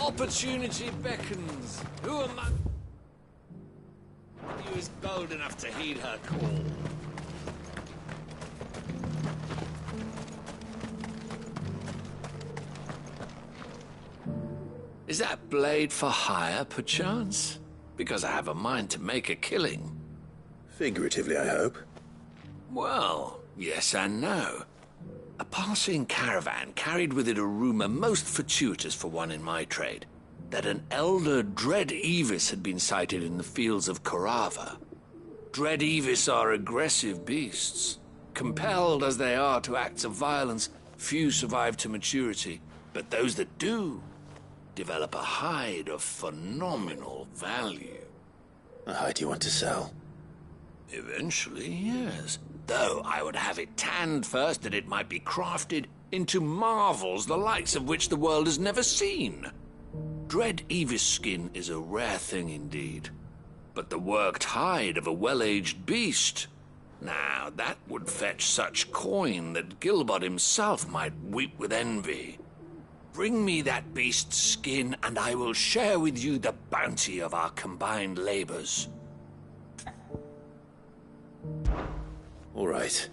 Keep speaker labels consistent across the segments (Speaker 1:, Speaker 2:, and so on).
Speaker 1: Opportunity beckons. Who among you is bold enough to heed her call? Is that blade for hire, perchance? Because I have a mind to make a killing.
Speaker 2: Figuratively, I hope.
Speaker 1: Well, yes and no. A passing caravan carried with it a rumor most fortuitous for one in my trade, that an elder Dread Evis had been sighted in the fields of Korava. Dread Evis are aggressive beasts. Compelled as they are to acts of violence, few survive to maturity, but those that do develop a hide of phenomenal value.
Speaker 2: A hide you want to sell?
Speaker 1: Eventually, yes. Though I would have it tanned first that it might be crafted into marvels the likes of which the world has never seen. Dread Evis skin is a rare thing indeed. But the worked hide of a well-aged beast, now that would fetch such coin that Gilbert himself might weep with envy. Bring me that beast's skin, and I will share with you the bounty of our combined labors.
Speaker 2: All right.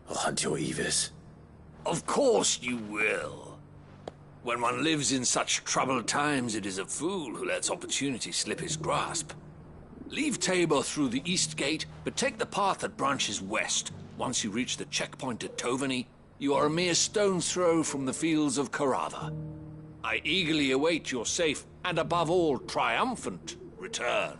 Speaker 2: I'll hunt your Evis.
Speaker 1: Of course you will. When one lives in such troubled times, it is a fool who lets opportunity slip his grasp. Leave Tabor through the east gate, but take the path that branches west. Once you reach the checkpoint at Tovany, you are a mere stone's throw from the fields of Korava. I eagerly await your safe, and above all, triumphant return.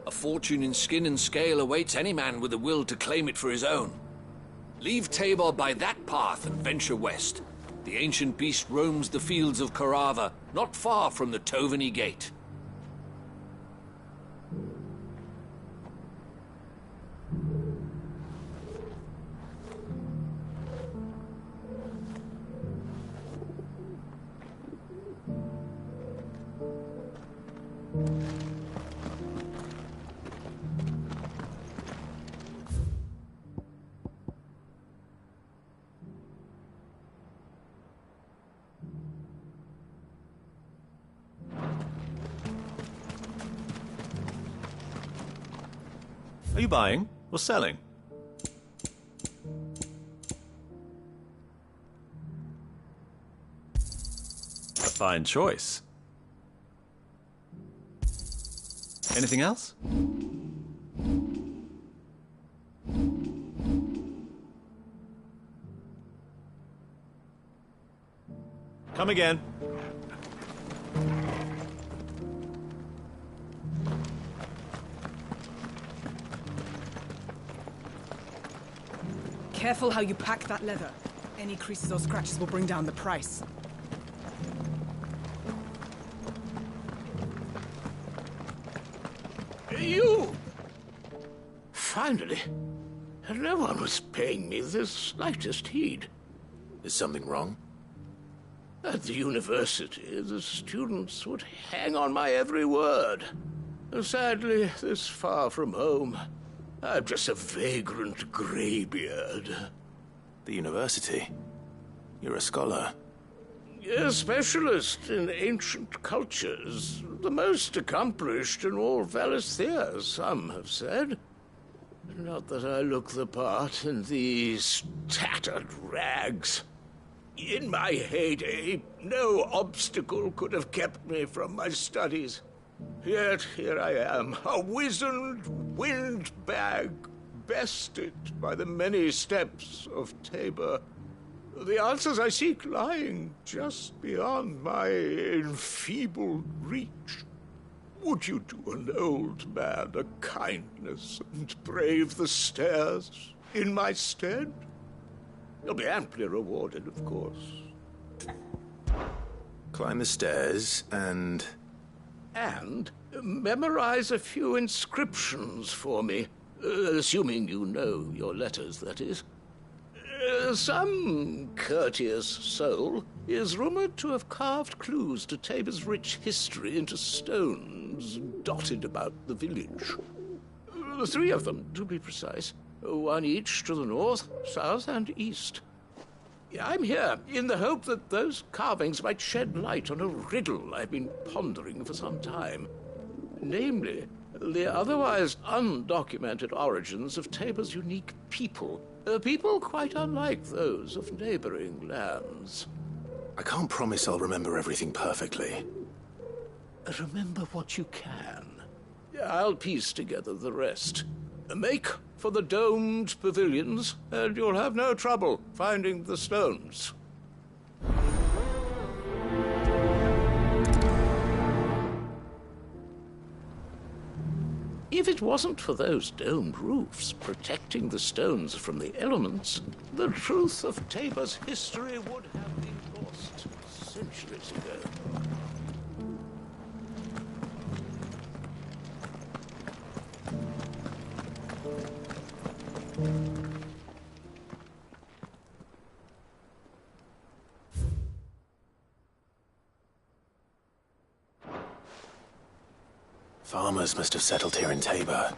Speaker 1: A fortune in skin and scale awaits any man with the will to claim it for his own. Leave Tabor by that path and venture west. The ancient beast roams the fields of Korava, not far from the Tovany Gate.
Speaker 3: Are you buying or selling? A fine choice. Anything else? Come again.
Speaker 4: Careful how you pack that leather. Any creases or scratches will bring down the price.
Speaker 5: You! Finally. No one was paying me the slightest heed.
Speaker 2: Is something wrong?
Speaker 5: At the university, the students would hang on my every word. Sadly, this far from home, I'm just a vagrant greybeard.
Speaker 2: The university? You're a scholar.
Speaker 5: A specialist in ancient cultures. The most accomplished in all Valisthea, some have said. Not that I look the part in these tattered rags. In my heyday, no obstacle could have kept me from my studies. Yet here I am, a wizened windbag, bested by the many steps of Tabor. The answers I seek lying just beyond my enfeebled reach. Would you do an old man a kindness and brave the stairs in my stead? You'll be amply rewarded, of course.
Speaker 2: Climb the stairs and...
Speaker 5: And memorize a few inscriptions for me, assuming you know your letters, that is. Some courteous soul is rumored to have carved clues to Tabor's rich history into stones dotted about the village. The three of them, to be precise. One each to the north, south, and east. I'm here in the hope that those carvings might shed light on a riddle I've been pondering for some time. Namely, the otherwise undocumented origins of Tabor's unique people. People quite unlike those of neighboring lands.
Speaker 2: I can't promise I'll remember everything perfectly.
Speaker 5: Remember what you can. I'll piece together the rest. Make for the domed pavilions, and you'll have no trouble finding the stones. If it wasn't for those domed roofs protecting the stones from the elements, the truth of Tabor's history would have been lost centuries ago.
Speaker 2: Farmers must have settled here in Tabor.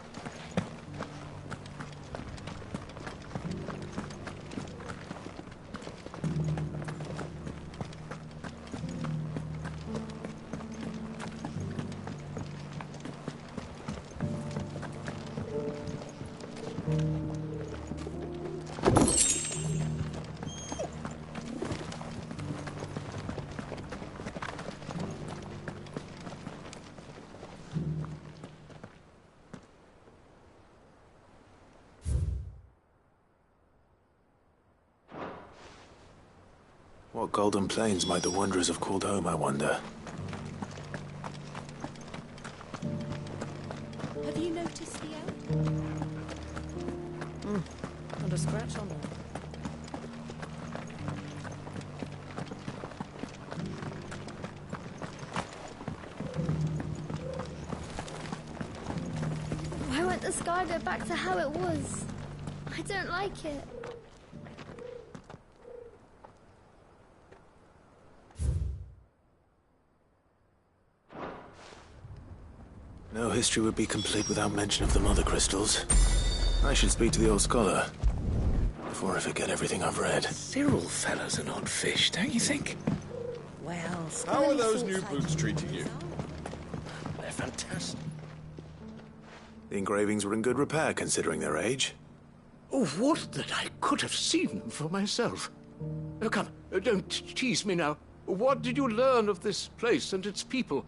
Speaker 2: What golden plains might the wanderers have called home, I wonder?
Speaker 6: Have you noticed the elk?
Speaker 4: Not a scratch on them.
Speaker 6: Why won't the sky go back to how it was? I don't like it.
Speaker 2: No history would be complete without mention of the mother crystals. I should speak to the old scholar before I forget everything I've read.
Speaker 7: Cyril fella's an odd fish, don't you think?
Speaker 6: Well,
Speaker 8: How are those new boots treating you?
Speaker 7: They're fantastic.
Speaker 2: The engravings were in good repair considering their age.
Speaker 5: Oh, would that I could have seen them for myself. Come, don't tease me now. What did you learn of this place and its people?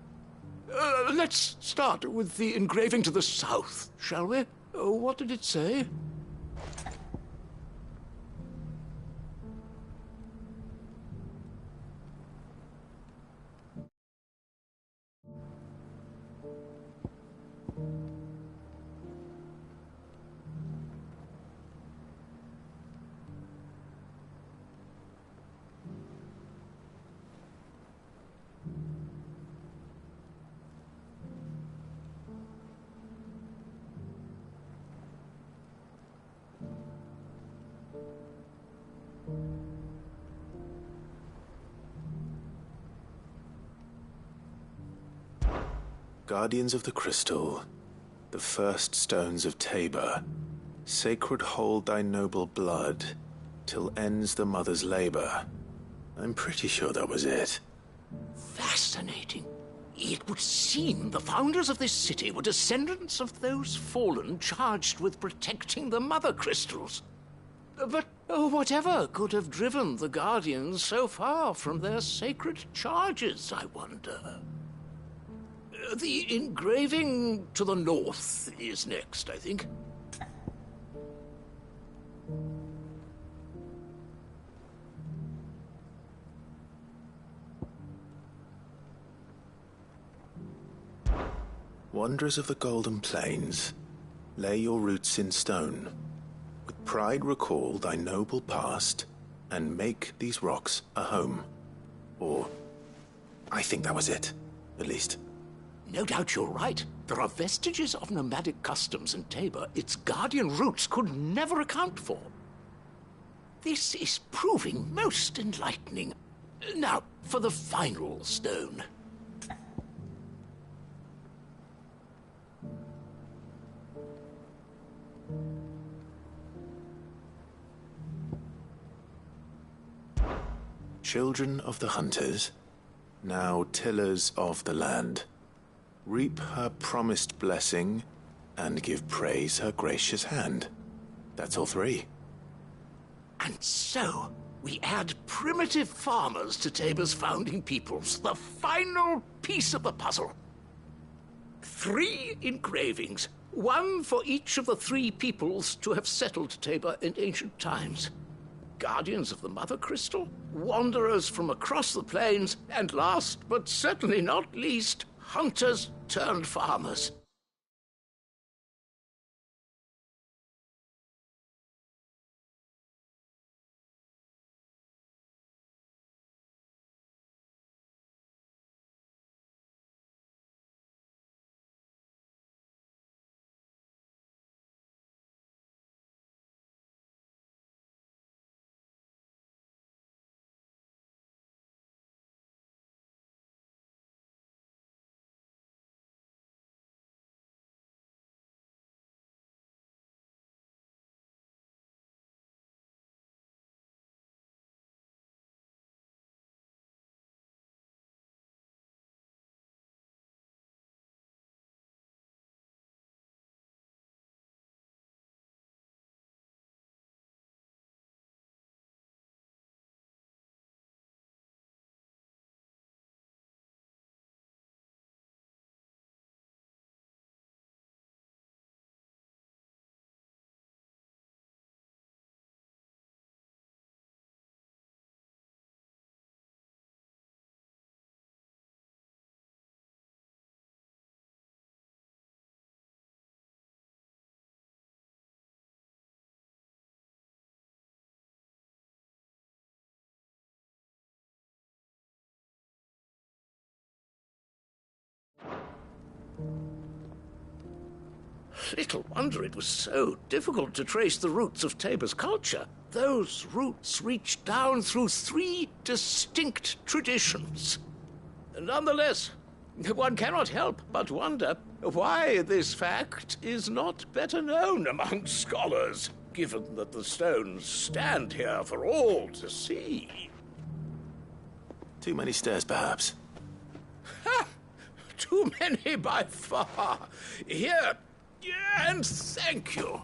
Speaker 5: Let's start with the engraving to the south, shall we? What did it say?
Speaker 2: Guardians of the Crystal, the first stones of Tabor, sacred hold thy noble blood, till ends the mother's labor. I'm pretty sure that was it.
Speaker 5: Fascinating. It would seem the founders of this city were descendants of those fallen charged with protecting the mother crystals. But whatever could have driven the Guardians so far from their sacred charges, I wonder? The engraving to the north is next, I think.
Speaker 2: Wanderers of the Golden Plains, lay your roots in stone. With pride recall thy noble past, and make these rocks a home. Or, I think that was it, at least.
Speaker 5: No doubt you're right. There are vestiges of nomadic customs in Tabor its guardian roots could never account for. This is proving most enlightening. Now, for the final stone.
Speaker 2: Children of the hunters, now tillers of the land, reap her promised blessing and give praise her gracious hand. That's all three.
Speaker 5: And so, we add primitive farmers to Tabor's founding peoples, the final piece of the puzzle. 3 engravings, one for each of the 3 peoples to have settled Tabor in ancient times. Guardians of the Mother Crystal, wanderers from across the plains, and last but certainly not least, hunters turned farmers. Little wonder it was so difficult to trace the roots of Tabor's culture. Those roots reached down through 3 distinct traditions. Nonetheless, one cannot help but wonder why this fact is not better known among scholars, given that the stones stand here for all to see.
Speaker 2: Too many stairs, perhaps.
Speaker 5: Ha! Too many by far. Here, and thank you.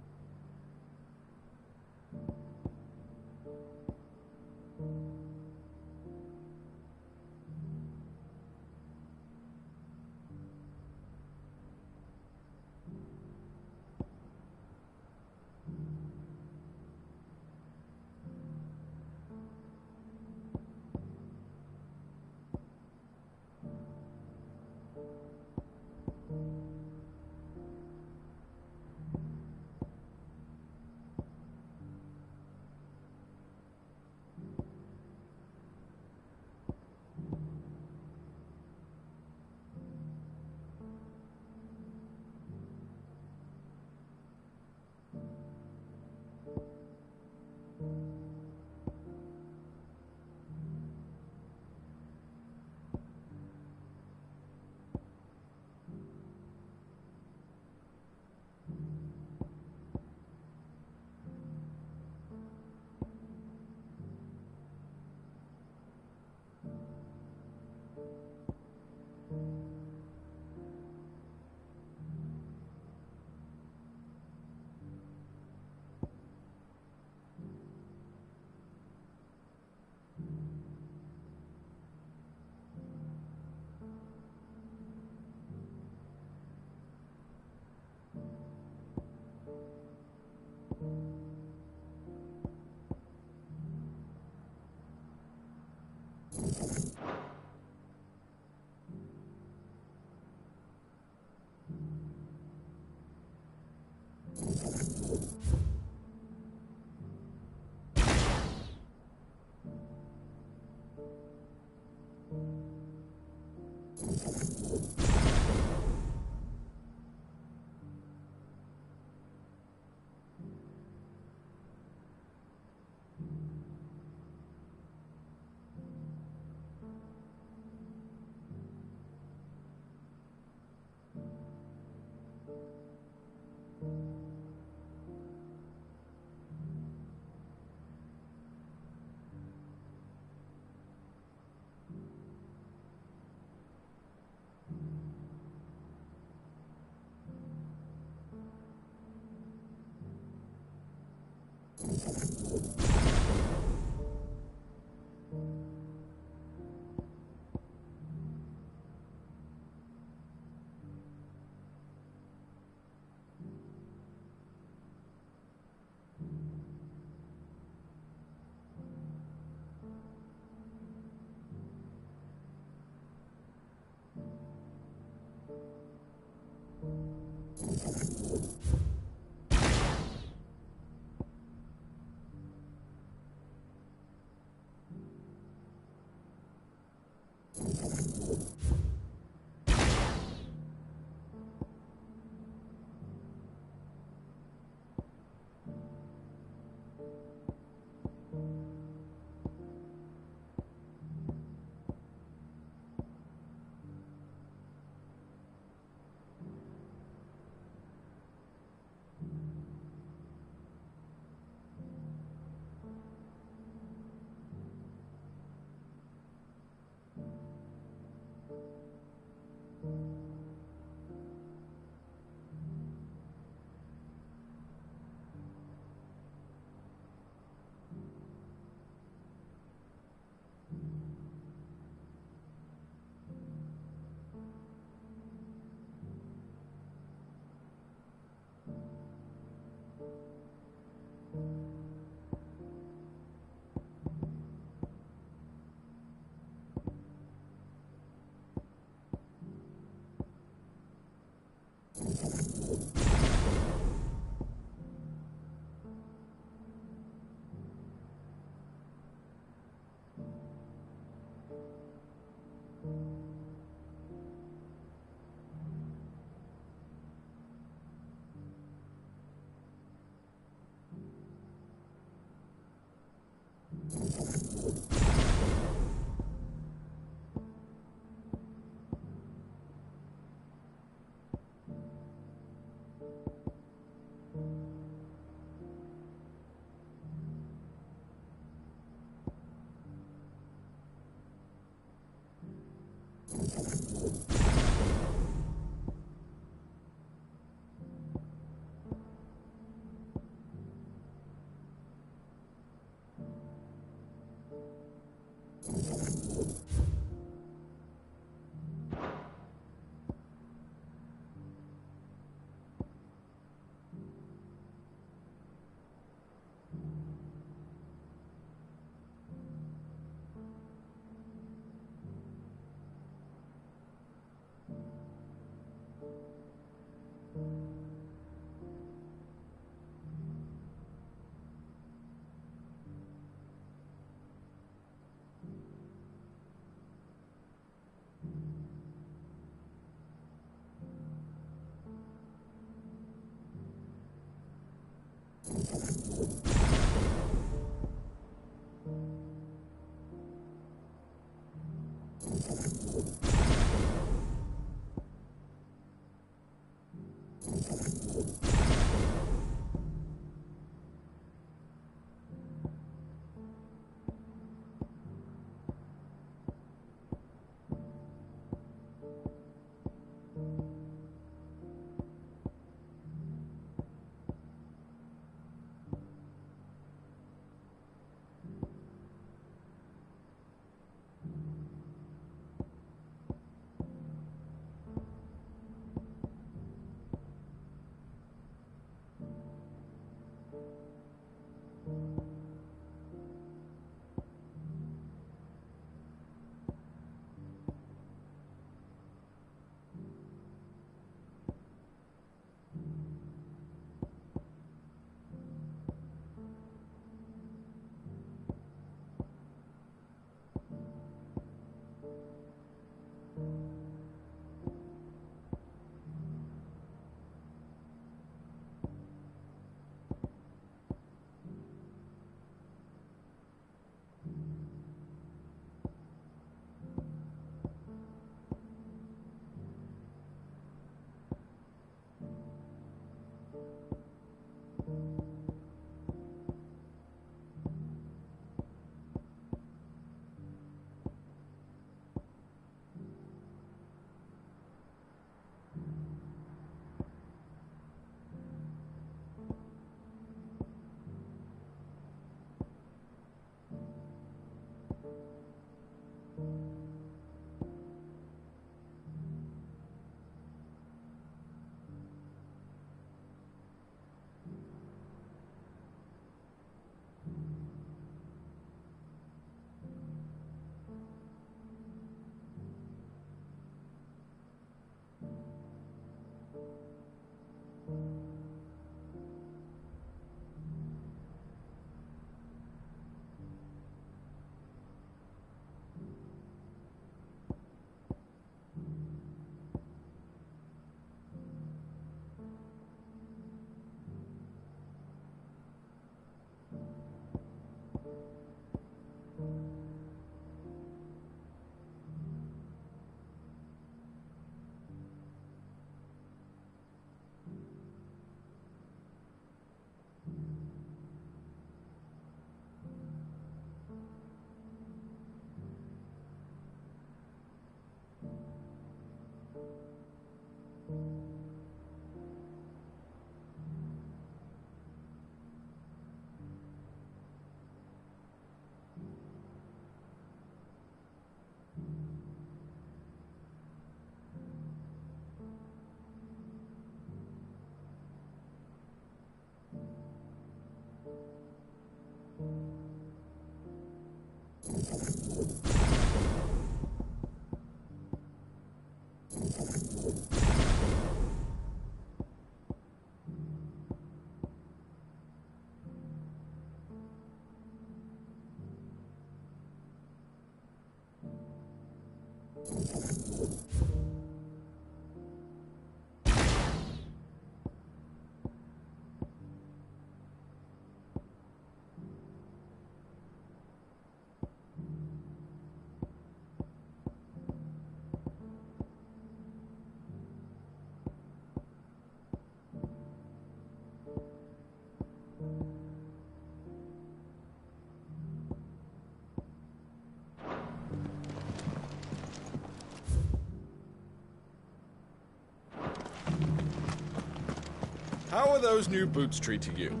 Speaker 8: How are those new boots treating you?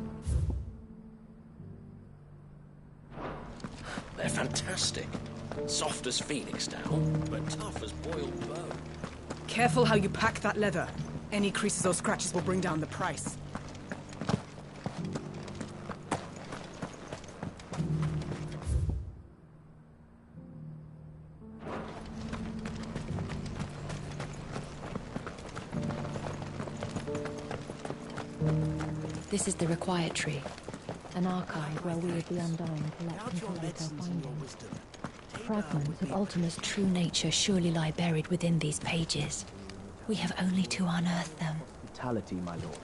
Speaker 7: They're fantastic. Soft as phoenix down, but tough as boiled bone.
Speaker 4: Careful how you pack that leather. Any creases or scratches will bring down the price.
Speaker 9: This is the required tree. An archive where we of the Undying collect until we shall find him. Fragments of Ultima's true nature surely lie buried within these pages. We have only to unearth them.
Speaker 10: Brutality, my lord.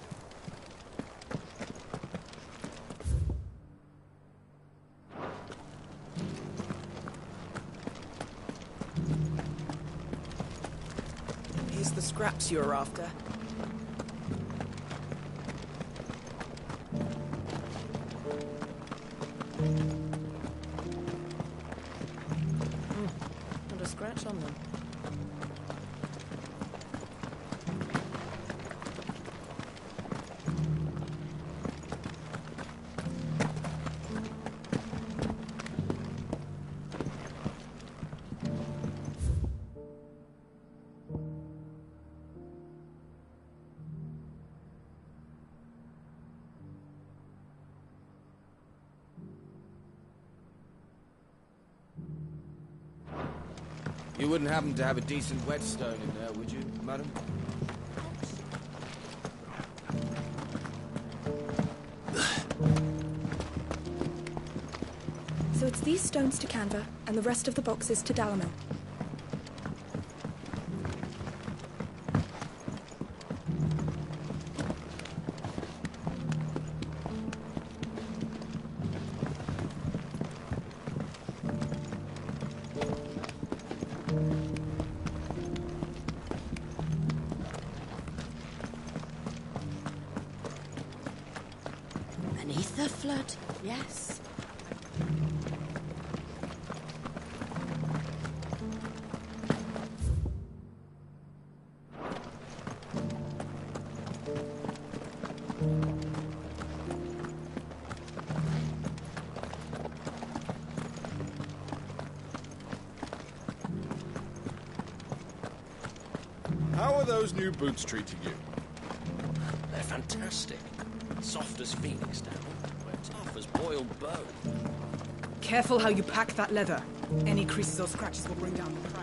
Speaker 4: Here's the scraps you're after. Not a scratch on them.
Speaker 11: You wouldn't happen to have a decent whetstone in there, would you, madam?
Speaker 12: So it's these stones to Canva, and the rest of the boxes to Dalamo.
Speaker 9: An ether flood? Yes.
Speaker 8: How are those new boots treating you?
Speaker 7: They're fantastic. Soft as phoenix down, but tough as boiled bone.
Speaker 4: Careful how you pack that leather. Any creases or scratches will bring down the price.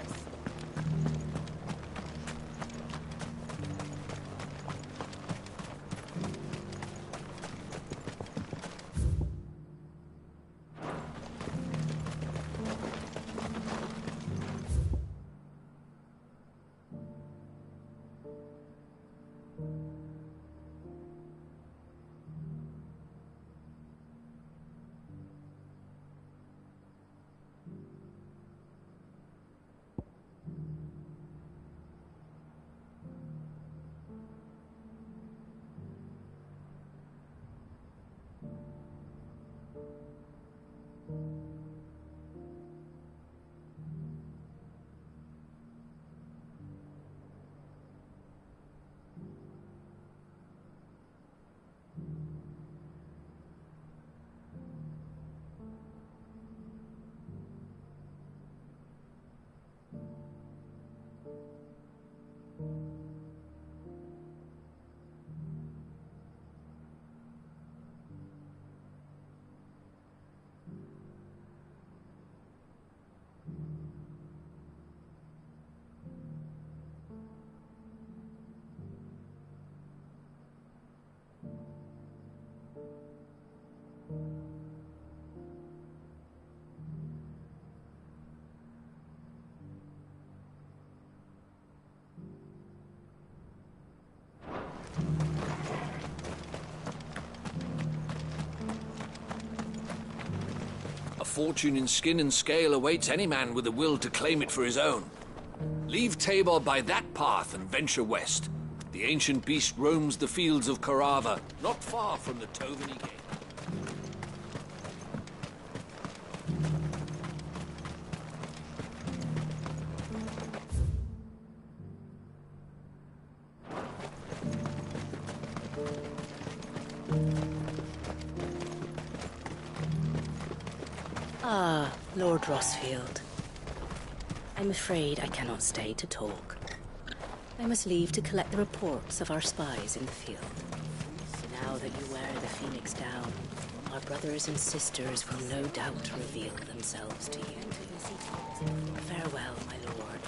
Speaker 1: fortune in skin and scale awaits any man with the will to claim it for his own. Leave Tabor by that path and venture west. The ancient beast roams the fields of Carava, not far from the Toveni Gate.
Speaker 10: Ah, Lord Rossfield. I'm afraid I cannot stay to talk. I must leave to collect the reports of our spies in the field. Now that you wear the Phoenix down, our brothers and sisters will no doubt reveal themselves to you. Farewell, my lord,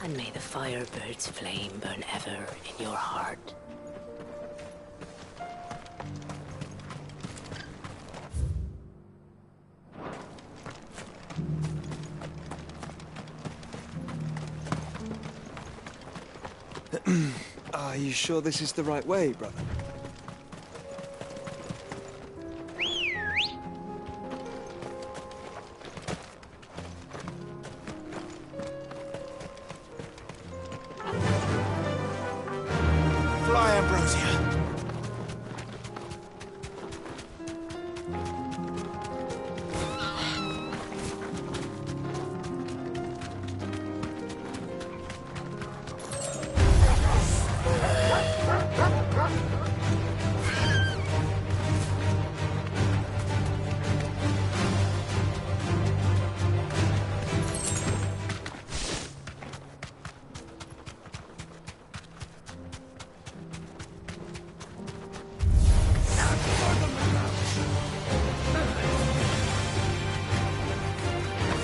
Speaker 10: and may the Firebird's flame burn ever in your heart.
Speaker 13: Are you sure this is the right way, brother?
Speaker 2: Fly, Ambrosia.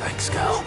Speaker 2: Thanks, girl.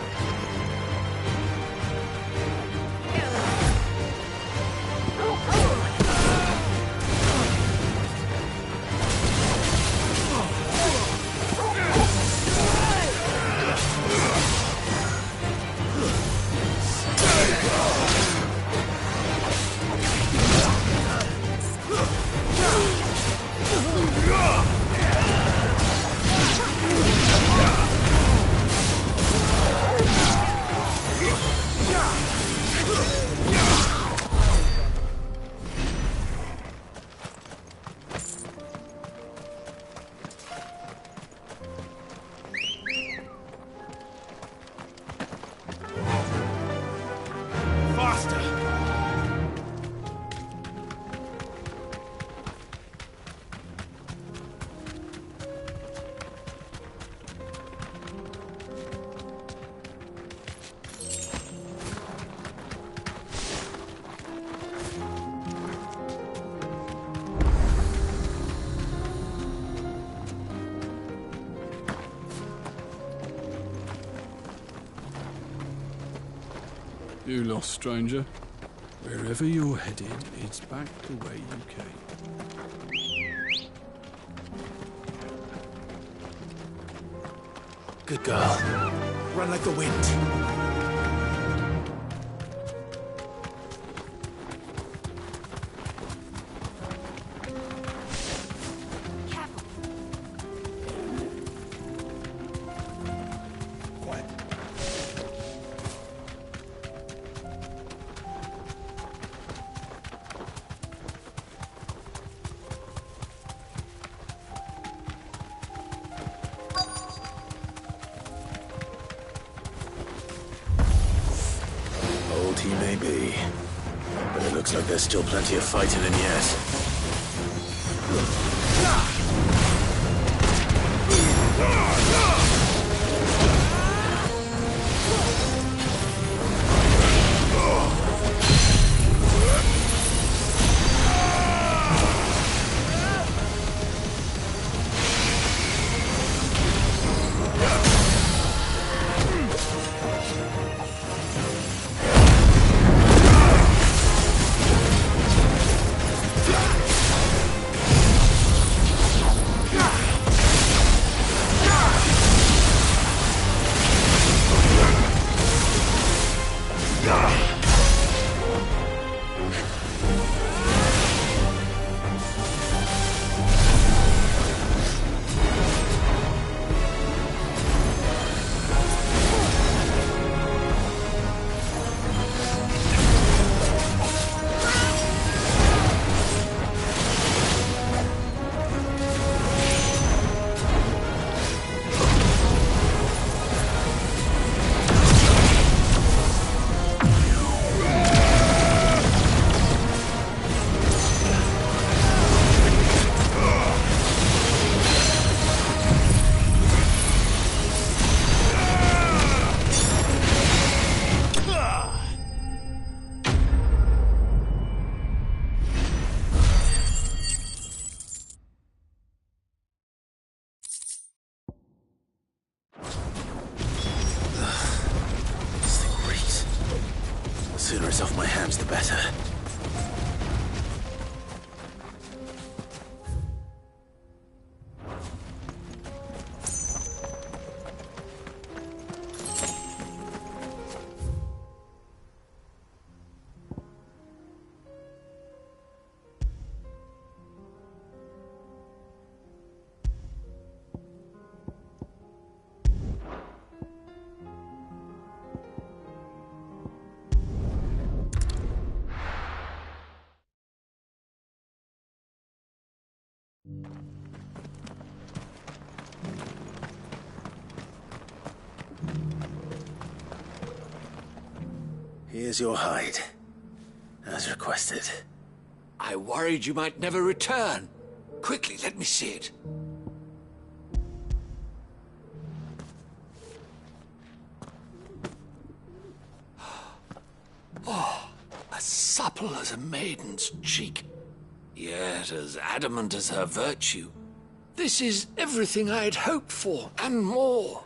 Speaker 14: You lost, stranger. Wherever you're headed, it's back the way you came.
Speaker 2: Good girl. Run like the wind. Old he may be, but it looks like there's still plenty of fighting in yet. Sooner it's off my hands, the better. Here's your hide, as requested.
Speaker 1: I worried you might never return. Quickly, let me see it. Oh, as supple as a maiden's cheek, yet as adamant as her virtue. This is everything I had hoped for, and more.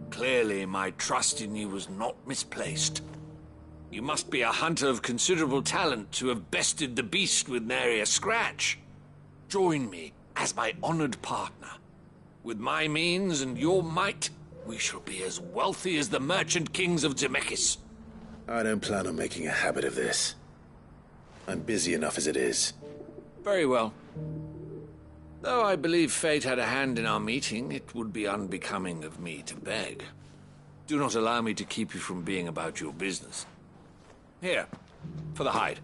Speaker 1: Clearly, my trust in you was not misplaced. You must be a hunter of considerable talent to have bested the beast with nary a scratch. Join me as my honored partner. With my means and your might, we shall be as wealthy as the merchant kings of Zemeckis.
Speaker 2: I don't plan on making a habit of this. I'm busy enough as it is.
Speaker 1: Very well. Though I believe fate had a hand in our meeting, it would be unbecoming of me to beg. Do not allow me to keep you from being about your business. Here, for the hide.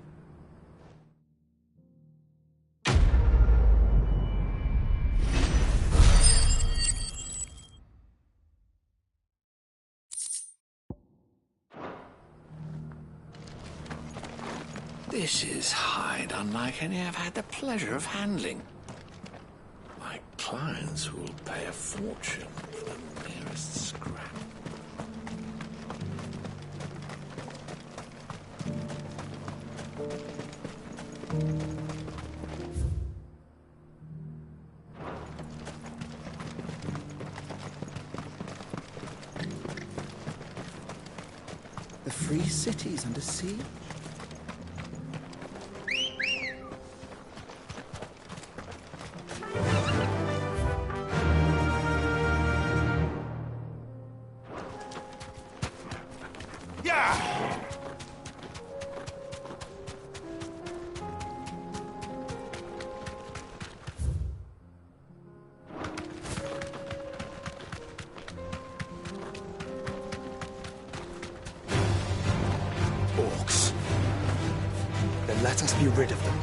Speaker 1: This is hide unlike any I've had the pleasure of handling. My clients will pay a fortune for the merest scrap.
Speaker 15: The free city's under siege?
Speaker 13: Orcs. Then let us be rid of them.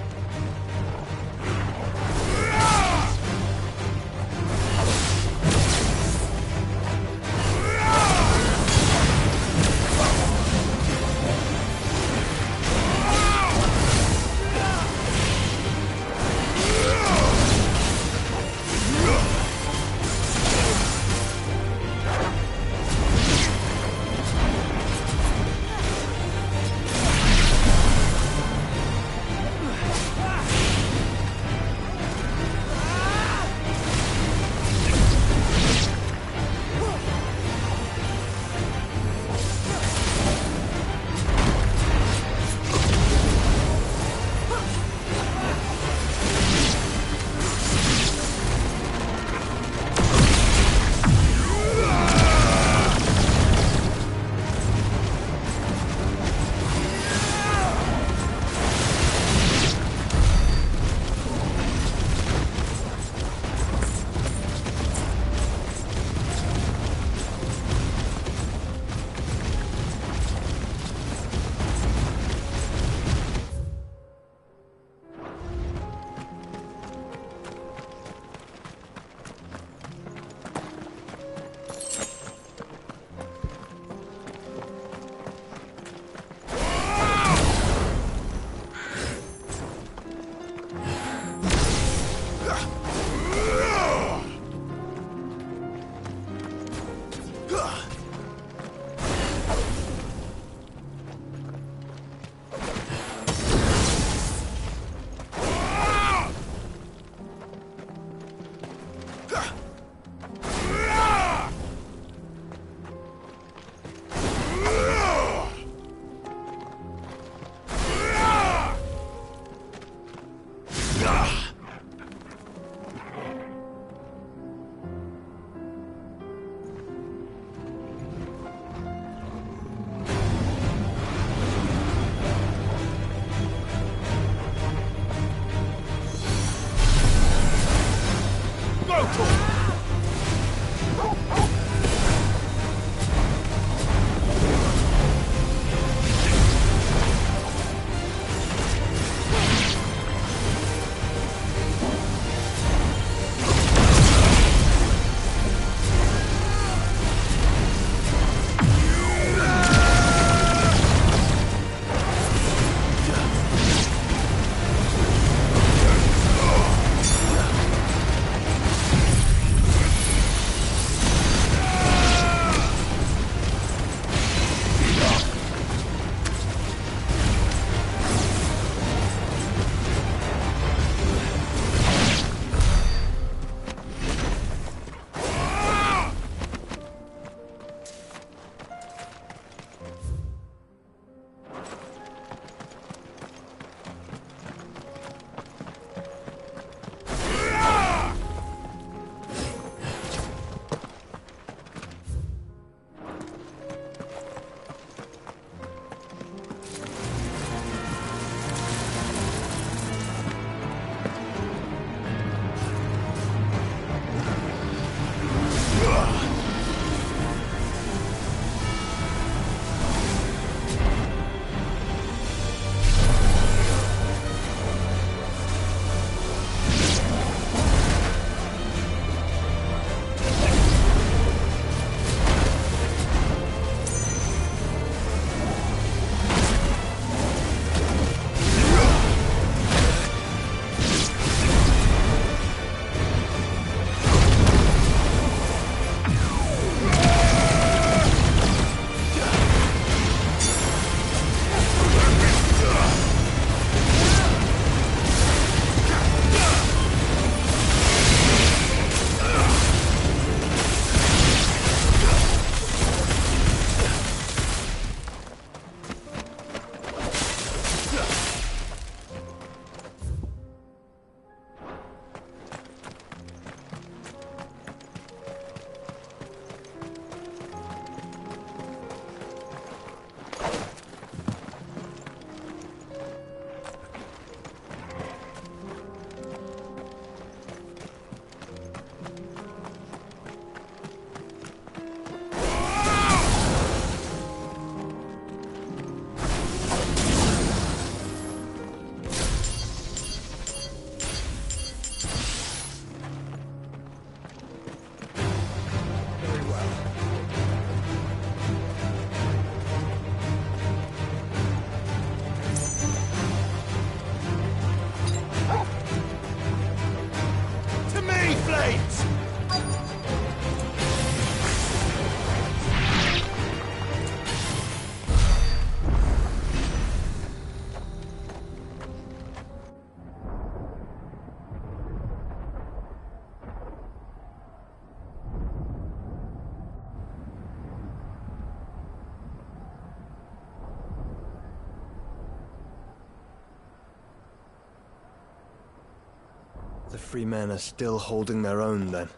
Speaker 13: The free men are still holding their own, then.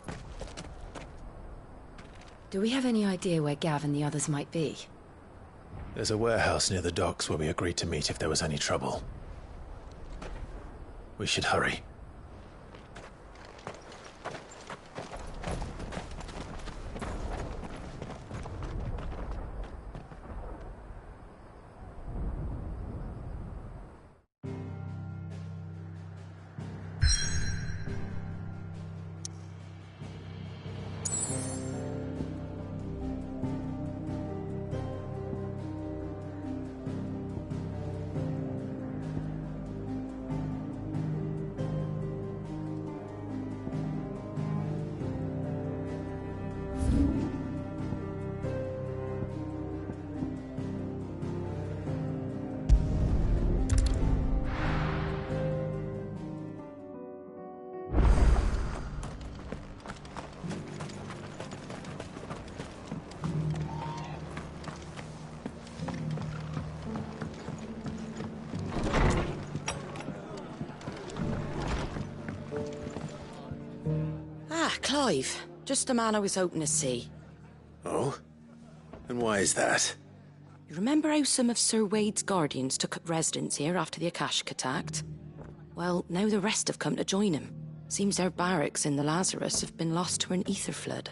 Speaker 9: Do we have any idea where Gav and the others might be?
Speaker 2: There's a warehouse near the docks where we agreed to meet if there was any trouble. We should hurry.
Speaker 10: Clive, just the man I was hoping to see.
Speaker 2: Oh? And why is that?
Speaker 10: You remember how some of Sir Wade's guardians took up residence here after the Akashic attacked? Well, now the rest have come to join him. Seems their barracks in the Lazarus have been lost to an ether flood.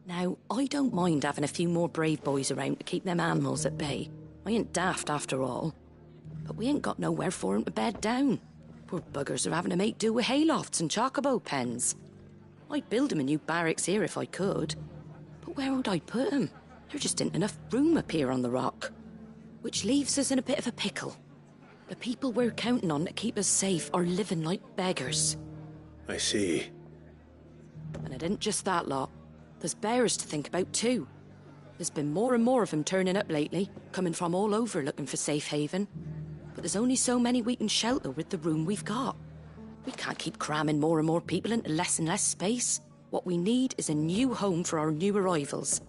Speaker 10: Now, I don't mind having a few more brave boys around to keep them animals at bay. I ain't daft after all. But we ain't got nowhere for 'em to bed down. Poor buggers are having to make do with haylofts and chocobo pens. I'd build 'em a new barracks here if I could. But where would I put 'em? There just ain't enough room up here on the rock. Which leaves us in a bit of a pickle. The people we're counting on to keep us safe are living like beggars.
Speaker 2: I see.
Speaker 10: And it ain't just that lot. There's bears to think about too. There's been more and more of 'em turning up lately, coming from all over looking for safe haven. But there's only so many we can shelter with the room we've got. We can't keep cramming more and more people into less and less space. What we need is a new home for our new arrivals.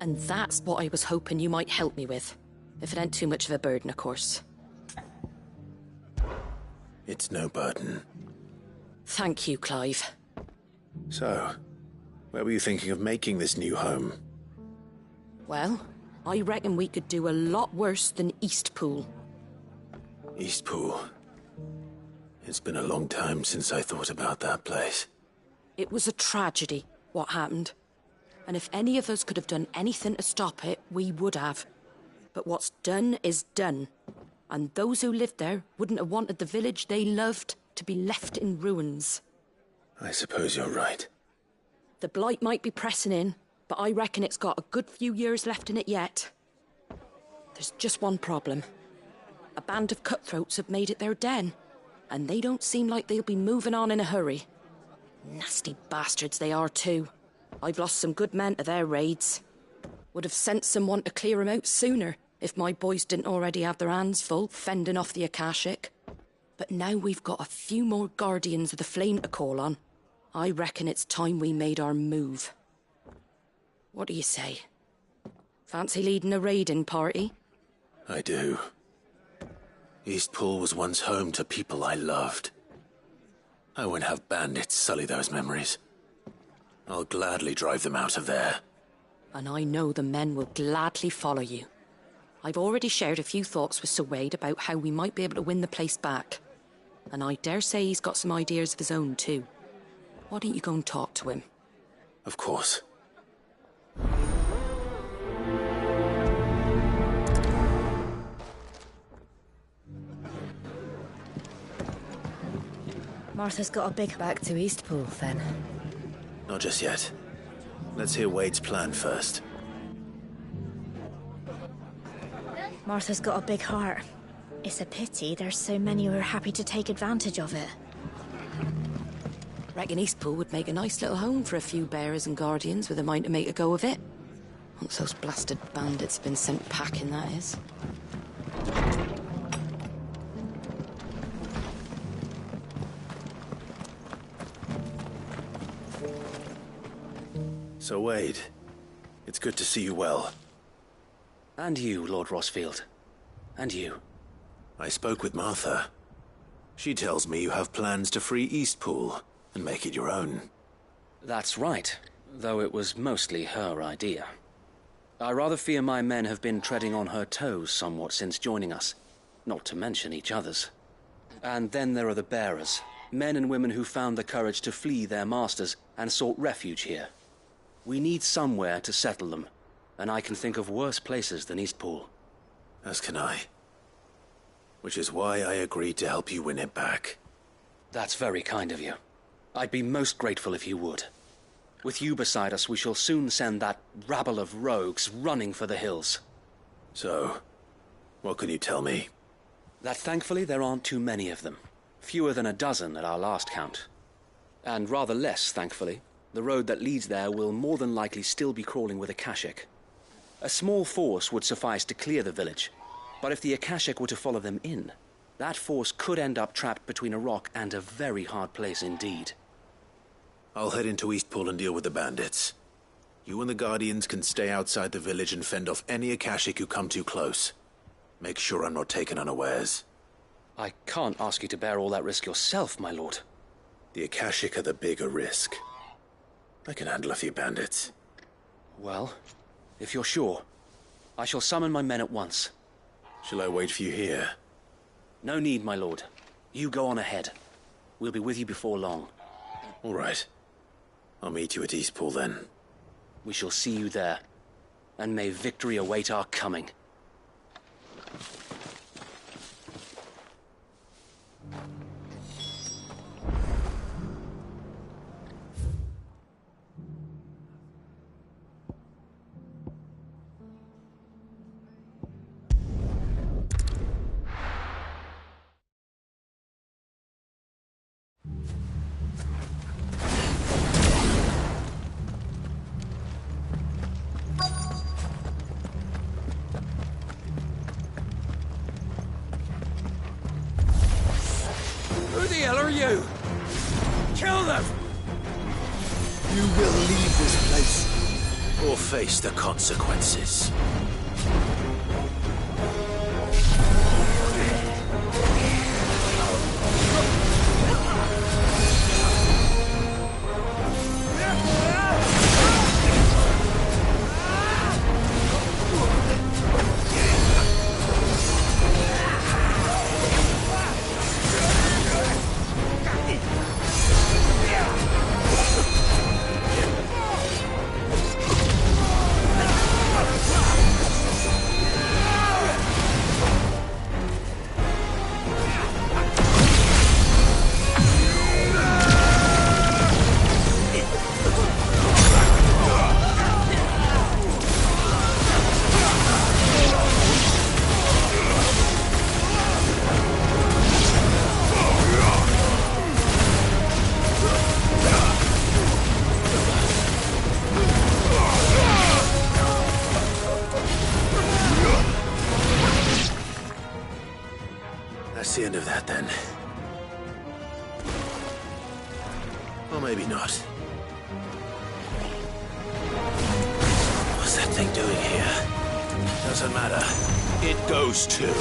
Speaker 10: And that's what I was hoping you might help me with. If it ain't too much of a burden, of course.
Speaker 2: It's no burden.
Speaker 10: Thank you, Clive.
Speaker 2: So, where were you thinking of making this new home?
Speaker 10: Well, I reckon we could do a lot worse than Eastpool.
Speaker 2: Eastpool. It's been a long time since I thought about that place.
Speaker 10: It was a tragedy, what happened. And if any of us could have done anything to stop it, we would have. But what's done is done. And those who lived there wouldn't have wanted the village they loved to be left in ruins.
Speaker 2: I suppose you're right.
Speaker 10: The blight might be pressing in, but I reckon it's got a good few years left in it yet. There's just one problem. A band of cutthroats have made it their den. And they don't seem like they'll be moving on in a hurry. Nasty bastards they are too. I've lost some good men to their raids. Would have sent someone to clear 'em out sooner, if my boys didn't already have their hands full fending off the Akashic. But now we've got a few more guardians of the flame to call on. I reckon it's time we made our move. What do you say? Fancy leading a raiding party?
Speaker 2: I do. Eastpool was once home to people I loved. I won't have bandits sully those memories. I'll gladly drive them out of there.
Speaker 10: And I know the men will gladly follow you. I've already shared a few thoughts with Sir Wade about how we might be able to win the place back. And I dare say he's got some ideas of his own too. Why don't you go and talk to him?
Speaker 2: Of course.
Speaker 9: Martha's got a big back to Eastpool, then.
Speaker 2: Not just yet. Let's hear Wade's plan first.
Speaker 16: Martha's got a big heart. It's a pity there's so many who are happy to take advantage of it.
Speaker 10: Reckon Eastpool would make a nice little home for a few bearers and guardians with a mind to make a go of it. Once those blasted bandits have been sent packing, that is.
Speaker 2: So, Wade, it's good to see you well.
Speaker 7: And you, Lord Rossfield. And you.
Speaker 2: I spoke with Martha. She tells me you have plans to free Eastpool. and make it your own.
Speaker 7: That's right, though it was mostly her idea. I rather fear my men have been treading on her toes somewhat since joining us, not to mention each other's. And then there are the bearers, men and women who found the courage to flee their masters and sought refuge here. We need somewhere to settle them, and I can think of worse places than Eastpool.
Speaker 2: As can I. Which is why I agreed to help you win it back.
Speaker 7: That's very kind of you. I'd be most grateful if you would. With you beside us, we shall soon send that rabble of rogues running for the hills.
Speaker 2: So, what can you tell me?
Speaker 7: That thankfully there aren't too many of them. Fewer than a dozen at our last count. And rather less, thankfully, the road that leads there will more than likely still be crawling with Akashic. A small force would suffice to clear the village, but if the Akashic were to follow them in, that force could end up trapped between a rock and a very hard place indeed.
Speaker 2: I'll head into Eastpool and deal with the bandits. You and the Guardians can stay outside the village and fend off any Akashic who come too close. Make sure I'm not taken unawares.
Speaker 7: I can't ask you to bear all that risk yourself, my lord.
Speaker 2: The Akashic are the bigger risk. I can handle a few bandits.
Speaker 7: Well, if you're sure, I shall summon my men at once.
Speaker 2: Shall I wait for you here?
Speaker 7: No need, my lord. You go on ahead. We'll be with you before long.
Speaker 2: All right. I'll meet you at Eastpool then.
Speaker 7: We shall see you there. And may victory await our coming.
Speaker 1: Who the hell are you? Kill them!
Speaker 2: You will leave this place, or face the consequences. That's the end of that, then. Or maybe not. What's that thing doing here? Doesn't matter. It goes too.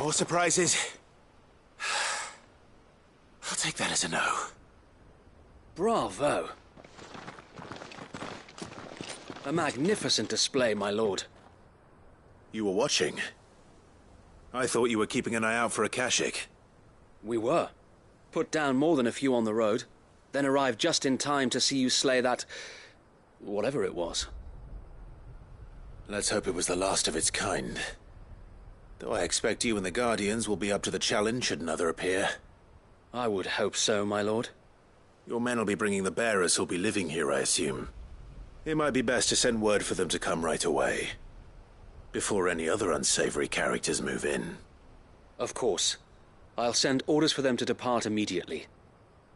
Speaker 2: More surprises? I'll take that as a no.
Speaker 7: Bravo. A magnificent display, my lord.
Speaker 2: You were watching? I thought you were keeping an eye out for a Kashik.
Speaker 7: We were. Put down more than a few on the road, then arrived just in time to see you slay that... whatever it was.
Speaker 2: Let's hope it was the last of its kind. Though I expect you and the Guardians will be up to the challenge should another appear.
Speaker 7: I would hope so, my lord.
Speaker 2: Your men will be bringing the bearers who'll be living here, I assume. It might be best to send word for them to come right away, before any other unsavory characters move in.
Speaker 7: Of course. I'll send orders for them to depart immediately.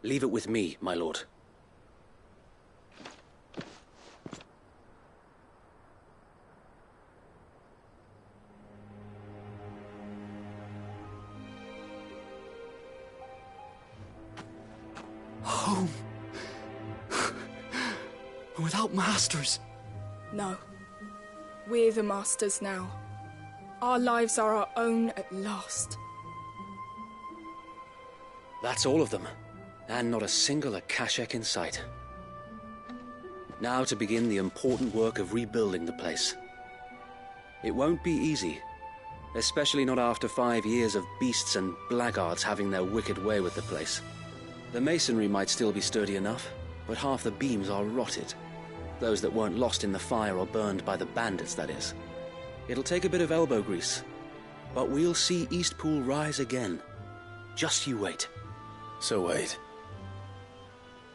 Speaker 7: Leave it with me, my lord.
Speaker 17: Home. Without masters.
Speaker 12: No. We're the masters now. Our lives are our own at last.
Speaker 7: That's all of them. And not a single Akashek in sight. Now to begin the important work of rebuilding the place. It won't be easy. Especially not after 5 years of beasts and blackguards having their wicked way with the place. The masonry might still be sturdy enough, but half the beams are rotted. Those that weren't lost in the fire or burned by the bandits, that is. It'll take a bit of elbow grease, but we'll see Eastpool rise again. Just you wait.
Speaker 2: So wait.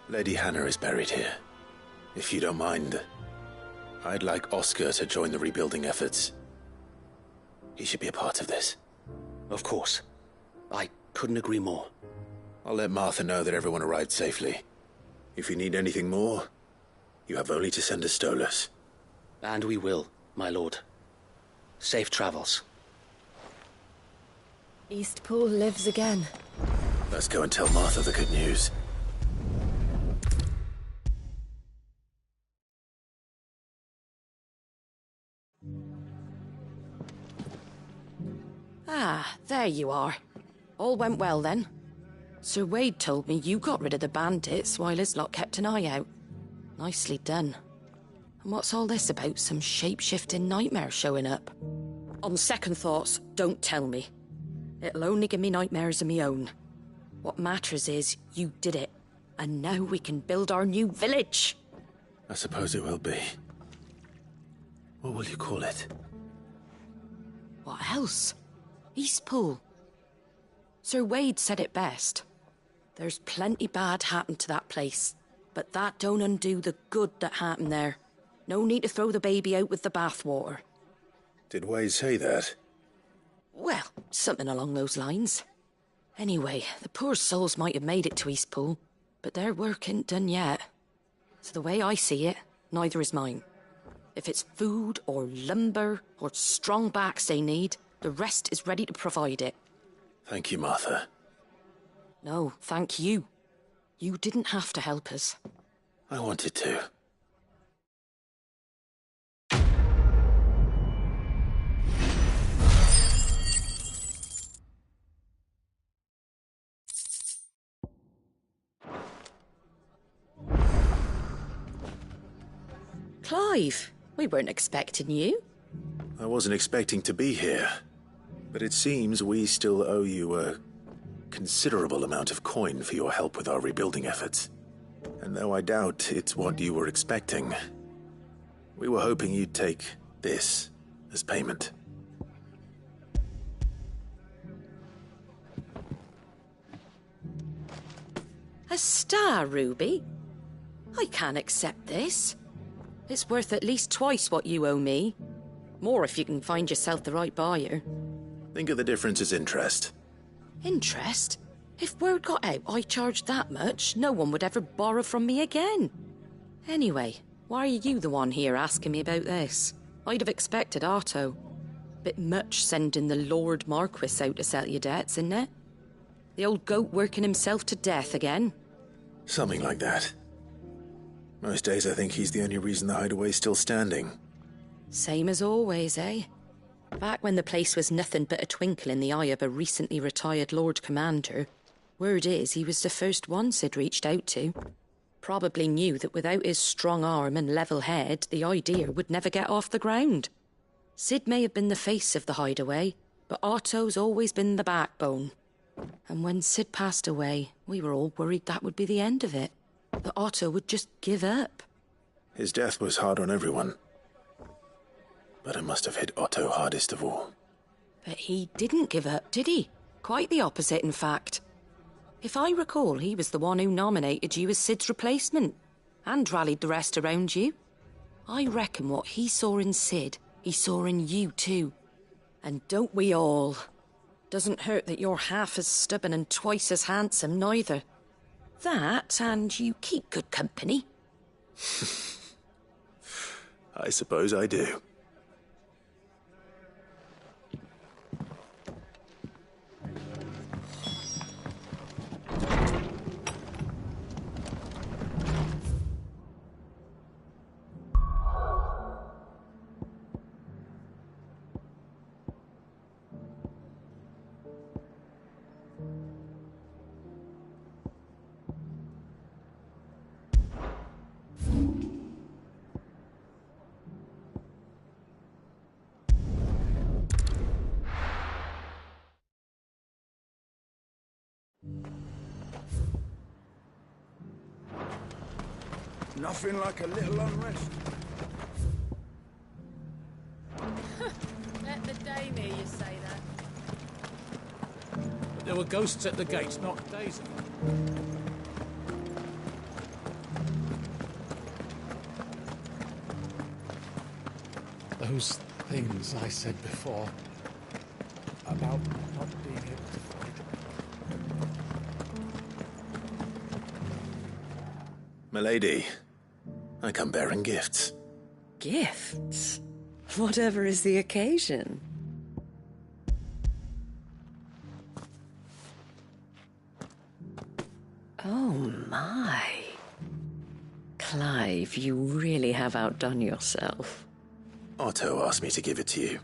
Speaker 2: Lady Hannah is buried here. If you don't mind, I'd like Oscar to join the rebuilding efforts. He should be a part of this.
Speaker 7: Of course. I couldn't agree more.
Speaker 2: I'll let Martha know that everyone arrived safely. If you need anything more, you have only to send a Stolas.
Speaker 7: And we will, my lord. Safe travels.
Speaker 10: Eastpool lives again.
Speaker 2: Let's go and tell Martha the good news.
Speaker 10: Ah, there you are. All went well then. Sir Wade told me you got rid of the bandits while his lot kept an eye out. Nicely done. And what's all this about some shape-shifting nightmare showing up? On second thoughts, don't tell me. It'll only give me nightmares of me own. What matters is you did it. And now we can build our new village.
Speaker 2: I suppose it will be. What will you call it?
Speaker 10: What else? Eastpool. Sir Wade said it best. There's plenty bad happened to that place, but that don't undo the good that happened there. No need to throw the baby out with the bathwater.
Speaker 2: Did Wade say that?
Speaker 10: Well, something along those lines. Anyway, the poor souls might have made it to Eastpool, but their work ain't done yet. So the way I see it, neither is mine. If it's food or lumber or strong backs they need, the rest is ready to provide it.
Speaker 2: Thank you, Martha.
Speaker 10: No, thank you. You didn't have to help us.
Speaker 2: I wanted to.
Speaker 10: Clive, we weren't expecting you.
Speaker 2: I wasn't expecting to be here, but it seems we still owe you a considerable amount of coin for your help with our rebuilding efforts. And though I doubt it's what you were expecting, we were hoping you'd take this as payment.
Speaker 10: A star ruby? I can't accept this. It's worth at least twice what you owe me. More if you can find yourself the right buyer.
Speaker 2: Think of the difference as interest.
Speaker 10: Interest? If word got out I charged that much, no one would ever borrow from me again. Anyway, why are you the one here asking me about this? I'd have expected Otto. Bit much sending the Lord Marquis out to settle your debts, isn't it? The old goat working himself to death again?
Speaker 2: Something like that. Most days I think he's the only reason the hideaway's still standing.
Speaker 10: Same as always, eh? Back when the place was nothing but a twinkle in the eye of a recently retired Lord Commander, word is he was the first one Sid reached out to. Probably knew that without his strong arm and level head, the idea would never get off the ground. Sid may have been the face of the hideaway, but Otto's always been the backbone. And when Sid passed away, we were all worried that would be the end of it. That Otto would just give up.
Speaker 2: His death was hard on everyone. But it must have hit Otto hardest of all.
Speaker 10: But he didn't give up, did he? Quite the opposite, in fact. If I recall, he was the one who nominated you as Sid's replacement, and rallied the rest around you. I reckon what he saw in Sid, he saw in you too. And don't we all? Doesn't hurt that you're half as stubborn and twice as handsome, neither. That, and you keep good company.
Speaker 2: I suppose I do.
Speaker 18: Nothing like a little unrest.
Speaker 19: Let the dame hear you say that.
Speaker 1: But there were ghosts at the gates not days ago.
Speaker 17: Those things I said before about not being able to fight.
Speaker 2: Milady, I come bearing gifts.
Speaker 10: Gifts? Whatever is the occasion. Oh my. Clive, you really have outdone yourself.
Speaker 2: Otto asked me to give it to you.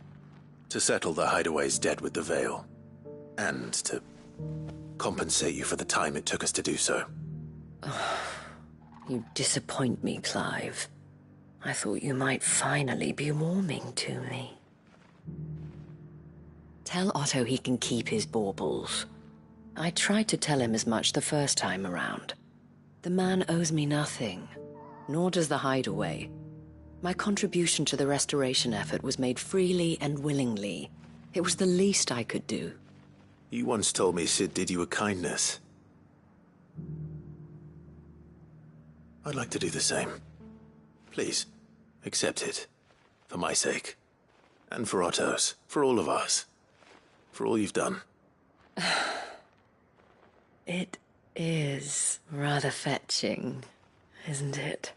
Speaker 2: To settle the Hideaway's debt with the Veil. And to compensate you for the time it took us to do so.
Speaker 10: You disappoint me, Clive. I thought you might finally be warming to me. Tell Otto he can keep his baubles. I tried to tell him as much the first time around. The man owes me nothing, nor does the Hideaway. My contribution to the restoration effort was made freely and willingly. It was the least I could do.
Speaker 2: You once told me Sid did you a kindness. I'd like to do the same. Please, accept it. For my sake. And for Otto's. For all of us. For all you've done.
Speaker 10: It is rather fetching, isn't it?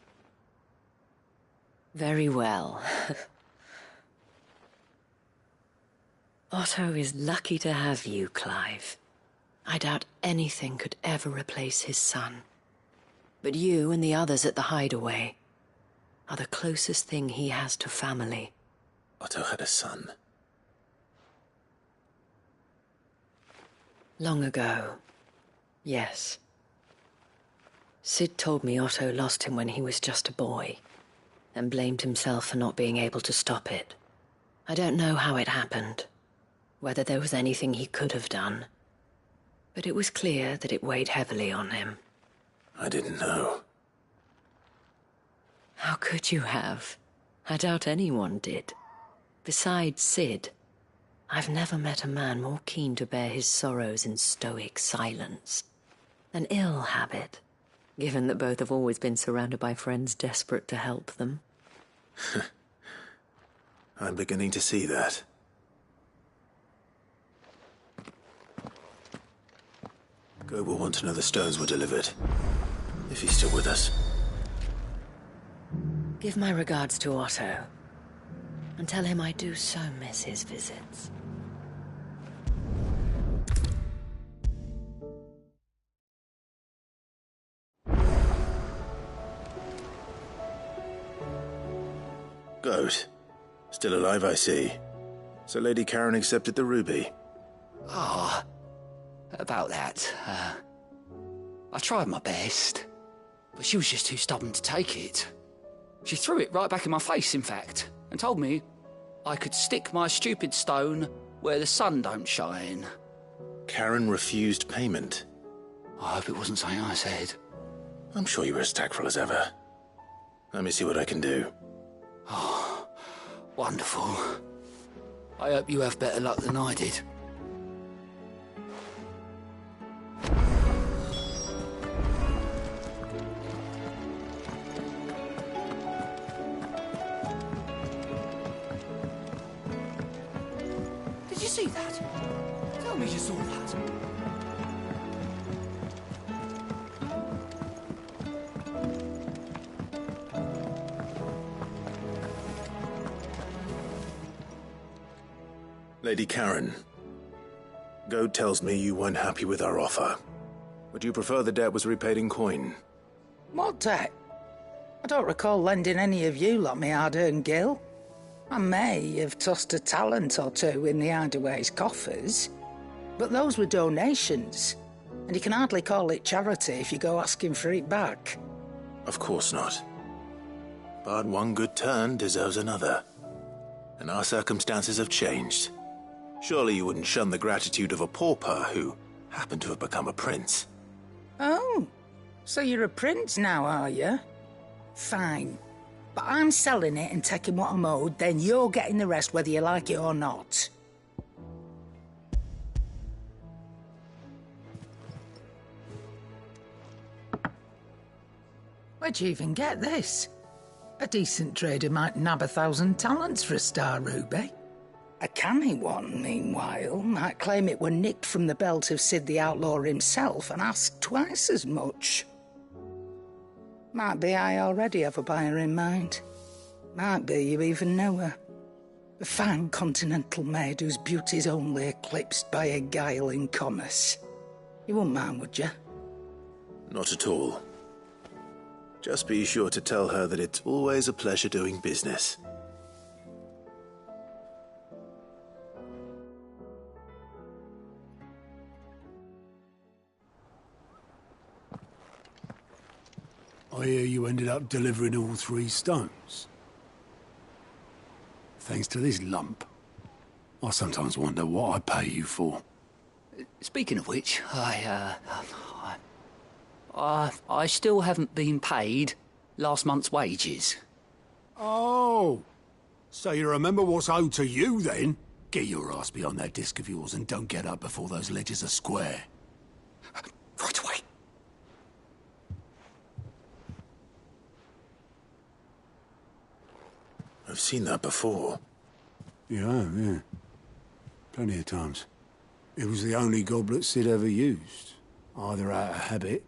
Speaker 10: Very well. Otto is lucky to have you, Clive. I doubt anything could ever replace his son. But you and the others at the Hideaway are the closest thing he has to family.
Speaker 2: Otto had a son.
Speaker 10: Long ago, yes. Sid told me Otto lost him when he was just a boy, and blamed himself for not being able to stop it. I don't know how it happened, whether there was anything he could have done, but it was clear that it weighed heavily on him.
Speaker 2: I didn't know.
Speaker 10: How could you have? I doubt anyone did. Besides Sid, I've never met a man more keen to bear his sorrows in stoic silence. An ill habit, given that both have always been surrounded by friends desperate to help them.
Speaker 2: I'm beginning to see that. Go will want to know the stones were delivered. If he's still with us.
Speaker 10: Give my regards to Otto, and tell him I do so miss his visits.
Speaker 2: Goat. Still alive, I see. So Lady Karen accepted the ruby?
Speaker 20: Ah, about that. I tried my best, but she was just too stubborn to take it. She threw it right back in my face, in fact, and told me I could stick my stupid stone where the sun don't shine.
Speaker 2: Karen refused payment.
Speaker 20: I hope it wasn't something I said.
Speaker 2: I'm sure you were as tactful as ever. Let me see what I can do.
Speaker 20: Oh, wonderful. I hope you have better luck than I did. Did you see that? Tell me you saw that.
Speaker 2: Lady Karen, Goad tells me you weren't happy with our offer. Would you prefer the debt was repaid in coin?
Speaker 21: What debt? I don't recall lending any of you lot me hard-earned gil. I may have tossed a talent or two in the Hideaway's coffers, but those were donations, and you can hardly call it charity if you go asking for it back.
Speaker 2: Of course not. But one good turn deserves another. And our circumstances have changed. Surely you wouldn't shun the gratitude of a pauper who happened to have become a prince.
Speaker 21: Oh, so you're a prince now, are you? Fine. But I'm selling it and taking what I'm owed, then you're getting the rest whether you like it or not. Where'd you even get this? A decent trader might nab 1,000 talents for a star ruby. A canny one, meanwhile, might claim it were nicked from the belt of Sid the Outlaw himself and ask twice as much. Might be I already have a buyer in mind. Might be you even know her. A fine continental maid whose beauty's only eclipsed by a guile in commerce. You wouldn't mind, would you?
Speaker 2: Not at all. Just be sure to tell her that it's always a pleasure doing business.
Speaker 22: I hear you ended up delivering all 3 stones. Thanks to this lump. I sometimes wonder what I pay you for.
Speaker 20: Speaking of which, I still haven't been paid last month's wages.
Speaker 22: Oh, so you remember what's owed to you, then? Get your ass behind that disc of yours and don't get up before those ledgers are square.
Speaker 20: Right away.
Speaker 2: I've seen that before.
Speaker 22: You have, yeah. Plenty of times. It was the only goblet Sid ever used, either out of habit,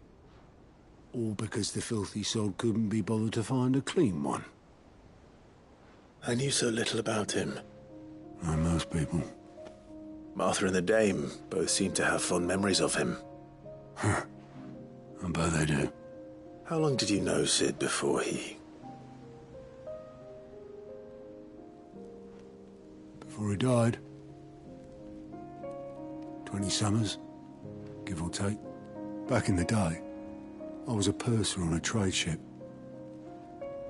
Speaker 22: or because the filthy sod couldn't be bothered to find a clean one.
Speaker 2: I knew so little about him.
Speaker 22: Like most people.
Speaker 2: Martha and the Dame both seem to have fond memories of him.
Speaker 22: I bet they do.
Speaker 2: How long did you know Sid before he...
Speaker 22: Before he died. 20 summers, give or take. Back in the day, I was a purser on a trade ship,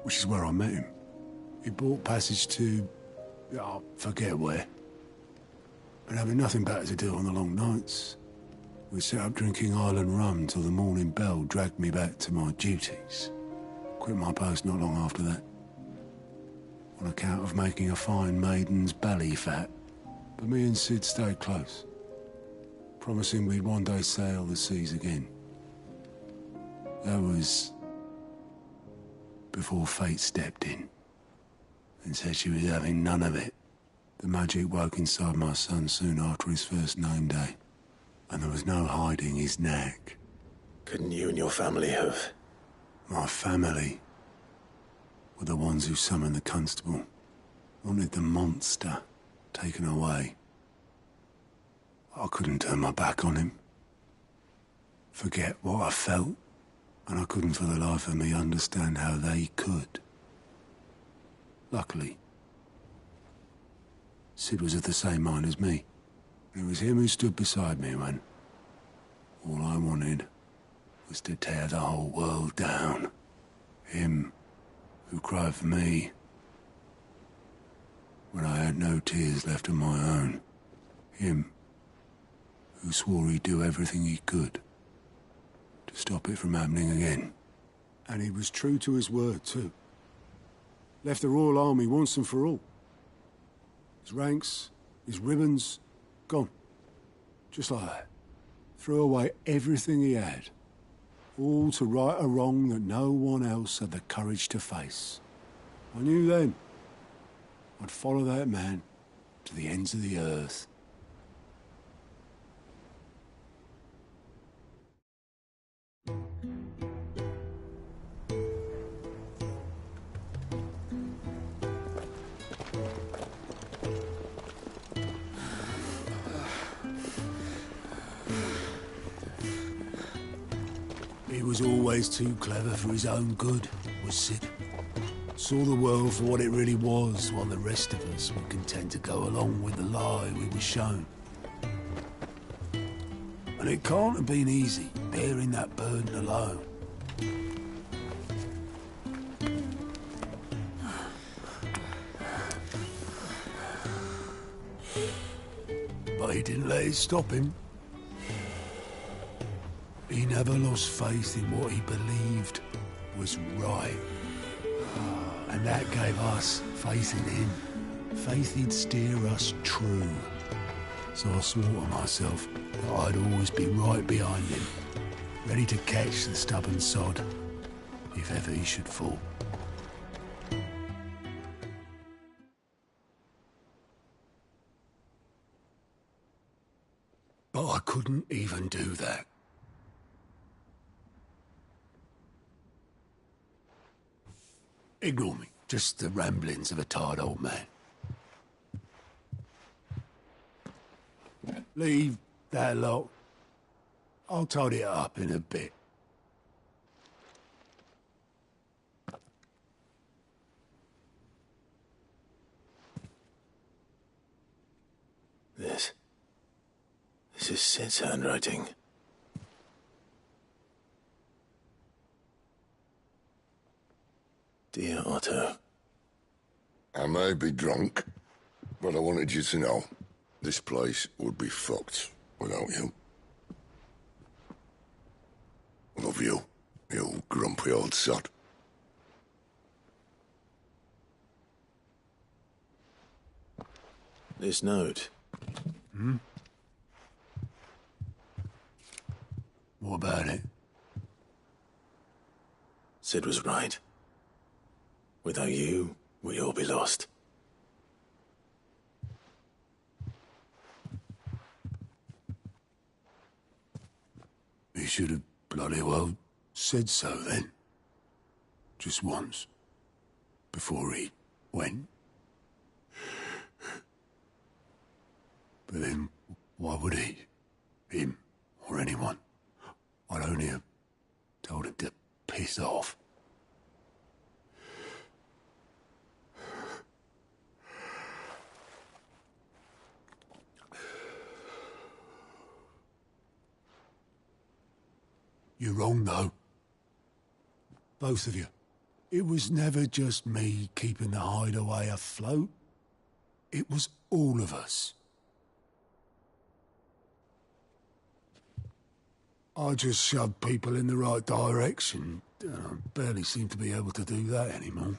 Speaker 22: which is where I met him. He bought passage to... I forget where. But having nothing better to do on the long nights, we set up drinking island rum till the morning bell dragged me back to my duties. Quit my post not long after that, on account of making a fine maiden's belly fat. But me and Sid stayed close, promising we'd one day sail the seas again. That was before fate stepped in and said she was having none of it. The magic woke inside my son soon after his first name day, and there was no hiding his knack.
Speaker 2: Couldn't you and your family have...
Speaker 22: My family were the ones who summoned the constable, wanted the monster taken away. I couldn't turn my back on him, forget what I felt, and I couldn't for the life of me understand how they could. Luckily, Sid was of the same mind as me. It was him who stood beside me when all I wanted was to tear the whole world down. Him who cried for me when I had no tears left of my own. Him who swore he'd do everything he could to stop it from happening again. And he was true to his word, too. Left the Royal Army once and for all. His ranks, his ribbons, gone. Just like that. Threw away everything he had. All to right a wrong that no one else had the courage to face. I knew then I'd follow that man to the ends of the earth. He was always too clever for his own good, was Sid. Saw the world for what it really was, while the rest of us were content to go along with the lie we were shown. And it can't have been easy, bearing that burden alone. But he didn't let it stop him. He never lost faith in what he believed was right. And that gave us faith in him. Faith he'd steer us true. So I swore to myself that I'd always be right behind him, ready to catch the stubborn sod, if ever he should fall. But I couldn't even do that. Ignore me. Just the ramblings of a tired old man. Leave that lot. I'll tidy it up in a bit.
Speaker 2: This is Sid's handwriting. Dear Otto.
Speaker 3: I may be drunk, but I wanted you to know this place would be fucked without you. Love you, you grumpy old sod.
Speaker 2: This note.
Speaker 22: Hmm? What about it?
Speaker 2: Sid was right. Without you, we'd all be lost.
Speaker 22: He should have bloody well said so then. Just once. Before he went. But then, why would he? Him, or anyone? I'd only have told him to piss off. You're wrong, though. Both of you. It was never just me keeping the hideaway afloat. It was all of us. I just shoved people in the right direction. I barely seem to be able to do that anymore.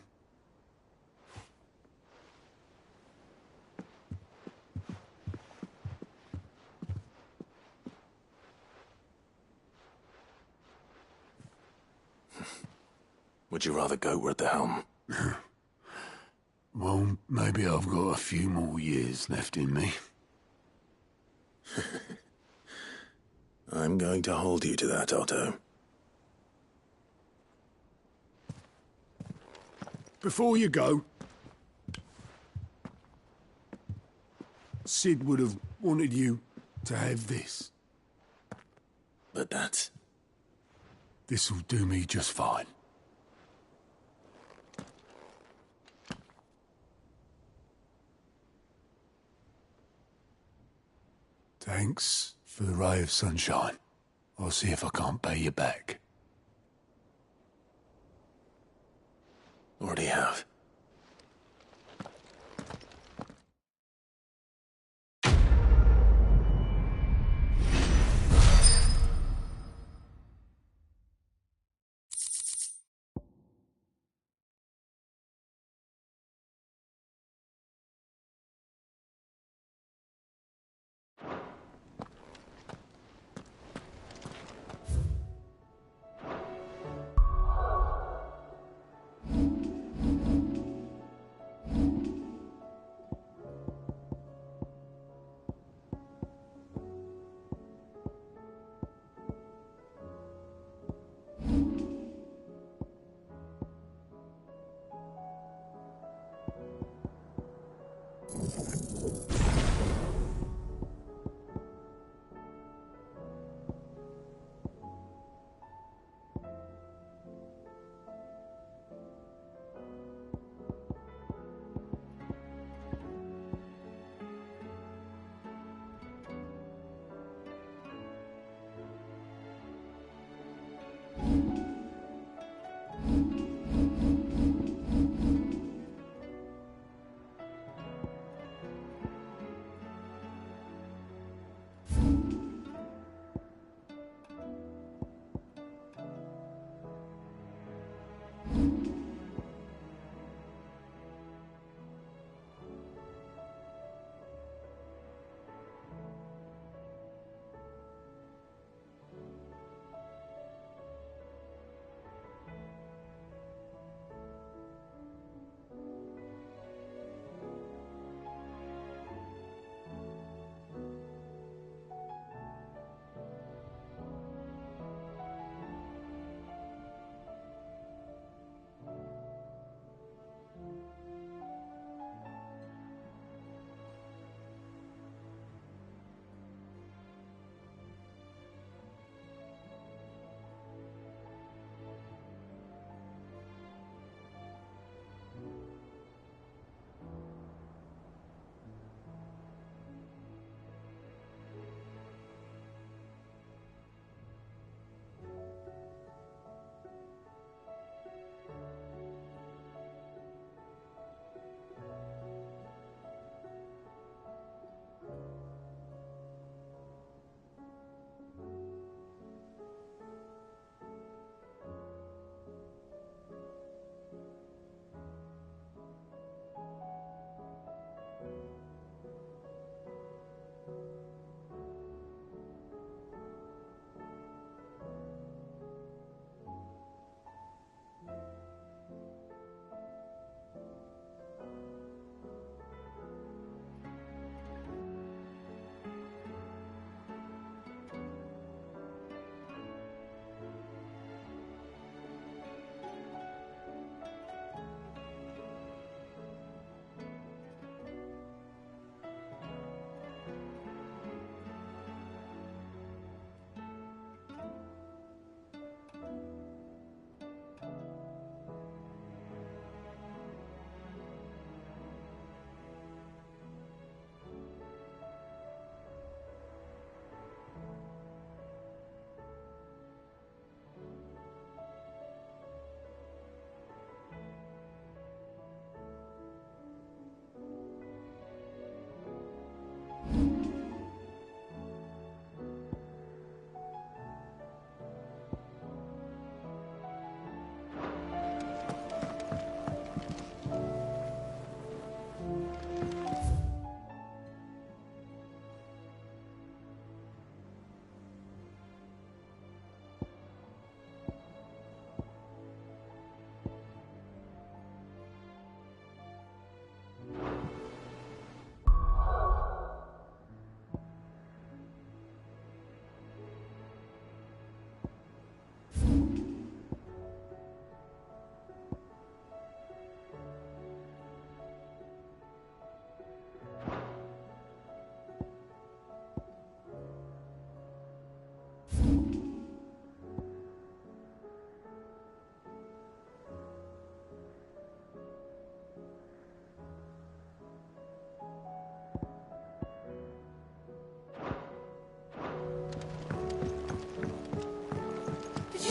Speaker 2: Would you rather go at the helm?
Speaker 22: Well, maybe I've got a few more years left in me.
Speaker 2: I'm going to hold you to that, Otto.
Speaker 22: Before you go, Sid would have wanted you to have this.
Speaker 2: But that's...
Speaker 22: This'll do me just fine. Thanks for the ray of sunshine. I'll see if I can't pay you back.
Speaker 2: Already have.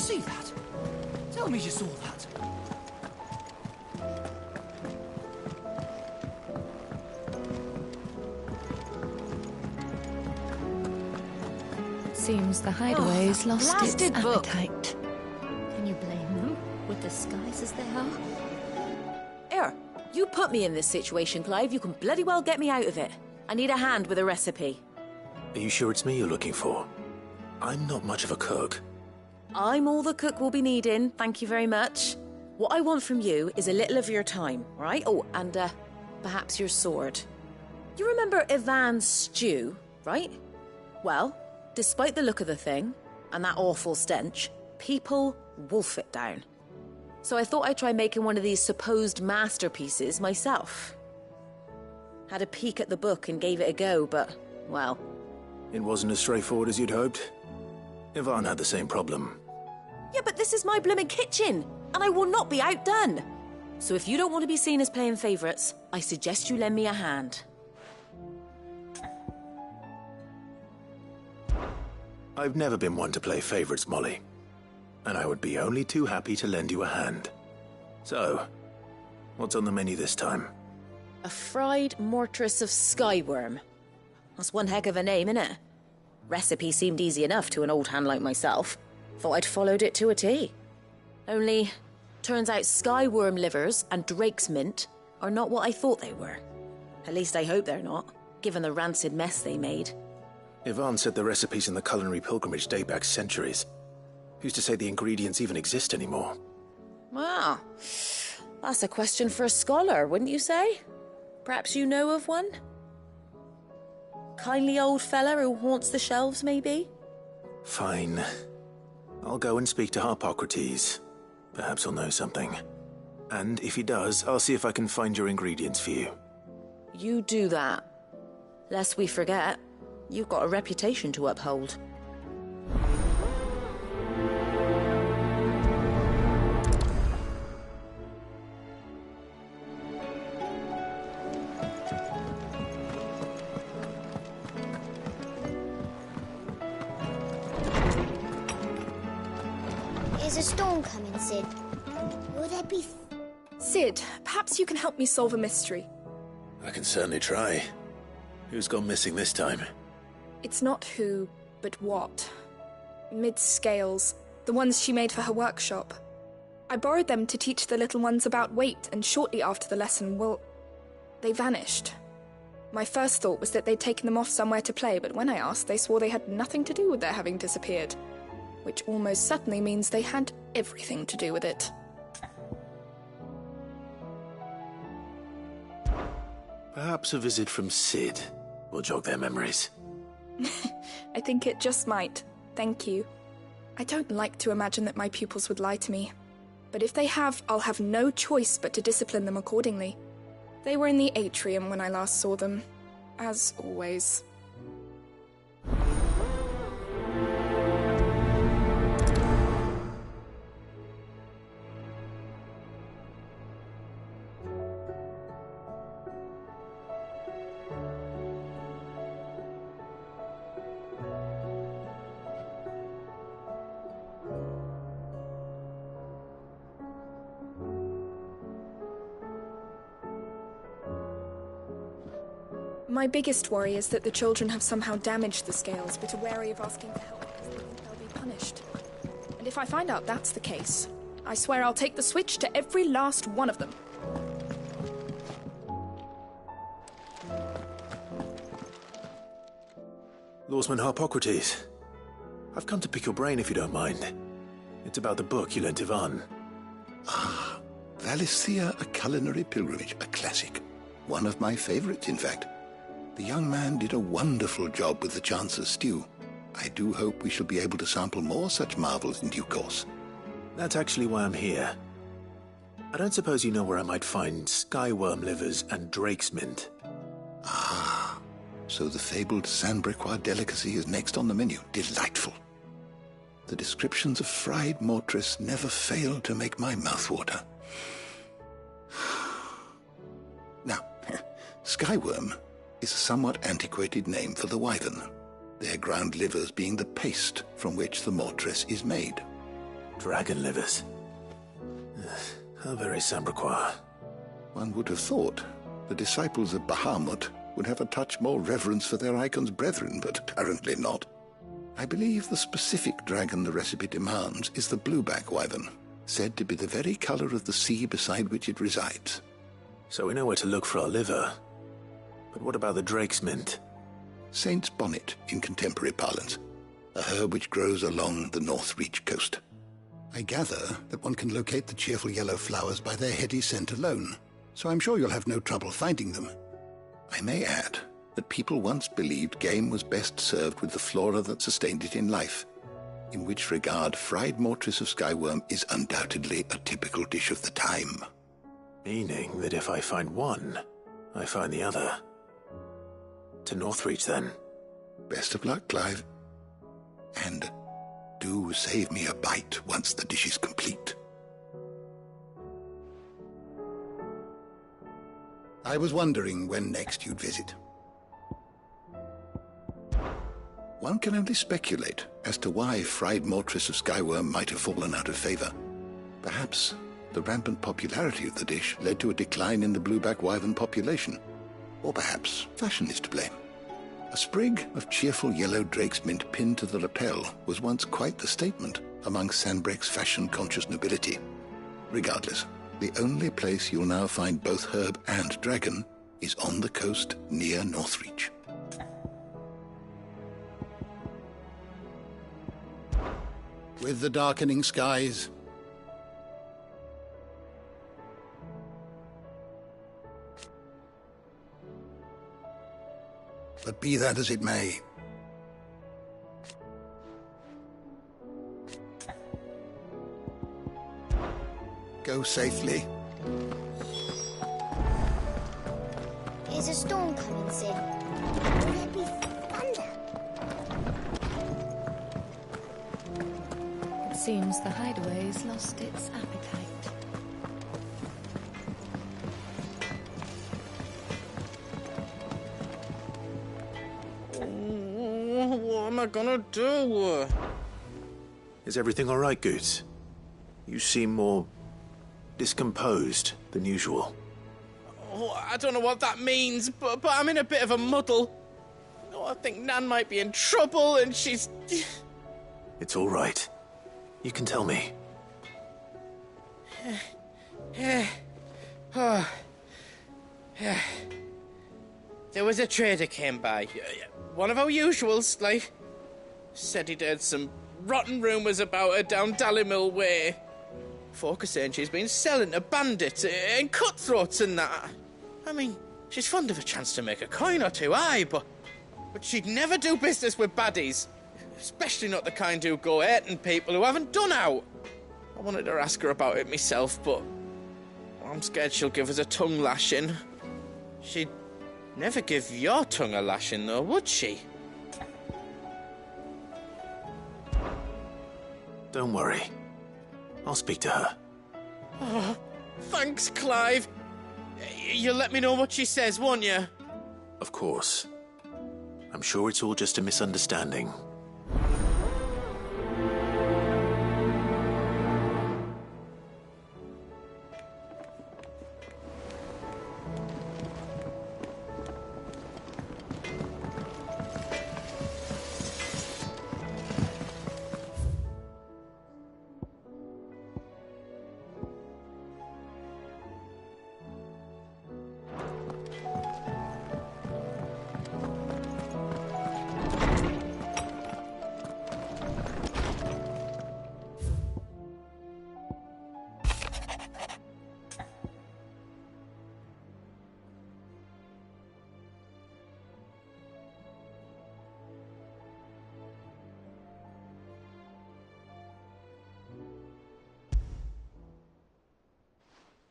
Speaker 20: see that? Tell me you saw that.
Speaker 9: Seems the hideaway's lost its
Speaker 10: blasted book.
Speaker 9: appetite.
Speaker 10: Can you blame them? With the skies as they are?
Speaker 5: Here, you put me in this situation, Clive. You can bloody well get me out of it. I need a hand with a recipe.
Speaker 2: Are you sure it's me you're looking for? I'm not much of a cook.
Speaker 5: I'm all the cook will be needing, thank you very much. What I want from you is a little of your time, right? Oh, and perhaps your sword. You remember Ivan's stew, right? Well, despite the look of the thing, and that awful stench, people wolf it down. So I thought I'd try making one of these supposed masterpieces myself. Had a peek at the book and gave it a go, but, well...
Speaker 2: It wasn't as straightforward as you'd hoped. Ivan had the same problem.
Speaker 5: Yeah, but this is my blimmin' kitchen, and I will not be outdone. So if you don't want to be seen as playing favourites, I suggest you lend me a hand.
Speaker 2: I've never been one to play favourites, Molly. And I would be only too happy to lend you a hand. So, what's on the menu this time?
Speaker 5: A fried mortress of skyworm. That's one heck of a name, innit? Recipe seemed easy enough to an old hand like myself. Thought I'd followed it to a T. Only, turns out skyworm livers and drake's mint are not what I thought they were. At least I hope they're not, given the rancid mess they made.
Speaker 2: Ivan said the recipes in the culinary pilgrimage date back centuries. Who's to say the ingredients even exist anymore?
Speaker 5: Well, that's a question for a scholar, wouldn't you say? Perhaps you know of one? Kindly old fella who haunts the shelves, maybe?
Speaker 2: Fine. I'll go and speak to Harpocrates. Perhaps he'll know something. And if he does, I'll see if I can find your ingredients for you.
Speaker 5: You do that. Lest we forget, you've got a reputation to uphold.
Speaker 6: Is a storm coming, Sid? Will there be...
Speaker 12: Sid, perhaps you can help me solve a mystery.
Speaker 2: I can certainly try. Who's gone missing this time?
Speaker 12: It's not who, but what. Mid's scales, the ones she made for her workshop. I borrowed them to teach the little ones about weight, and shortly after the lesson, well, they vanished. My first thought was that they'd taken them off somewhere to play, but when I asked, they swore they had nothing to do with their having disappeared. Which almost certainly means they had everything to do with it.
Speaker 2: Perhaps a visit from Sid will jog their memories.
Speaker 12: I think it just might. Thank you. I don't like to imagine that my pupils would lie to me. But if they have, I'll have no choice but to discipline them accordingly. They were in the atrium when I last saw them, as always. My biggest worry is that the children have somehow damaged the scales, but are wary of asking for help because they think they'll be punished. And if I find out that's the case, I swear I'll take the switch to every last one of them.
Speaker 2: Lawsman Harpocrates, I've come to pick your brain if you don't mind. It's about the book you lent Ivan.
Speaker 23: Ah, Valisthea, a culinary pilgrimage, a classic. One of my favorites, in fact. The young man did a wonderful job with the Chance's stew. I do hope we shall be able to sample more such marvels in due course.
Speaker 2: That's actually why I'm here. I don't suppose you know where I might find skyworm livers and drake's mint.
Speaker 23: Ah, so the fabled Sandbricois delicacy is next on the menu. Delightful. The descriptions of fried mortress never fail to make my mouth water. Now, skyworm is a somewhat antiquated name for the wyvern, their ground livers being the paste from which the mortress is made.
Speaker 2: Dragon livers. How very Sambraquois.
Speaker 23: One would have thought the disciples of Bahamut would have a touch more reverence for their icon's brethren, but apparently not. I believe the specific dragon the recipe demands is the blueback wyvern, said to be the very colour of the sea beside which it resides.
Speaker 2: So we know where to look for our liver. But what about the drake's mint?
Speaker 23: Saint's bonnet in contemporary parlance, a herb which grows along the North Reach coast. I gather that one can locate the cheerful yellow flowers by their heady scent alone, so I'm sure you'll have no trouble finding them. I may add that people once believed game was best served with the flora that sustained it in life, in which regard fried mortress of skyworm is undoubtedly a typical dish of the time.
Speaker 2: Meaning that if I find one, I find the other. To Northreach, then.
Speaker 23: Best of luck, Clive. And do save me a bite once the dish is complete. I was wondering when next you'd visit. One can only speculate as to why fried mortress of skyworm might have fallen out of favour. Perhaps the rampant popularity of the dish led to a decline in the blueback wyvern population. Or perhaps fashion is to blame. A sprig of cheerful yellow drake's mint pinned to the lapel was once quite the statement among Sanbreque's fashion-conscious nobility. Regardless, the only place you'll now find both herb and dragon is on the coast near Northreach. With the darkening skies, but be that as it may, go safely.
Speaker 6: Is a storm coming, Sid? Will there be thunder?
Speaker 9: It seems the hideaway's lost its appetite.
Speaker 4: What am I gonna do?
Speaker 2: Is everything all right, Goots? You seem more discomposed than usual.
Speaker 4: Oh, I don't know what that means, but I'm in a bit of a muddle. Oh, I think Nan might be in trouble, and she's...
Speaker 2: It's all right. You can tell me.
Speaker 4: There was a trader came by. One of our usuals, like. Said he'd heard some rotten rumours about her down Dallymill Way. Folk are saying she's been selling to bandits and cutthroats and that. I mean, she's fond of a chance to make a coin or two, aye, but she'd never do business with baddies. Especially not the kind who go hurting people who haven't done out. I wanted to ask her about it myself, but I'm scared she'll give us a tongue lashing. She'd never give your tongue a lashing, though, would she?
Speaker 2: Don't worry. I'll speak to her.
Speaker 4: Oh, thanks, Clive. You'll let me know what she says, won't you?
Speaker 2: Of course. I'm sure it's all just a misunderstanding.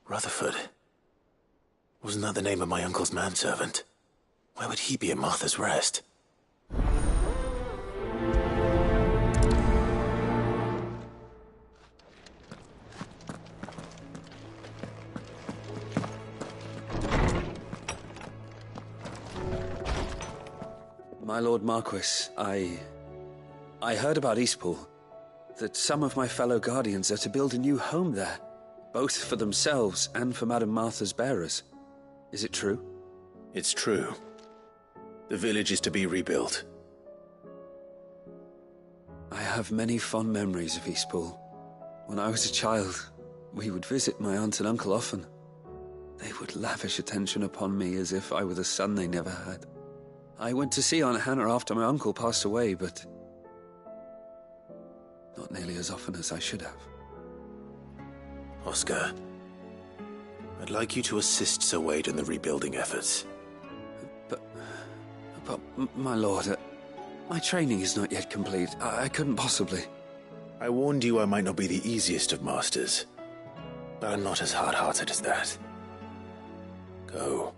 Speaker 2: Rutherford. Wasn't that the name of my uncle's manservant? Where would he be at Martha's Rest?
Speaker 7: My Lord Marquis, I heard about Eastpool. that some of my fellow Guardians are to build a new home there, both for themselves and for Madame Martha's bearers. Is it true?
Speaker 2: It's true. The village is to be rebuilt.
Speaker 7: I have many fond memories of Eastpool. When I was a child, we would visit my aunt and uncle often. They would lavish attention upon me as if I were the son they never had. I went to see Aunt Hannah after my uncle passed away, but not nearly as often as I should have.
Speaker 2: Oscar, I'd like you to assist Sir Wade in the rebuilding efforts.
Speaker 7: But my lord, my training is not yet complete. I couldn't possibly.
Speaker 2: I warned you I might not be the easiest of masters, but I'm not as hard-hearted as that. Go.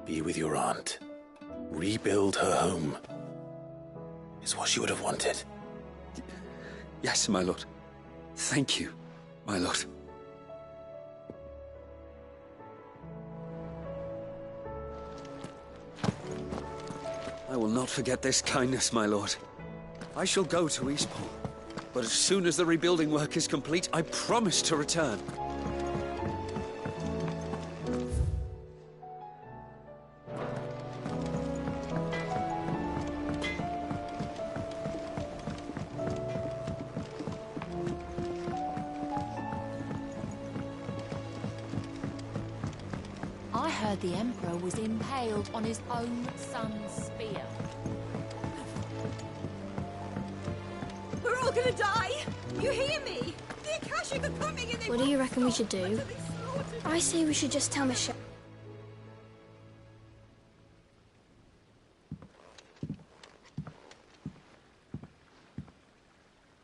Speaker 2: Be with your aunt. Rebuild her home. Is what she would have wanted.
Speaker 7: Yes, my lord. Thank you, my lord. I will not forget this kindness, my lord. I shall go to Eastpool, but as soon as the rebuilding work is complete, I promise to return.
Speaker 9: I heard the Emperor was impaled on his own son's spear.
Speaker 8: We're all gonna die! You hear me? The Akashic are coming and they...
Speaker 6: What do you reckon we should do? I say we should just tell Michelle.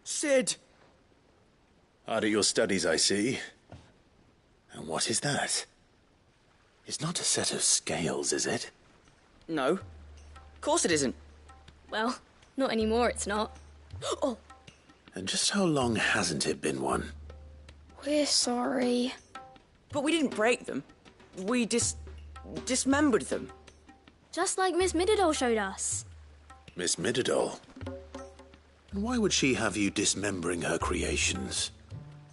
Speaker 2: Sid! Hard at your studies, I see. And what is that? It's not a set of scales, is it?
Speaker 11: No. Of course it isn't.
Speaker 6: Well, not anymore, it's not. Oh!
Speaker 2: And just how long hasn't it been one?
Speaker 6: We're sorry.
Speaker 11: But we didn't break them. We dismembered them.
Speaker 6: Just like Miss Mididol showed us.
Speaker 2: Miss Mididol? And why would she have you dismembering her creations?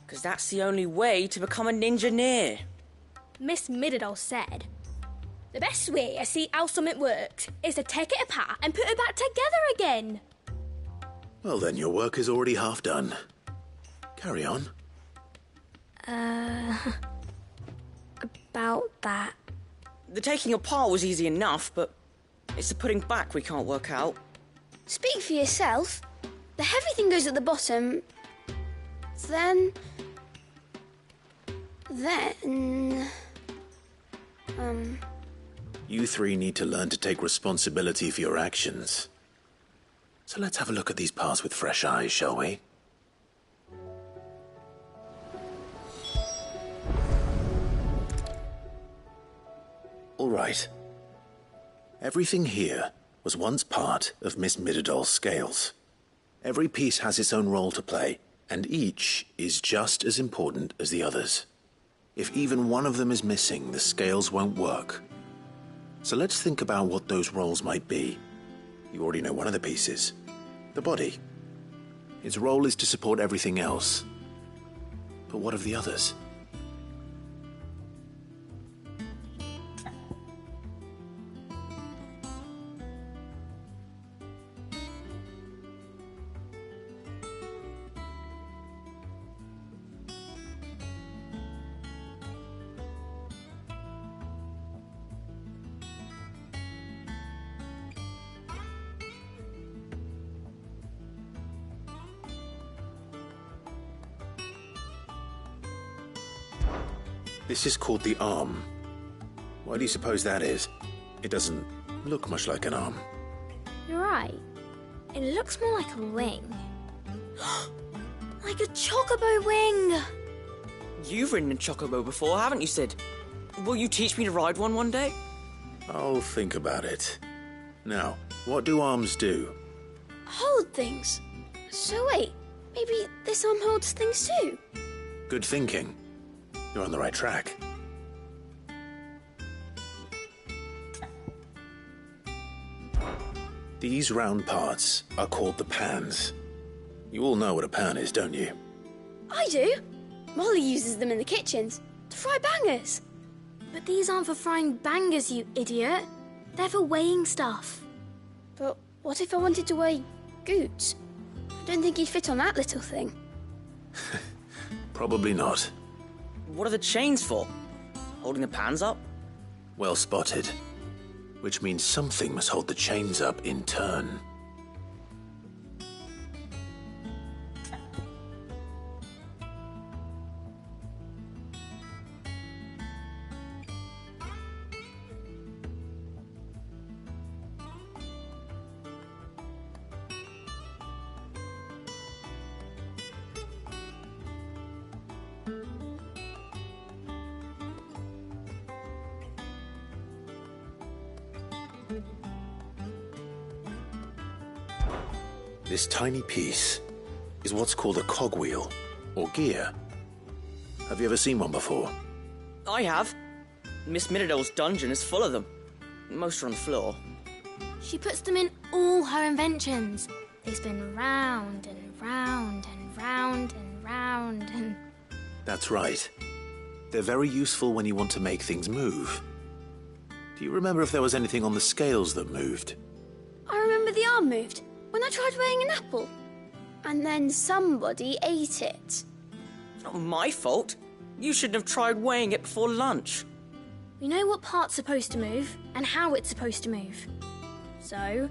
Speaker 11: Because that's the only way to become a ninja-neer.
Speaker 14: Miss Mididol said, the best way to see how something works is to take it apart and put it back together again.
Speaker 2: Well then, your work is already half done. Carry on.
Speaker 6: About that.
Speaker 11: The taking apart was easy enough, but it's the putting back we can't work out.
Speaker 6: Speak for yourself. The heavy thing goes at the bottom. Then...
Speaker 2: You three need to learn to take responsibility for your actions. So let's have a look at these parts with fresh eyes, shall we? All right. Everything here was once part of Miss Mididol's scales. Every piece has its own role to play, and each is just as important as the others. If even one of them is missing, the scales won't work. So let's think about what those roles might be. You already know one of the pieces. The body. Its role is to support everything else. But what of the others? This is called the arm. Why do you suppose that is? It doesn't look much like an arm.
Speaker 6: You're right. It looks more like a wing. Like a chocobo wing!
Speaker 11: You've ridden a chocobo before, haven't you, Sid? Will you teach me to ride one day?
Speaker 2: I'll think about it. Now, what do arms do?
Speaker 6: Hold things. So wait, maybe this arm holds things too?
Speaker 2: Good thinking. You're on the right track. These round parts are called the pans. You all know what a pan is, don't you?
Speaker 14: I do. Molly uses them in the kitchens to fry bangers. But these aren't for frying bangers, you idiot. They're for weighing stuff. But what if I wanted to weigh Goots? I don't think he'd fit on that little thing.
Speaker 2: Probably not.
Speaker 11: What are the chains for? Holding the pans up?
Speaker 2: Well spotted. Which means something must hold the chains up in turn. This tiny piece is what's called a cogwheel, or gear. Have you ever seen one before?
Speaker 11: I have. Miss Midadol's dungeon is full of them. Most are on the floor.
Speaker 14: She puts them in all her inventions. They spin round and round and round and round and...
Speaker 2: That's right. They're very useful when you want to make things move. Do you remember if there was anything on the scales that moved?
Speaker 14: I remember the arm moved when I tried weighing an apple. And then somebody ate it.
Speaker 11: Not my fault. You shouldn't have tried weighing it before lunch.
Speaker 14: We know what part's supposed to move and how it's supposed to move. So,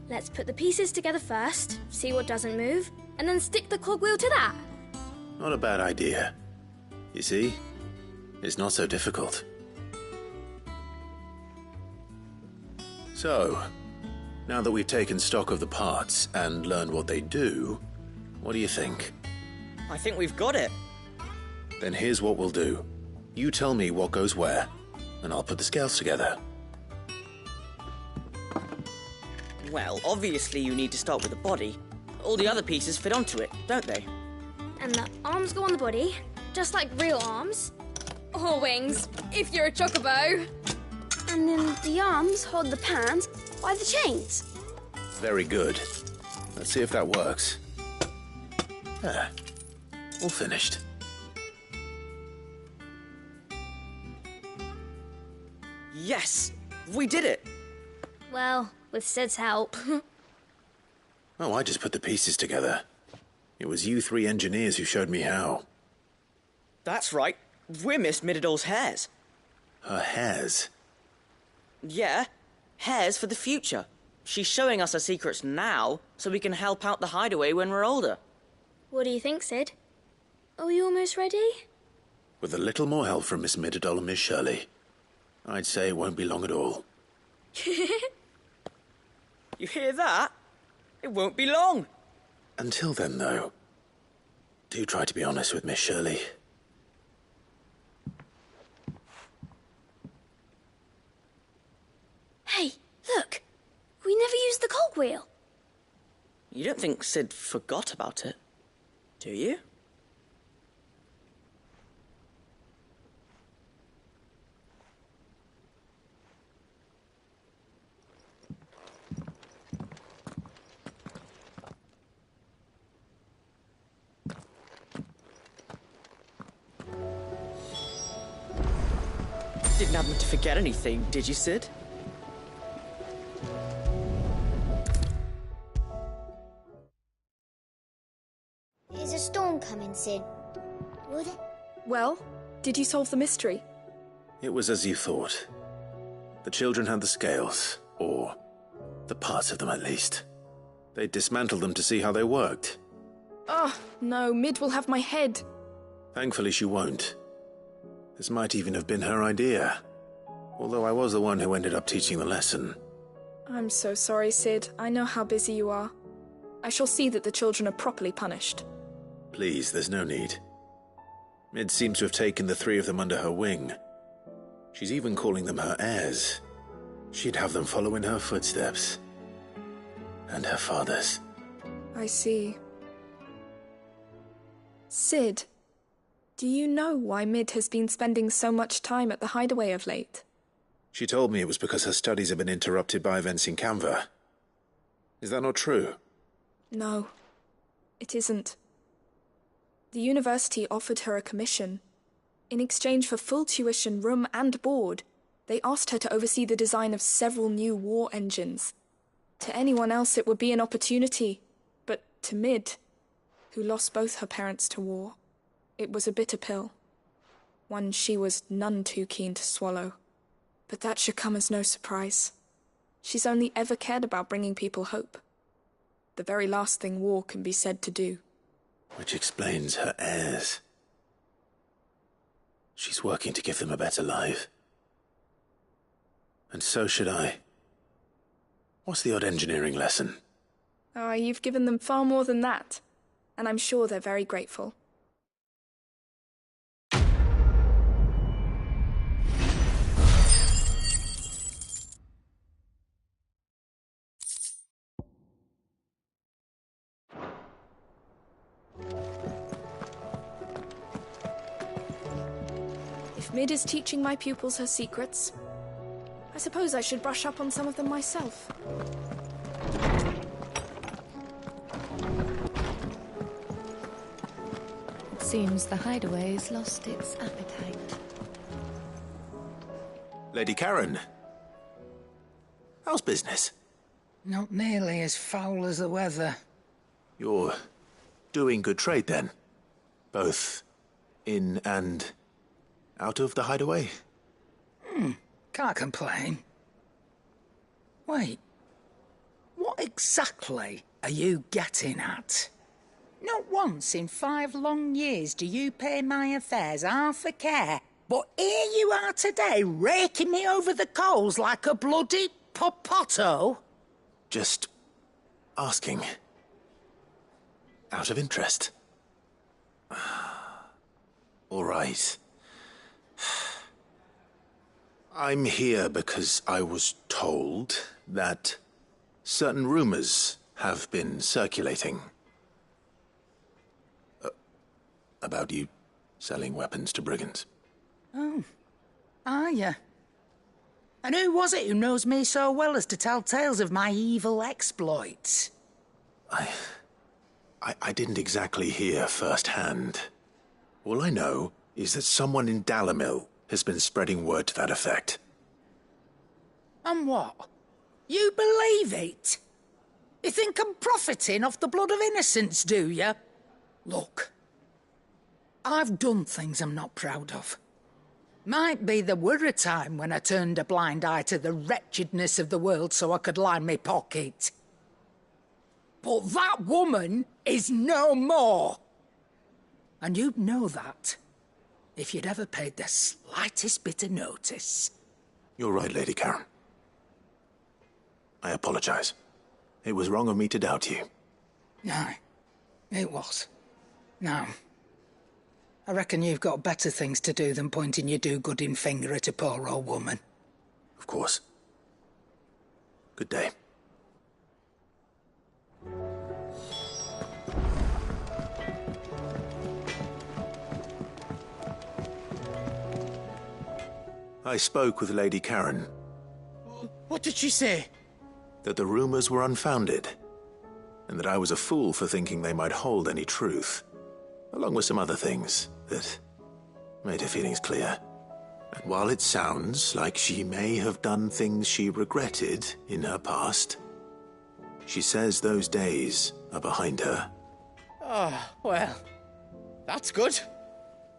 Speaker 14: let's put the pieces together first, see what doesn't move, and then stick the cogwheel to that.
Speaker 2: Not a bad idea. You see? It's not so difficult. So, now that we've taken stock of the parts and learned what they do, what do you think?
Speaker 11: I think we've got it.
Speaker 2: Then here's what we'll do. You tell me what goes where, and I'll put the scales together.
Speaker 11: Well, obviously you need to start with the body. All the other pieces fit onto it, don't they?
Speaker 14: And the arms go on the body, just like real arms. Or wings, if you're a chocobo. And then the arms hold the pans by the chains.
Speaker 2: Very good. Let's see if that works. There. All finished.
Speaker 11: Yes! We did it!
Speaker 14: Well, with Sid's help.
Speaker 2: Oh, I just put the pieces together. It was you three engineers who showed me how.
Speaker 11: That's right. We're Miss Midadol's hares.
Speaker 2: Her hairs?
Speaker 11: Yeah, hares for the future. She's showing us her secrets now, so we can help out the hideaway when we're older.
Speaker 14: What do you think, Sid? Are we almost ready?
Speaker 2: With a little more help from Miss Midadol and Miss Shirley, I'd say it won't be long at all.
Speaker 11: You hear that? It won't be long.
Speaker 2: Until then, though, do try to be honest with Miss Shirley.
Speaker 14: Hey, look! We never used the cogwheel.
Speaker 11: You don't think Sid forgot about it, do you? Didn't happen to forget anything, did you, Sid?
Speaker 6: Is a storm coming, Sid? Would it?
Speaker 12: Well, did you solve the mystery?
Speaker 2: It was as you thought. The children had the scales, or the parts of them at least. They dismantled them to see how they worked.
Speaker 12: Oh, no, Mid will have my head.
Speaker 2: Thankfully she won't. This might even have been her idea. Although I was the one who ended up teaching the lesson.
Speaker 12: I'm so sorry, Sid. I know how busy you are. I shall see that the children are properly punished.
Speaker 2: Please, there's no need. Mid seems to have taken the three of them under her wing. She's even calling them her heirs. She'd have them follow in her footsteps. And her father's.
Speaker 12: I see. Sid, do you know why Mid has been spending so much time at the hideaway of late?
Speaker 2: She told me it was because her studies have been interrupted by events in Canva. Is that not true?
Speaker 12: No. It isn't. The university offered her a commission. In exchange for full tuition, room and board, they asked her to oversee the design of several new war engines. To anyone else it would be an opportunity, but to Mid, who lost both her parents to war, it was a bitter pill. One she was none too keen to swallow. But that should come as no surprise. She's only ever cared about bringing people hope. The very last thing war can be said to do.
Speaker 2: Which explains her heirs. She's working to give them a better life. And so should I. What's the odd engineering lesson?
Speaker 12: Oh, you've given them far more than that. And I'm sure they're very grateful. If Mid is teaching my pupils her secrets, I suppose I should brush up on some of them myself.
Speaker 9: It seems the hideaway's lost its appetite.
Speaker 2: Lady Karen. How's business?
Speaker 21: Not nearly as foul as the weather.
Speaker 2: You're doing good trade then? Both in and out of the hideaway?
Speaker 21: Can't complain. Wait. What exactly are you getting at? Not once in 5 long years do you pay my affairs half a care, but here you are today, raking me over the coals like a bloody popoto?
Speaker 2: Just asking. Out of interest. All right. I'm here because I was told that certain rumors have been circulating. About you selling weapons to brigands.
Speaker 21: Oh, are you? And who was it who knows me so well as to tell tales of my evil exploits?
Speaker 2: I didn't exactly hear firsthand. All I know is that someone in Dalimil has been spreading word to that effect.
Speaker 21: And what? You believe it? You think I'm profiting off the blood of innocents, do you? Look, I've done things I'm not proud of. Might be there were a time when I turned a blind eye to the wretchedness of the world so I could line my pocket. But that woman is no more. And you'd know that if you'd ever paid the slightest bit of notice.
Speaker 2: You're right, Lady Karen. I apologize. It was wrong of me to doubt you.
Speaker 21: Aye, it was. Now, I reckon you've got better things to do than pointing your do-gooding finger at a poor old woman.
Speaker 2: Of course. Good day. I spoke with Lady Karen.
Speaker 4: What did she say?
Speaker 2: That the rumors were unfounded, and that I was a fool for thinking they might hold any truth, along with some other things that made her feelings clear. And while it sounds like she may have done things she regretted in her past, she says those days are behind her.
Speaker 4: Oh, well, that's good.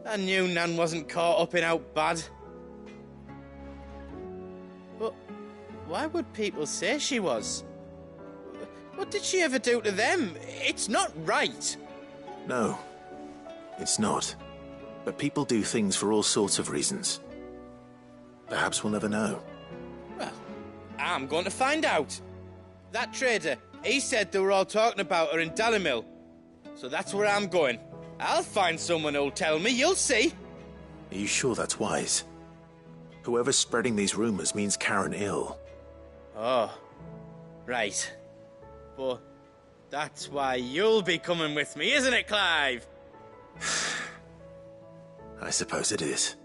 Speaker 4: I knew Nan wasn't caught up in out bad. But why would people say she was? What did she ever do to them? It's not right.
Speaker 2: No, it's not. But people do things for all sorts of reasons. Perhaps we'll never know.
Speaker 4: Well, I'm going to find out. That trader, he said they were all talking about her in Dalimil. So that's where I'm going. I'll find someone who'll tell me, you'll see.
Speaker 2: Are you sure that's wise? Whoever's spreading these rumors means Karen ill.
Speaker 4: Oh, right. But that's why you'll be coming with me, isn't it, Clive?
Speaker 2: I suppose it is.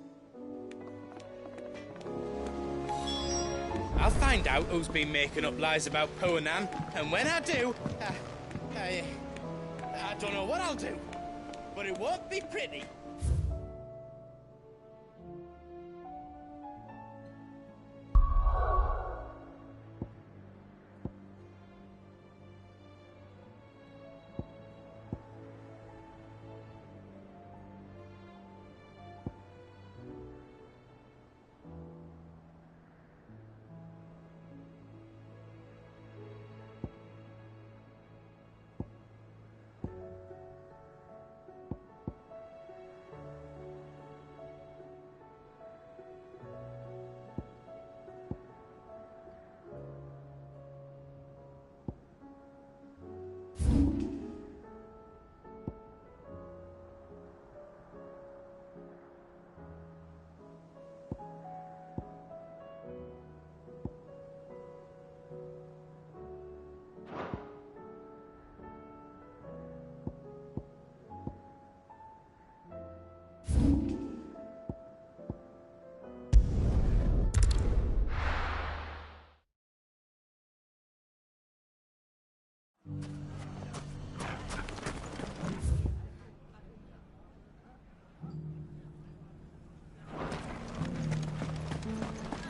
Speaker 4: I'll find out who's been making up lies about poor Nan, and when I do, I don't know what I'll do, but it won't be pretty.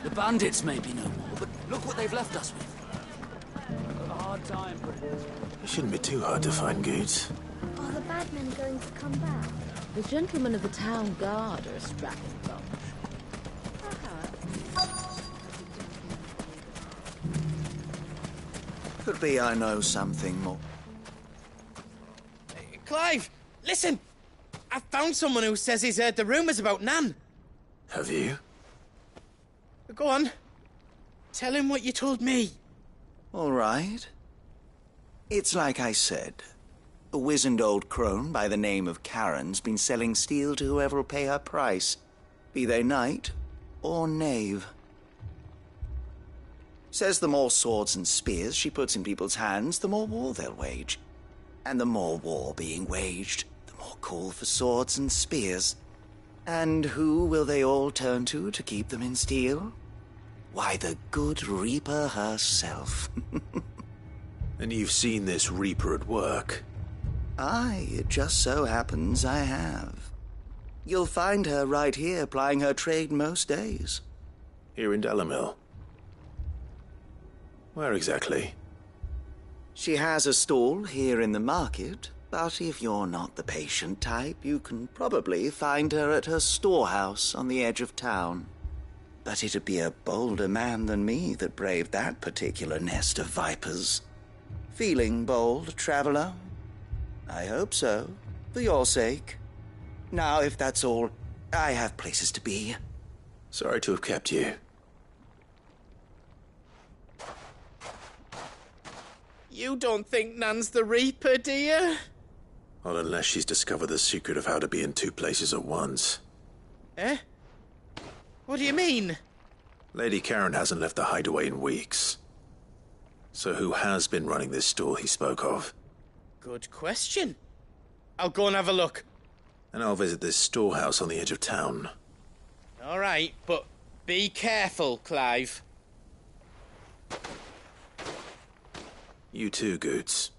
Speaker 20: The bandits may be no more, but look what they've left us with. A hard time,
Speaker 2: It shouldn't be too hard to find goods.
Speaker 6: Are the bad men going to come back?
Speaker 5: The gentlemen of the town guard are a strapping bunch.
Speaker 13: Could be I know something more.
Speaker 4: Clive, listen! I found someone who says he's heard the rumours about Nan.
Speaker 2: Have you?
Speaker 4: Go on. Tell him what you told me.
Speaker 13: All right. It's like I said. A wizened old crone by the name of Karen's been selling steel to whoever will pay her price, be they knight or knave. Says the more swords and spears she puts in people's hands, the more war they'll wage. And the more war being waged, the more call for swords and spears. And who will they all turn to keep them in steel? Why, the good Reaper herself.
Speaker 2: And you've seen this Reaper at work?
Speaker 13: Aye, it just so happens I have. You'll find her right here plying her trade most days.
Speaker 2: Here in Dalimil? Where exactly?
Speaker 13: She has a stall here in the market, but if you're not the patient type, you can probably find her at her storehouse on the edge of town. But it'd be a bolder man than me that braved that particular nest of vipers. Feeling bold, traveler? I hope so, for your sake. Now, if that's all, I have places to be.
Speaker 2: Sorry to have kept you.
Speaker 4: You don't think Nan's the Reaper, do you?
Speaker 2: Not unless she's discovered the secret of how to be in two places at once.
Speaker 4: Eh? What do you mean?
Speaker 2: Lady Karen hasn't left the hideaway in weeks. So who has been running this stall he spoke of?
Speaker 4: Good question. I'll go and have a look.
Speaker 2: And I'll visit this storehouse on the edge of town.
Speaker 4: All right, but be careful, Clive.
Speaker 2: You too, Goots.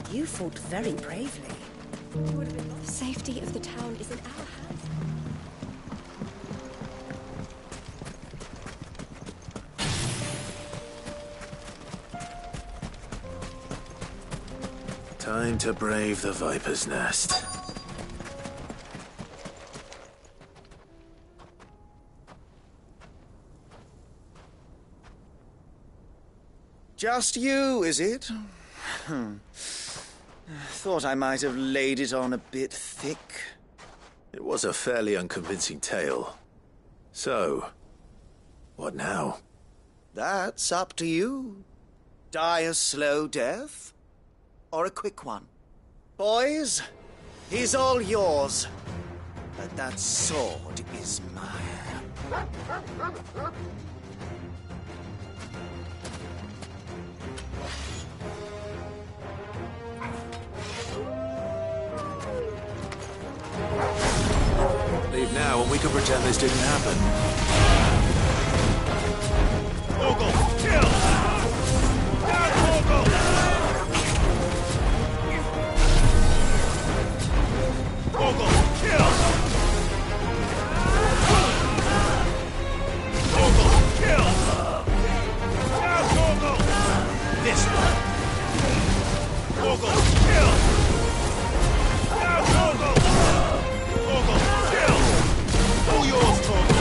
Speaker 5: You fought very bravely.
Speaker 8: The safety of the town is in our hands.
Speaker 2: Time to brave the Viper's Nest.
Speaker 13: Just you, is it? Thought I might have laid it on a bit thick.
Speaker 2: It was a fairly unconvincing tale. So, what now?
Speaker 13: That's up to you. Die a slow death, or a quick one? Boys, he's all yours. But that sword is mine.
Speaker 2: Leave now and we can pretend this didn't happen.
Speaker 15: Ogle, kill! Down, Ogle! Ogle, kill! Ogle, kill! Down, Ogle! This one. Ogle, kill! Down, Ogle! Ogle, kill! All yours, Torgle!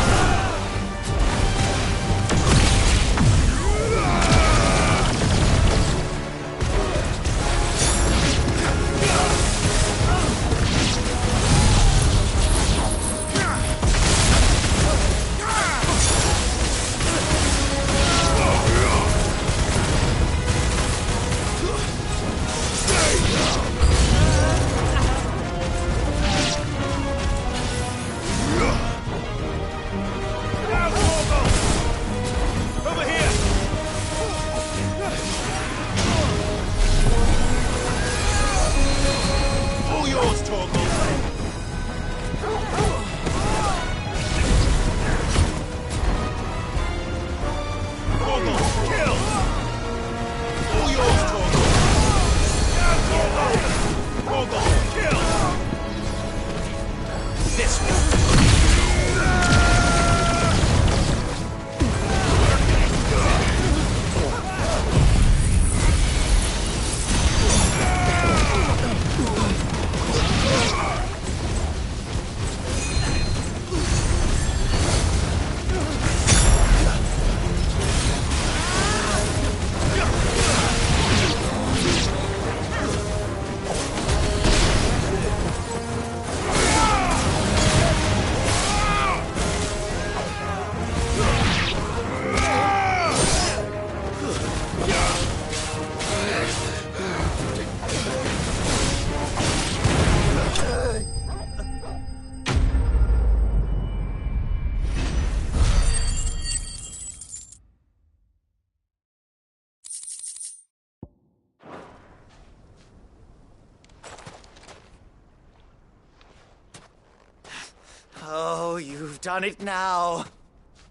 Speaker 13: Oh, you've done it now.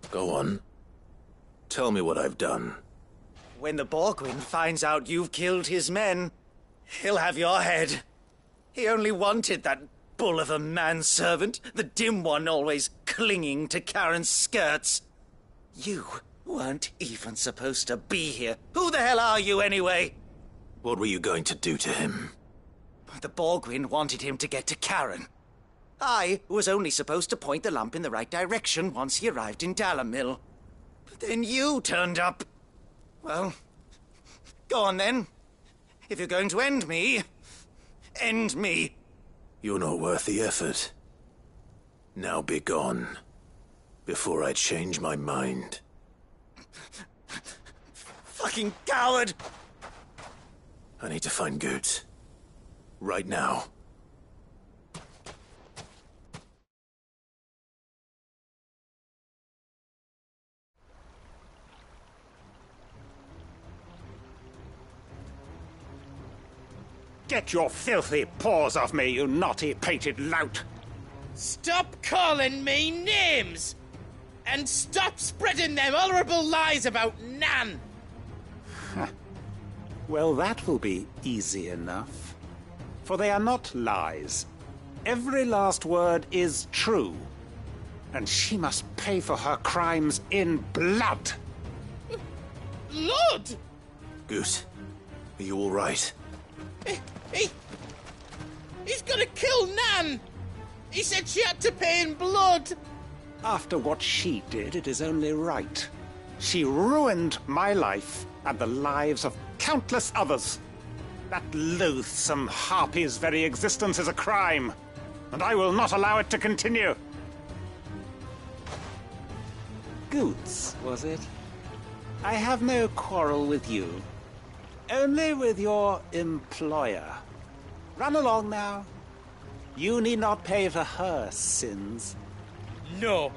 Speaker 2: Go on. Tell me what I've done.
Speaker 13: When the Borgwyn finds out you've killed his men, he'll have your head. He only wanted that bull of a manservant, the dim one always clinging to Karen's skirts. You weren't even supposed to be here. Who the hell are you, anyway?
Speaker 2: What were you going to do to him?
Speaker 13: The Borgwyn wanted him to get to Karen. I was only supposed to point the lamp in the right direction once he arrived in Dalamil. But then you turned up. Well, go on then. If you're going to end me, end me.
Speaker 2: You're not worth the effort. Now be gone, before I change my mind.
Speaker 13: Fucking coward!
Speaker 2: I need to find Goots. Right now.
Speaker 15: Get your filthy paws off me, you naughty-pated lout!
Speaker 4: Stop calling me names! And stop spreading them horrible lies about Nan!
Speaker 15: Well, that will be easy enough. For they are not lies. Every last word is true. And she must pay for her crimes in blood.
Speaker 4: Blood?
Speaker 2: Goose, are you all right?
Speaker 4: He's gonna kill Nan! He said she had to pay in blood!
Speaker 15: After what she did, it is only right. She ruined my life and the lives of countless others. That loathsome harpy's very existence is a crime, and I will not allow it to continue. Goots, was it? I have no quarrel with you. Only with your employer. Run along now. You need not pay for her sins.
Speaker 4: No.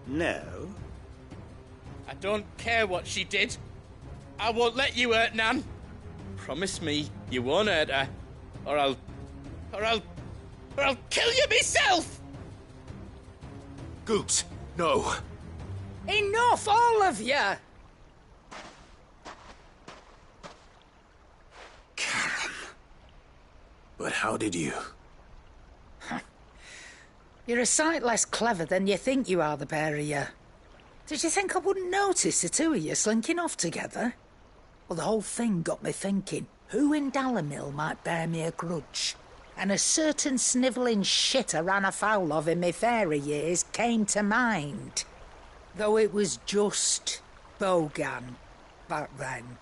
Speaker 15: No?
Speaker 4: I don't care what she did. I won't let you hurt Nan. Promise me you won't hurt her, or I'll kill you myself!
Speaker 1: Goops, no.
Speaker 21: Enough, all of you!
Speaker 2: But how did you?
Speaker 21: You're a sight less clever than you think you are, the pair of you. Did you think I wouldn't notice the two of you slinking off together? Well, the whole thing got me thinking, who in Dalimil might bear me a grudge? And a certain snivelling shit I ran afoul of in my fairy years came to mind. Though it was just Bogan back then,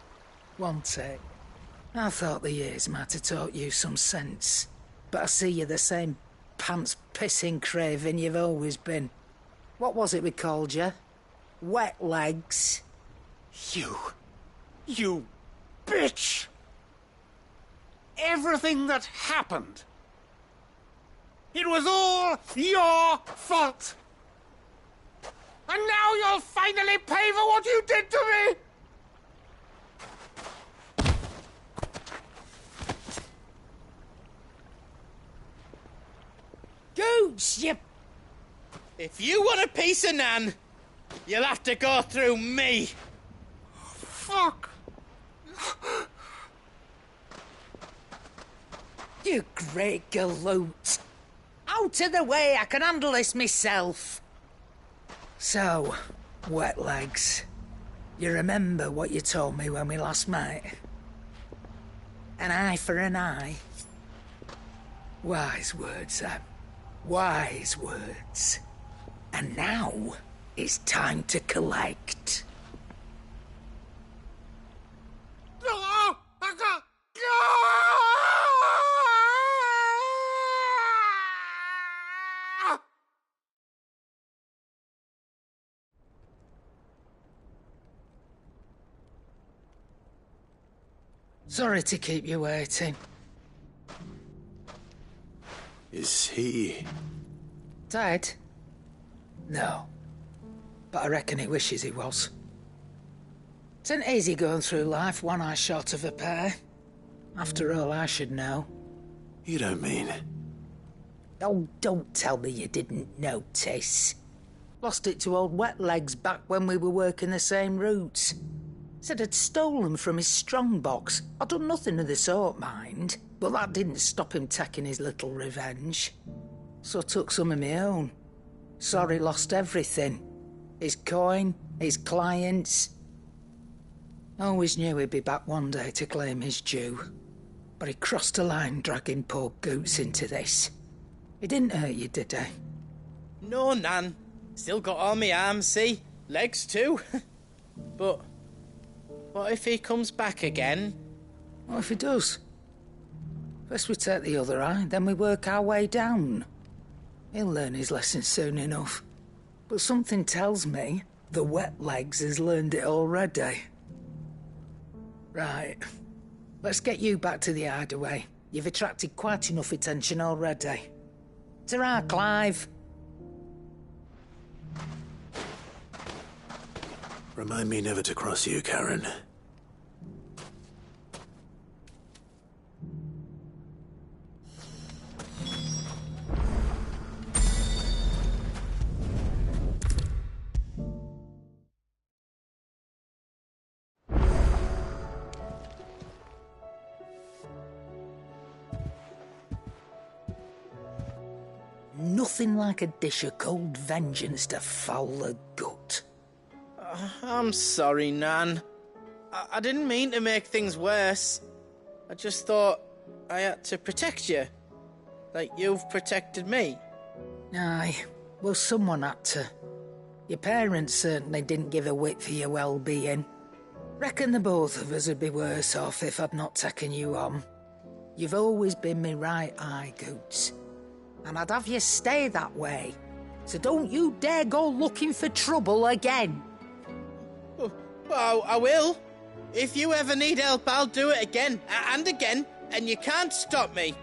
Speaker 21: wasn't it? I thought the years might have taught you some sense, but I see you're the same pants-pissing craven you've always been. What was it we called you? Wet legs?
Speaker 15: You bitch! Everything that happened, it was all your fault! And now you'll finally pay for what you did to me!
Speaker 21: Gooch, you...
Speaker 4: If you want a piece of Nan, you'll have to go through me.
Speaker 15: Fuck!
Speaker 21: You great galoot. Out of the way, I can handle this myself. So, wet legs, you remember what you told me when we last met? An eye for an eye. Wise words, Sam. Wise words. And now, it's time to collect. Sorry to keep you waiting.
Speaker 2: Is he...
Speaker 21: Dead? No. But I reckon he wishes he was. It ain't easy going through life one eye short of a pair. After all, I should know.
Speaker 2: You don't mean...
Speaker 21: Oh, don't tell me you didn't notice. Lost it to old Wet Legs back when we were working the same routes. Said I'd stolen from his strongbox. I'd done nothing of the sort, mind. But that didn't stop him taking his little revenge. So I took some of my own. Sorry, lost everything. His coin, his clients. Always knew he'd be back one day to claim his due. But he crossed a line dragging poor Goots into this. He didn't hurt you, did he?
Speaker 4: No, Nan. Still got all my arms, see? Legs too. But what if he comes back again?
Speaker 21: What if he does? First we take the other eye, then we work our way down. He'll learn his lesson soon enough. But something tells me the Wet Legs has learned it already. Right. Let's get you back to the hideaway. You've attracted quite enough attention already. Ta-ra, Clive.
Speaker 2: Remind me never to cross you, Karen.
Speaker 21: Nothing like a dish of cold vengeance to foul the gut.
Speaker 4: I'm sorry, Nan. I didn't mean to make things worse. I just thought I had to protect you. Like you've protected me.
Speaker 21: Aye, well, someone had to. Your parents certainly didn't give a whit for your well-being. Reckon the both of us would be worse off if I'd not taken you on. You've always been me right eye, Goots. And I'd have you stay that way. So don't you dare go looking for trouble again.
Speaker 4: Well, I will. If you ever need help, I'll do it again, and again, and you can't stop me.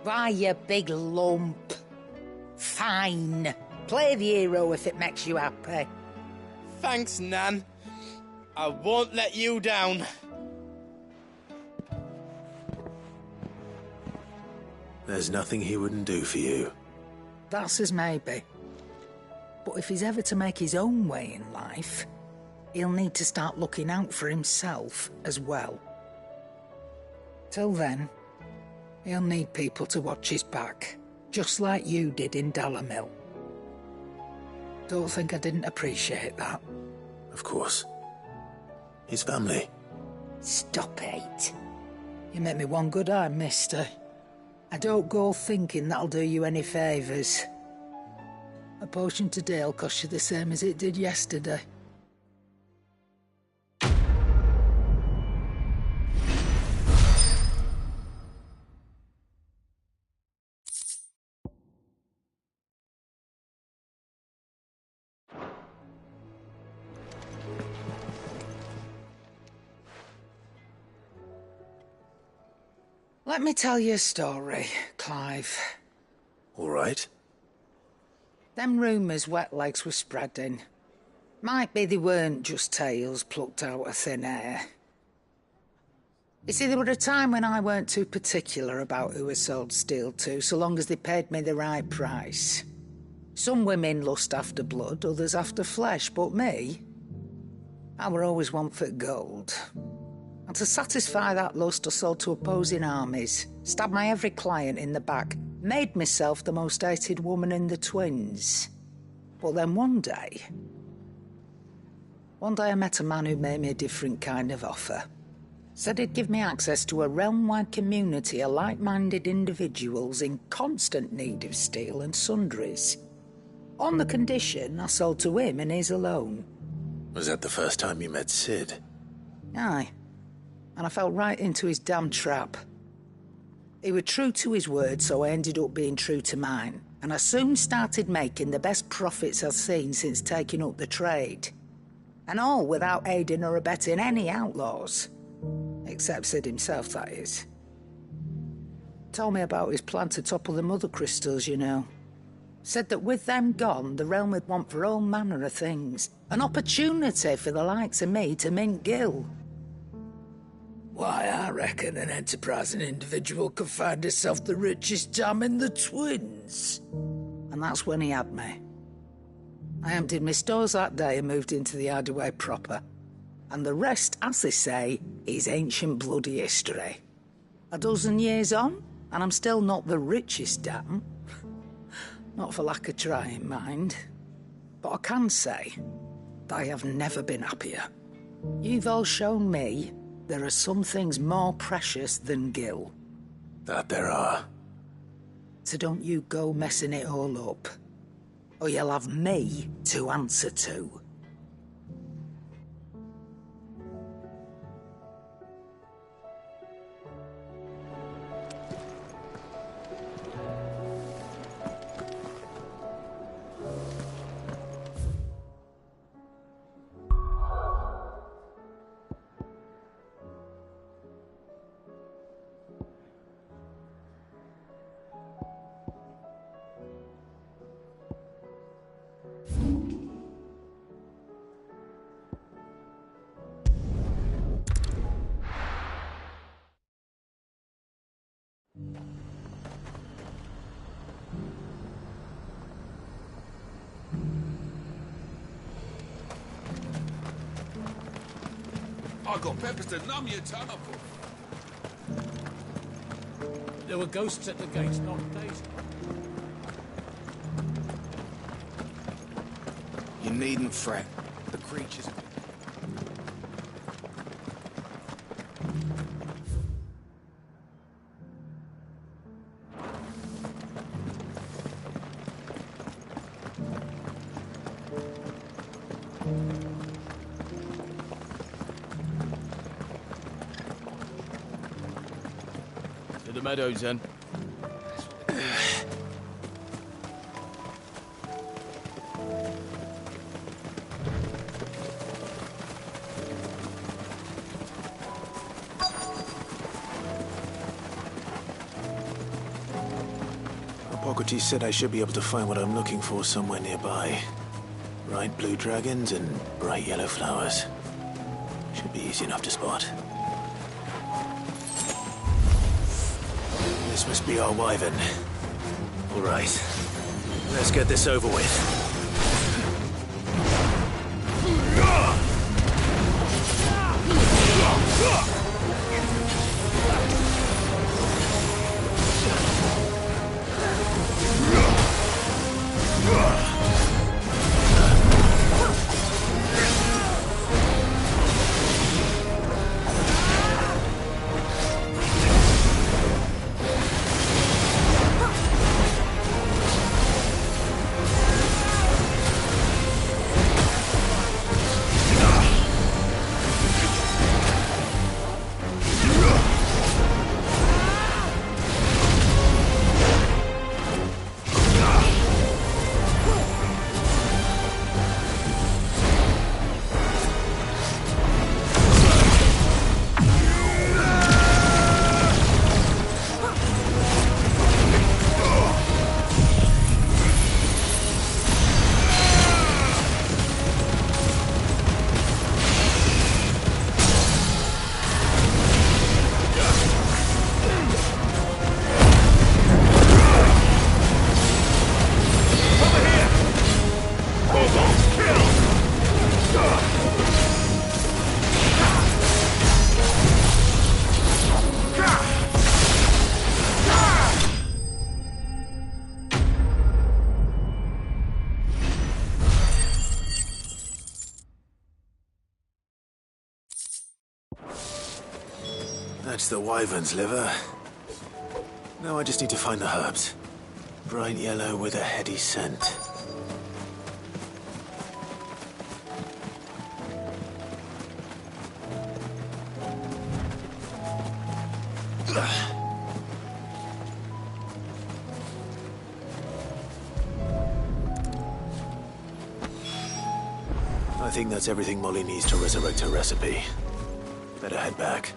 Speaker 21: Why, you big lump. Fine. Play the hero if it makes you happy.
Speaker 4: Thanks, Nan. I won't let you down.
Speaker 2: There's nothing he wouldn't do for you.
Speaker 21: That's as maybe. But if he's ever to make his own way in life, he'll need to start looking out for himself as well. Till then, he'll need people to watch his back, just like you did in Dalimil. Don't think I didn't appreciate that.
Speaker 2: Of course. His family.
Speaker 21: Stop it. You make me one good eye, mister. I don't go thinking that'll do you any favours. A potion today'll cost you the same as it did yesterday. Let me tell you a story, Clive.
Speaker 2: All right.
Speaker 21: Them rumours wet legs were spreading. Might be they weren't just tales plucked out of thin air. You see, there were a time when I weren't too particular about who I sold steel to, so long as they paid me the right price. Some women lust after blood, others after flesh, but me, I were always one for gold. And to satisfy that lust, I sold to opposing armies, stabbed my every client in the back, made myself the most hated woman in the twins. But then one day I met a man who made me a different kind of offer. Said he'd give me access to a realm-wide community of like-minded individuals in constant need of steel and sundries. On the condition I sold to him and his alone.
Speaker 2: Was that the first time you met Sid?
Speaker 21: Aye. And I fell right into his damn trap. He was true to his word, so I ended up being true to mine. And I soon started making the best profits I've seen since taking up the trade. And all without aiding or abetting any outlaws. Except Sid himself, that is. Told me about his plan to topple the mother crystals, you know. Said that with them gone, the realm would want for all manner of things. An opportunity for the likes of me to mint Gil. Why, I reckon an enterprising individual could find himself the richest dam in the twins. And that's when he had me. I emptied my stores that day and moved into the hideaway proper. And the rest, as they say, is ancient bloody history. A dozen years on, and I'm still not the richest dam. Not for lack of trying, mind. But I can say that I have never been happier. You've all shown me there are some things more precious than Gil.
Speaker 2: That there are.
Speaker 21: So don't you go messing it all up, or you'll have me to answer to.
Speaker 1: I got peppers to numb your tongue.
Speaker 17: There were ghosts at the gates, not days.
Speaker 16: You needn't fret. The creatures... To the meadows, then.
Speaker 2: Socrates said I should be able to find what I'm looking for somewhere nearby. Bright blue dragons and bright yellow flowers. Should be easy enough to spot. This must be our wyvern. All right, let's get this over with. That's the wyvern's liver. Now I just need to find the herbs. Bright yellow with a heady scent. I think that's everything Molly needs to resurrect her recipe. Better head back.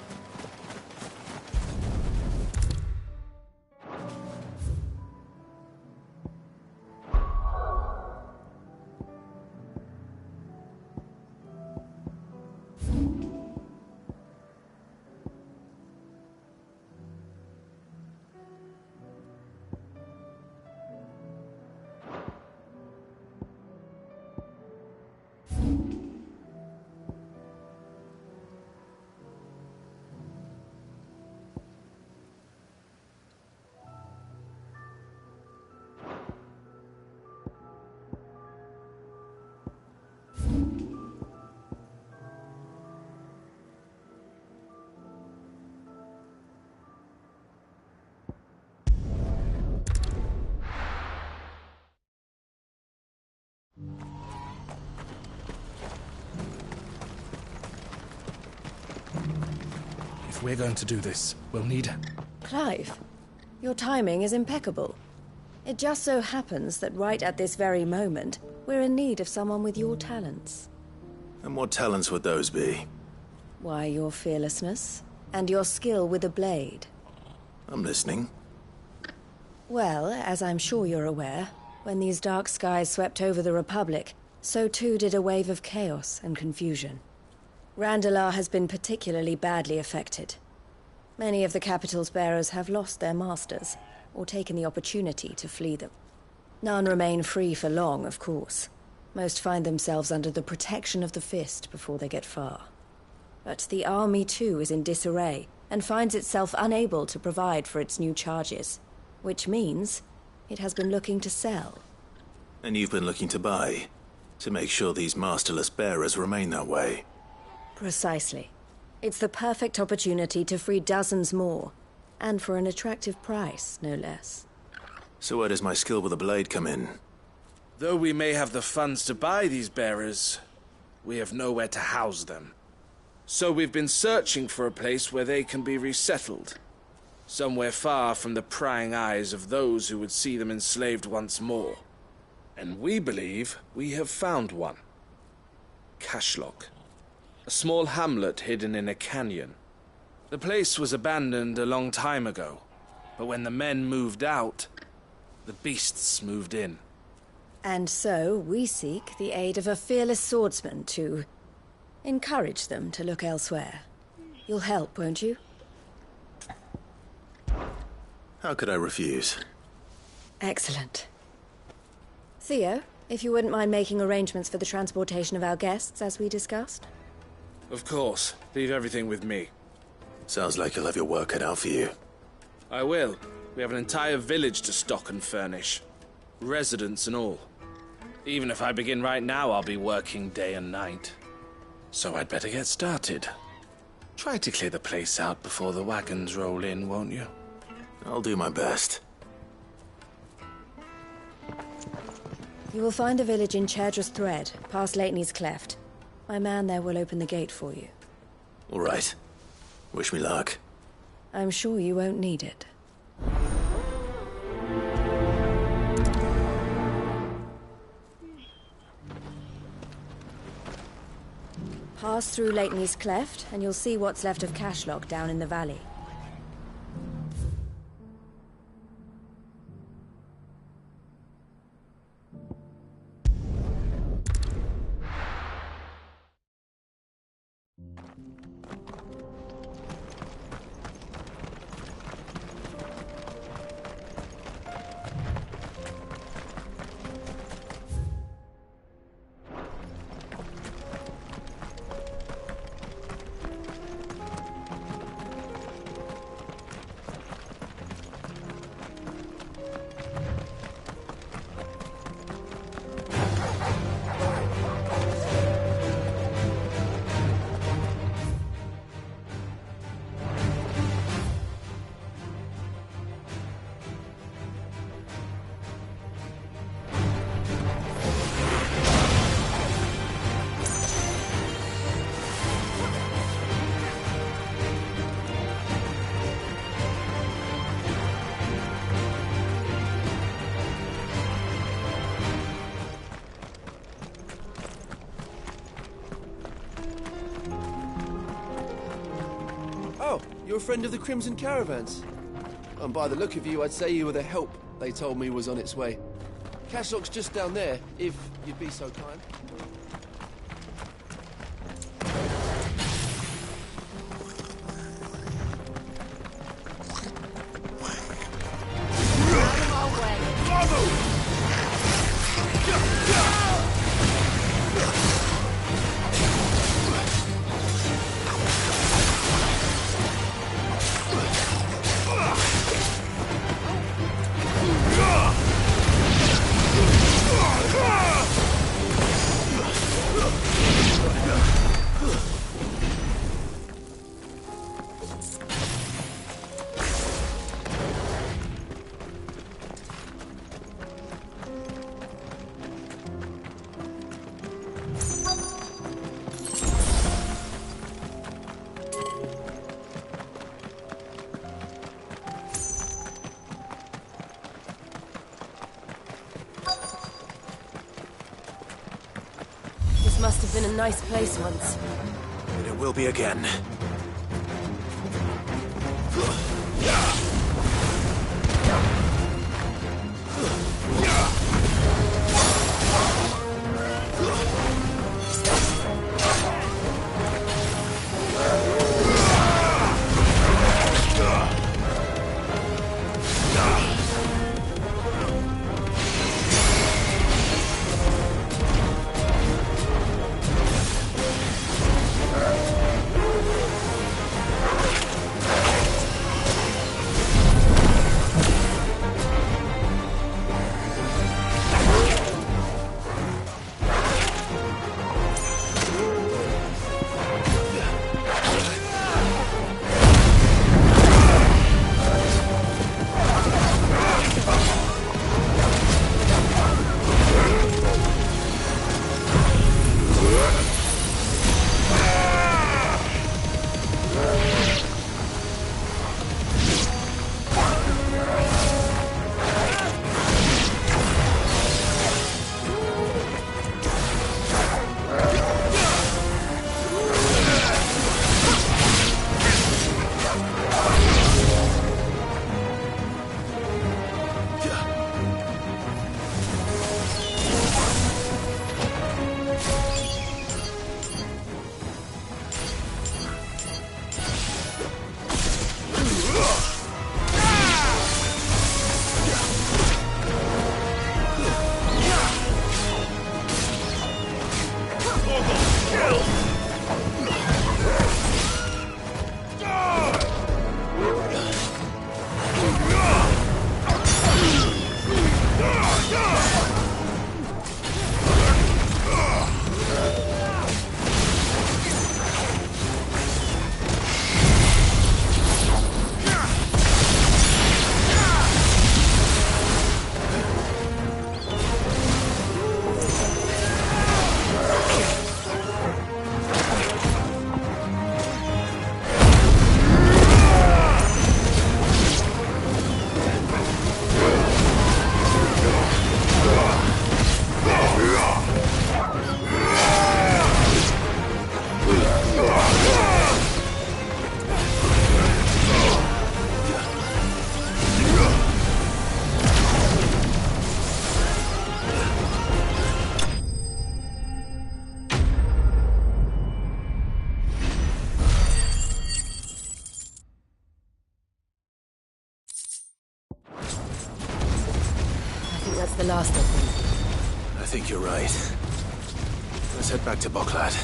Speaker 17: If we're going to do this, we'll need...
Speaker 5: Clive, your timing is impeccable. It just so happens that right at this very moment, we're in need of someone with your talents.
Speaker 2: And what talents would those be?
Speaker 5: Why, your fearlessness, and your skill with a blade.
Speaker 2: I'm listening.
Speaker 5: Well, as I'm sure you're aware, when these dark skies swept over the Republic, so too did a wave of chaos and confusion. Randalar has been particularly badly affected. Many of the capital's bearers have lost their masters, or taken the opportunity to flee them. None remain free for long, of course. Most find themselves under the protection of the Fist before they get far. But the army too is in disarray, and finds itself unable to provide for its new charges. Which means it has been looking to sell.
Speaker 2: And you've been looking to buy, to make sure these masterless bearers remain that way.
Speaker 5: Precisely. It's the perfect opportunity to free dozens more, and for an attractive price, no less.
Speaker 2: So where does my skill with a blade come in?
Speaker 16: Though we may have the funds to buy these bearers, we have nowhere to house them. So we've been searching for a place where they can be resettled. Somewhere far from the prying eyes of those who would see them enslaved once more. And we believe we have found one. Cashlock. A small hamlet hidden in a canyon. The place was abandoned a long time ago, but when the men moved out, The beasts moved in.
Speaker 5: And so we seek the aid of a fearless swordsman to encourage them to look elsewhere. You'll help, won't you?
Speaker 2: How could I refuse?
Speaker 5: Excellent. Theo, if you wouldn't mind making arrangements for the transportation of our guests, as we discussed.
Speaker 16: Of course. Leave everything with me.
Speaker 2: Sounds like you'll have your work cut out for you.
Speaker 16: I will. We have an entire village to stock and furnish. Residents and all. Even if I begin right now, I'll be working day and night. So I'd better get started. Try to clear the place out before the wagons roll in, won't you?
Speaker 2: I'll do my best.
Speaker 5: You will find a village in Chairdress Thread, past Lateney's Cleft. My man there will open the gate for you.
Speaker 2: All right. Wish me luck.
Speaker 5: I'm sure you won't need it. Pass through Lateney's Cleft, and you'll see what's left of Cashlock down in the valley.
Speaker 3: You're a friend of the Crimson Caravans. And by the look of you, I'd say you were the help they told me was on its way. Cashlock's just down there, if you'd be so kind.
Speaker 5: Must have been a nice place once.
Speaker 2: And it will be again.
Speaker 9: that's the last of them.
Speaker 2: I think you're right. Let's head back to Boklad.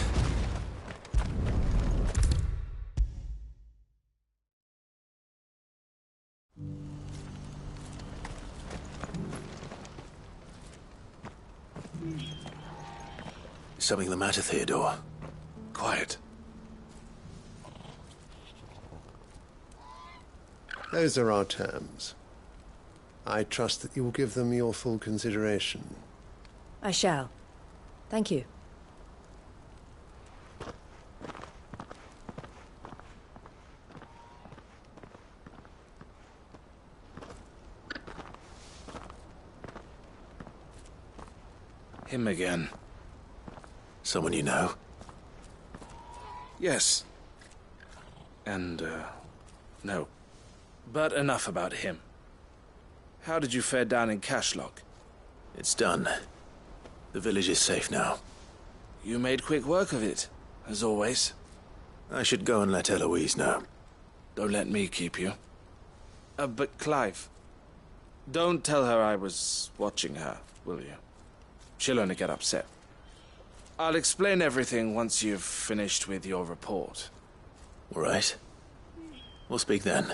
Speaker 2: Is something the matter, Theodore? Quiet.
Speaker 18: Those are our terms. I trust that you will give them your full consideration.
Speaker 9: I shall. Thank you.
Speaker 16: Him again.
Speaker 2: Someone you know?
Speaker 16: Yes. And, no. But enough about him. How did you fare down in Cashlock?
Speaker 2: It's done. The village is safe now.
Speaker 16: You made quick work of it, as always.
Speaker 2: I should go and let Eloise know.
Speaker 16: Don't let me keep you. But Clive, don't tell her I was watching her, will you? She'll only get upset. I'll explain everything once you've finished with your report.
Speaker 2: All right. We'll speak then.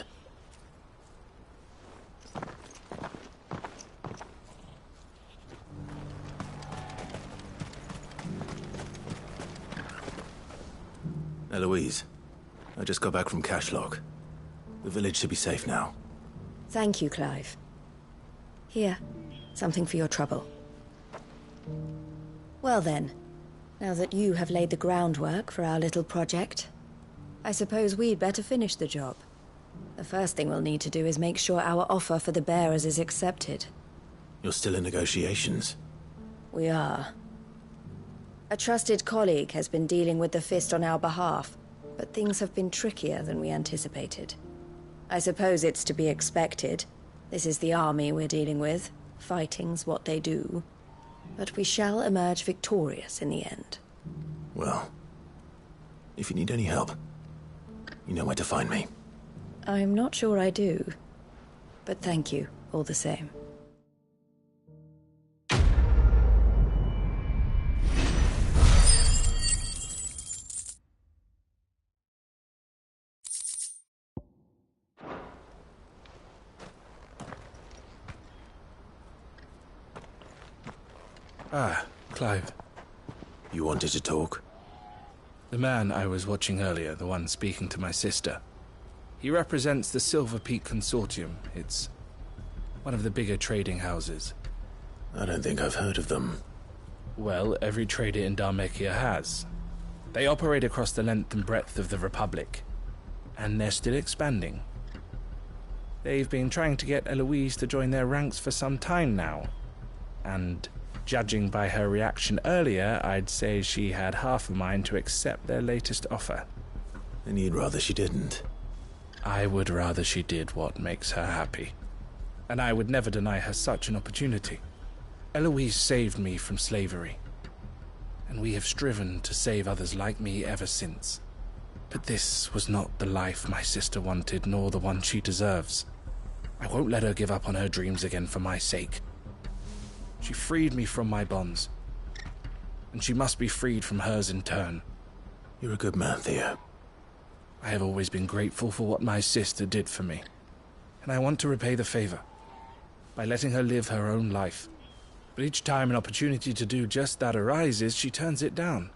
Speaker 2: Eloise, I just got back from Cashlock. The village should be safe now.
Speaker 9: Thank you, Clive. Here, something for your trouble. Well then, now that you have laid the groundwork for our little project, I suppose we'd better finish the job. The first thing we'll need to do is make sure our offer for the bearers is accepted.
Speaker 2: You're still in negotiations?
Speaker 9: We are. A trusted colleague has been dealing with the Fist on our behalf, but things have been trickier than we anticipated. I suppose it's to be expected. This is the army we're dealing with. Fighting's what they do. But we shall emerge victorious in the end.
Speaker 2: Well, if you need any help, you know where to find me.
Speaker 9: I'm not sure I do, but thank you all the same.
Speaker 16: Ah, Clive.
Speaker 2: You wanted to talk?
Speaker 16: The man I was watching earlier, the one speaking to my sister. He represents the Silver Peak Consortium. It's one of the bigger trading houses.
Speaker 2: I don't think I've heard of them.
Speaker 16: Well, every trader in Dharmekia has. They operate across the length and breadth of the Republic. And they're still expanding. They've been trying to get Eloise to join their ranks for some time now. And judging by her reaction earlier, I'd say she had half a mind to accept their latest offer.
Speaker 2: And you'd rather she didn't?
Speaker 16: I would rather she did what makes her happy. And I would never deny her such an opportunity. Eloise saved me from slavery. And we have striven to save others like me ever since. But this was not the life my sister wanted, nor the one she deserves. I won't let her give up on her dreams again for my sake. She freed me from my bonds, and she must be freed from hers in turn.
Speaker 2: You're a good man, Theo.
Speaker 16: I have always been grateful for what my sister did for me, and I want to repay the favor by letting her live her own life. But each time an opportunity to do just that arises, she turns it down.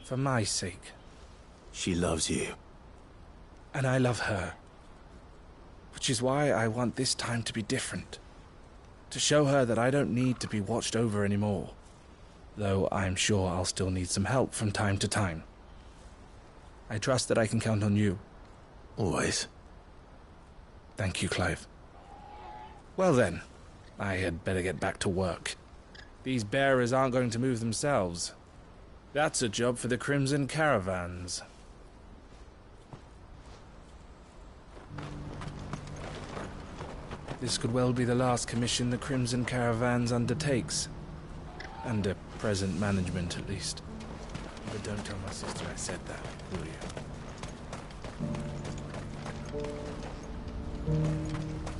Speaker 16: For my sake.
Speaker 2: She loves you.
Speaker 16: And I love her. Which is why I want this time to be different. To show her that I don't need to be watched over anymore. Though I'm sure I'll still need some help from time to time. I trust that I can count on you.
Speaker 2: Always.
Speaker 16: Thank you, Clive. Well then, I had better get back to work. These bearers aren't going to move themselves. That's a job for the Crimson Caravans. This could well be the last commission the Crimson Caravans undertakes. Under present management, at least. But don't tell my sister I said that, will you?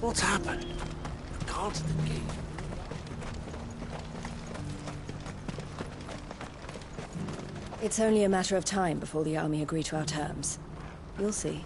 Speaker 1: What's happened? The guards at the gate.
Speaker 10: It's only a matter of time before the army agree to our terms. You'll see.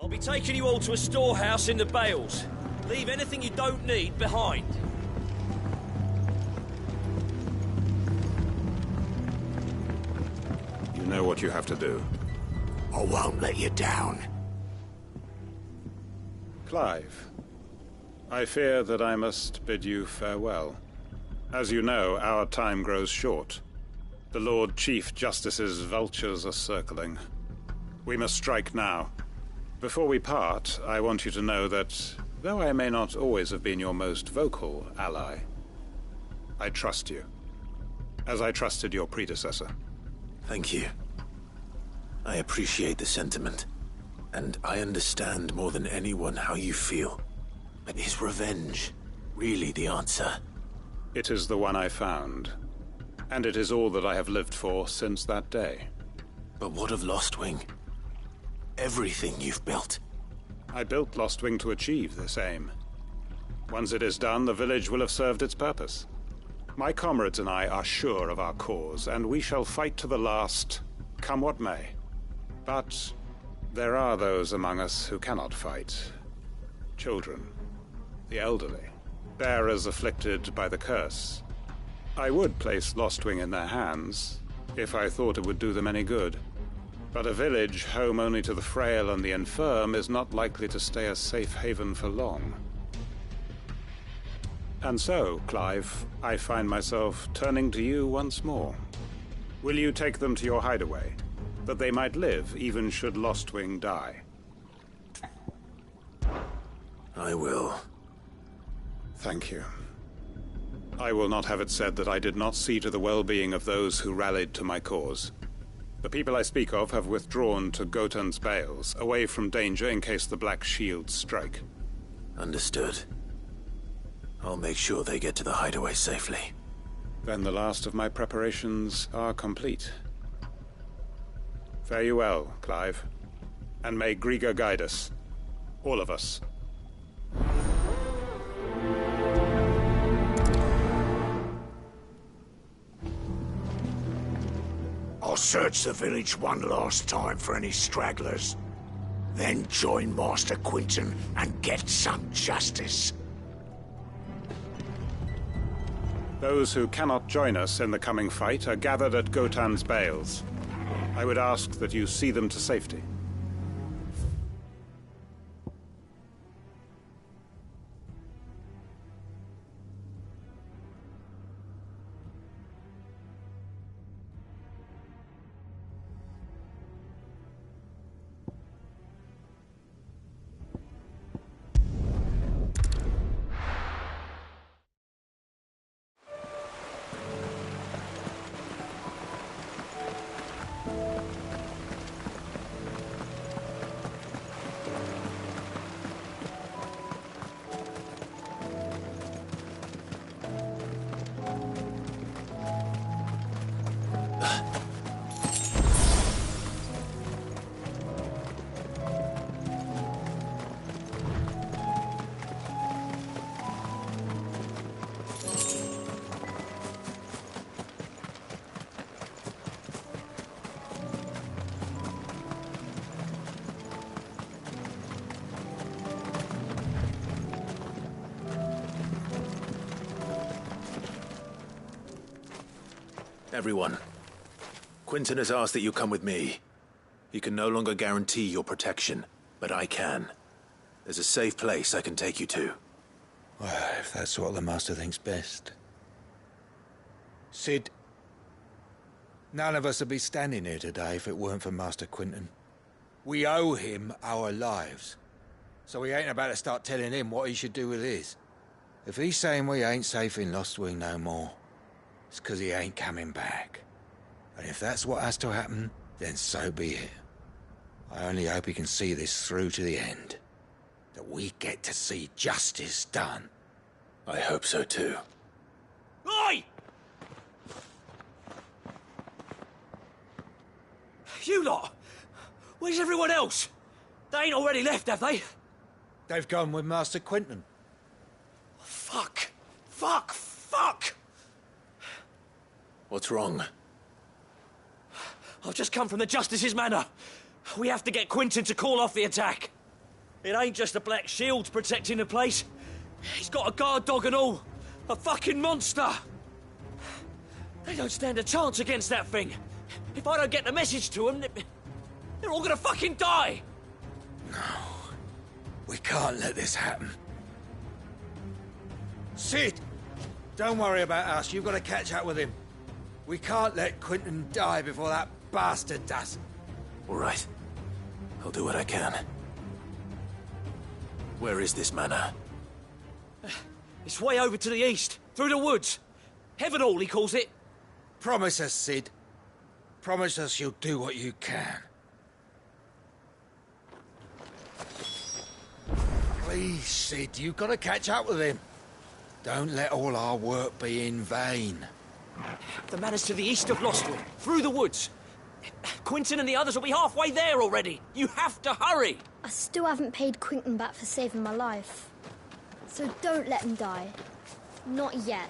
Speaker 19: I'll be taking you all to a storehouse in the Bales. Leave anything you don't need behind.
Speaker 22: You know what you have to do.
Speaker 1: I won't let you down.
Speaker 22: Clive, I fear that I must bid you farewell. As you know, our time grows short. The Lord Chief Justice's vultures are circling. We must strike now. Before we part, I want you to know that, though I may not always have been your most vocal ally, I trust you, as I trusted your predecessor.
Speaker 2: Thank you. I appreciate the sentiment, and I understand more than anyone how you feel. But is revenge really the answer?
Speaker 22: It is the one I found, and it is all that I have lived for since that day.
Speaker 2: But what of Lostwing? Everything you've built.
Speaker 22: I built Lostwing to achieve this aim. Once it is done, the village will have served its purpose. My comrades and I are sure of our cause, and we shall fight to the last, come what may. But there are those among us who cannot fight. Children, the elderly, bearers afflicted by the curse. I would place Lostwing in their hands, if I thought it would do them any good. But a village home only to the frail and the infirm is not likely to stay a safe haven for long. And so, Clive, I find myself turning to you once more. Will you take them to your hideaway, that they might live even should Lostwing die?
Speaker 2: I will.
Speaker 22: Thank you. I will not have it said that I did not see to the well-being of those who rallied to my cause. The people I speak of have withdrawn to Gotan's Bales, away from danger in case the Black Shields strike.
Speaker 2: Understood. I'll make sure they get to the hideaway safely.
Speaker 22: Then the last of my preparations are complete. Fare you well, Clive. And may Griga guide us. All of us.
Speaker 1: I'll search the village one last time for any stragglers. Then join Master Quinton and get some justice.
Speaker 22: Those who cannot join us in the coming fight are gathered at Gotan's Bales. I would ask that you see them to safety.
Speaker 2: Everyone, Quinton has asked that you come with me. He can no longer guarantee your protection, but I can. There's a safe place I can take you to.
Speaker 23: Well, if that's what the Master thinks best. Sid, none of us would be standing here today if it weren't for Master Quinton. We owe him our lives. So we ain't about to start telling him what he should do with his. If he's saying we ain't safe in Lostwing no more, it's 'cause he ain't coming back. And if that's what has to happen, then so be it. I only hope he can see this through to the end. That we get to see justice done.
Speaker 2: I hope so too.
Speaker 19: Oi! You lot! Where's everyone else? They ain't already left, have they?
Speaker 23: They've gone with Master Quinton.
Speaker 19: Fuck! Fuck! Fuck!
Speaker 2: What's wrong?
Speaker 19: I've just come from the Justice's manor. We have to get Quinton to call off the attack. It ain't just the Black Shields protecting the place. He's got a guard dog and all. A fucking monster. They don't stand a chance against that thing. If I don't get the message to them, they're all gonna fucking die.
Speaker 23: No. We can't let this happen. Sid! Don't worry about us. You've got to catch up with him. We can't let Quinton die before that bastard does.
Speaker 2: All right. I'll do what I can. Where is this manor?
Speaker 19: It's way over to the east, through the woods. Heaven Hall, he calls it.
Speaker 23: Promise us, Sid. Promise us you'll do what you can. Please, Sid, you've got to catch up with him. Don't let all our work be in vain.
Speaker 19: The manor's to the east of Lostwing, through the woods. Quinton and the others will be halfway there already. You have to hurry.
Speaker 6: I still haven't paid Quinton back for saving my life. So don't let him die. Not yet.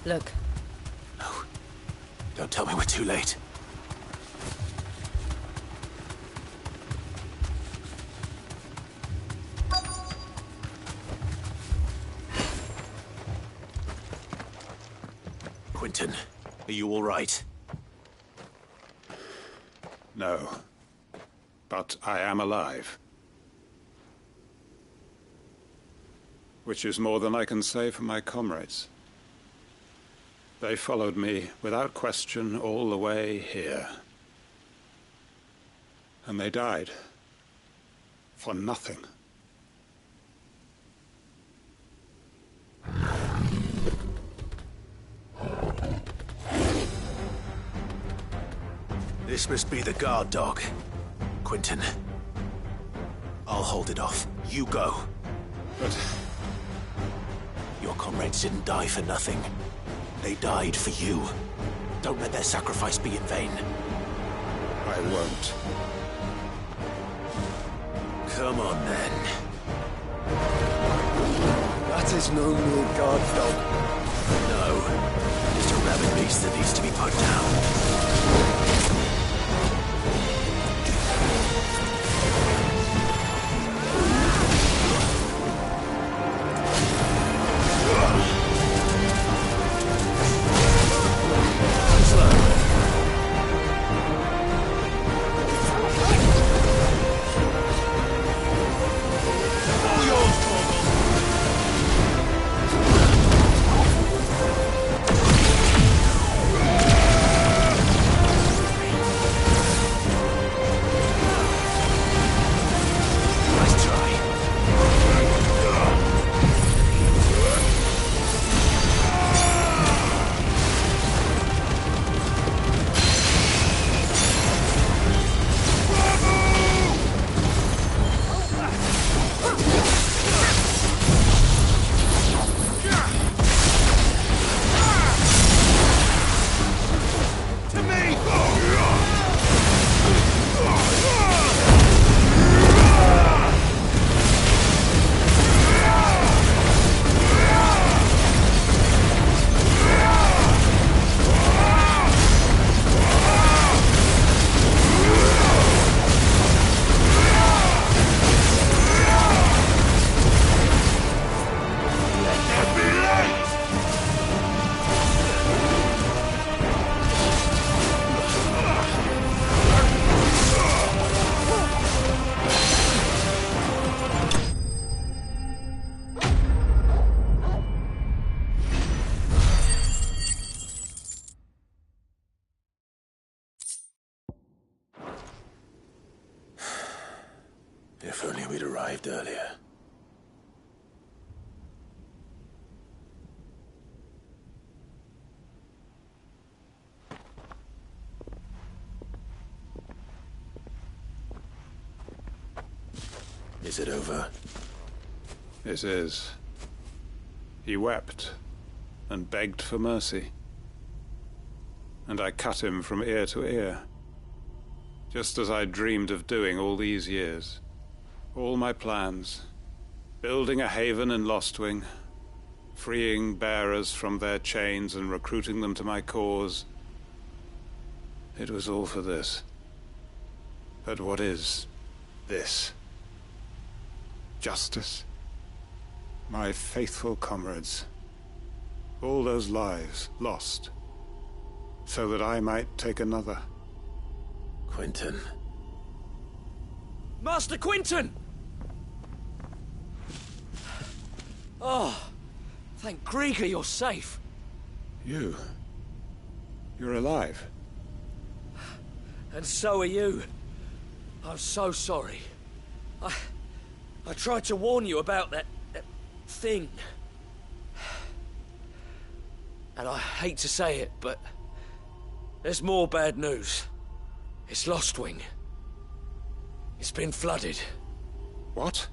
Speaker 5: Look.
Speaker 2: No. Don't tell me we're too late. Quinton, are you all right?
Speaker 22: No. But I am alive. Which is more than I can say for my comrades. They followed me, without question, all the way here. And they died. For nothing.
Speaker 2: This must be the guard dog. Quinton. I'll hold it off. You go.
Speaker 22: But...
Speaker 2: your comrades didn't die for nothing. They died for you. Don't let their sacrifice be in vain.
Speaker 22: I won't.
Speaker 2: Come on, then.
Speaker 3: That is no mere guard dog.
Speaker 2: No. Just a rabid beast that needs to be put down. If only we'd arrived earlier. Is it over?
Speaker 22: It is. He wept and begged for mercy. And I cut him from ear to ear. Just as I dreamed of doing all these years. All my plans. Building a haven in Lostwing. Freeing bearers from their chains and recruiting them to my cause. It was all for this. But what is this? Justice? My faithful comrades. All those lives lost. So that I might take another.
Speaker 2: Quentin.
Speaker 19: Master Quentin! Oh, thank Grieger you're safe.
Speaker 22: You're alive.
Speaker 19: And so are you. I'm so sorry. I tried to warn you about that thing. And I hate to say it, but there's more bad news. It's Lostwing. It's been flooded.
Speaker 22: What?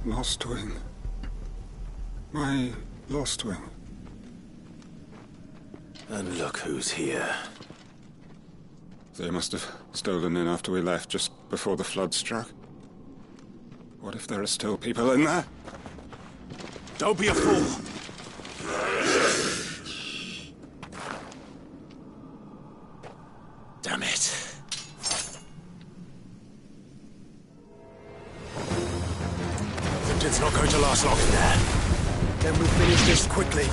Speaker 22: Lostwing. My Lostwing.
Speaker 2: And look who's here.
Speaker 22: They must have stolen in after we left, just before the flood struck. What if there are still people in there?
Speaker 2: Don't be a fool!
Speaker 1: Damn it. It's not going to last long in there.
Speaker 3: Then we finish this quickly.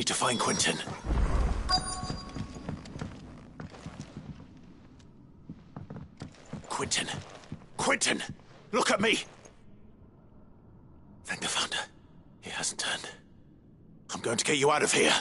Speaker 2: need to find Quentin. Quentin! Quentin! Look at me! Thank the Founder. He hasn't turned. I'm going to get you out of here.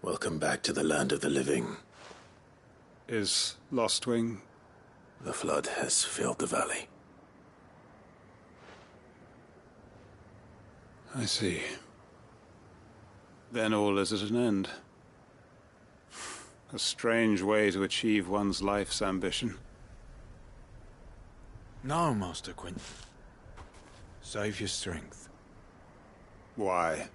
Speaker 2: Welcome back to the land of the living.
Speaker 22: Is Lostwing?
Speaker 2: The flood has filled the valley.
Speaker 22: I see. Then all is at an end. A strange way to achieve one's life's ambition.
Speaker 23: No, Master Quentin. Save your strength.
Speaker 22: Why?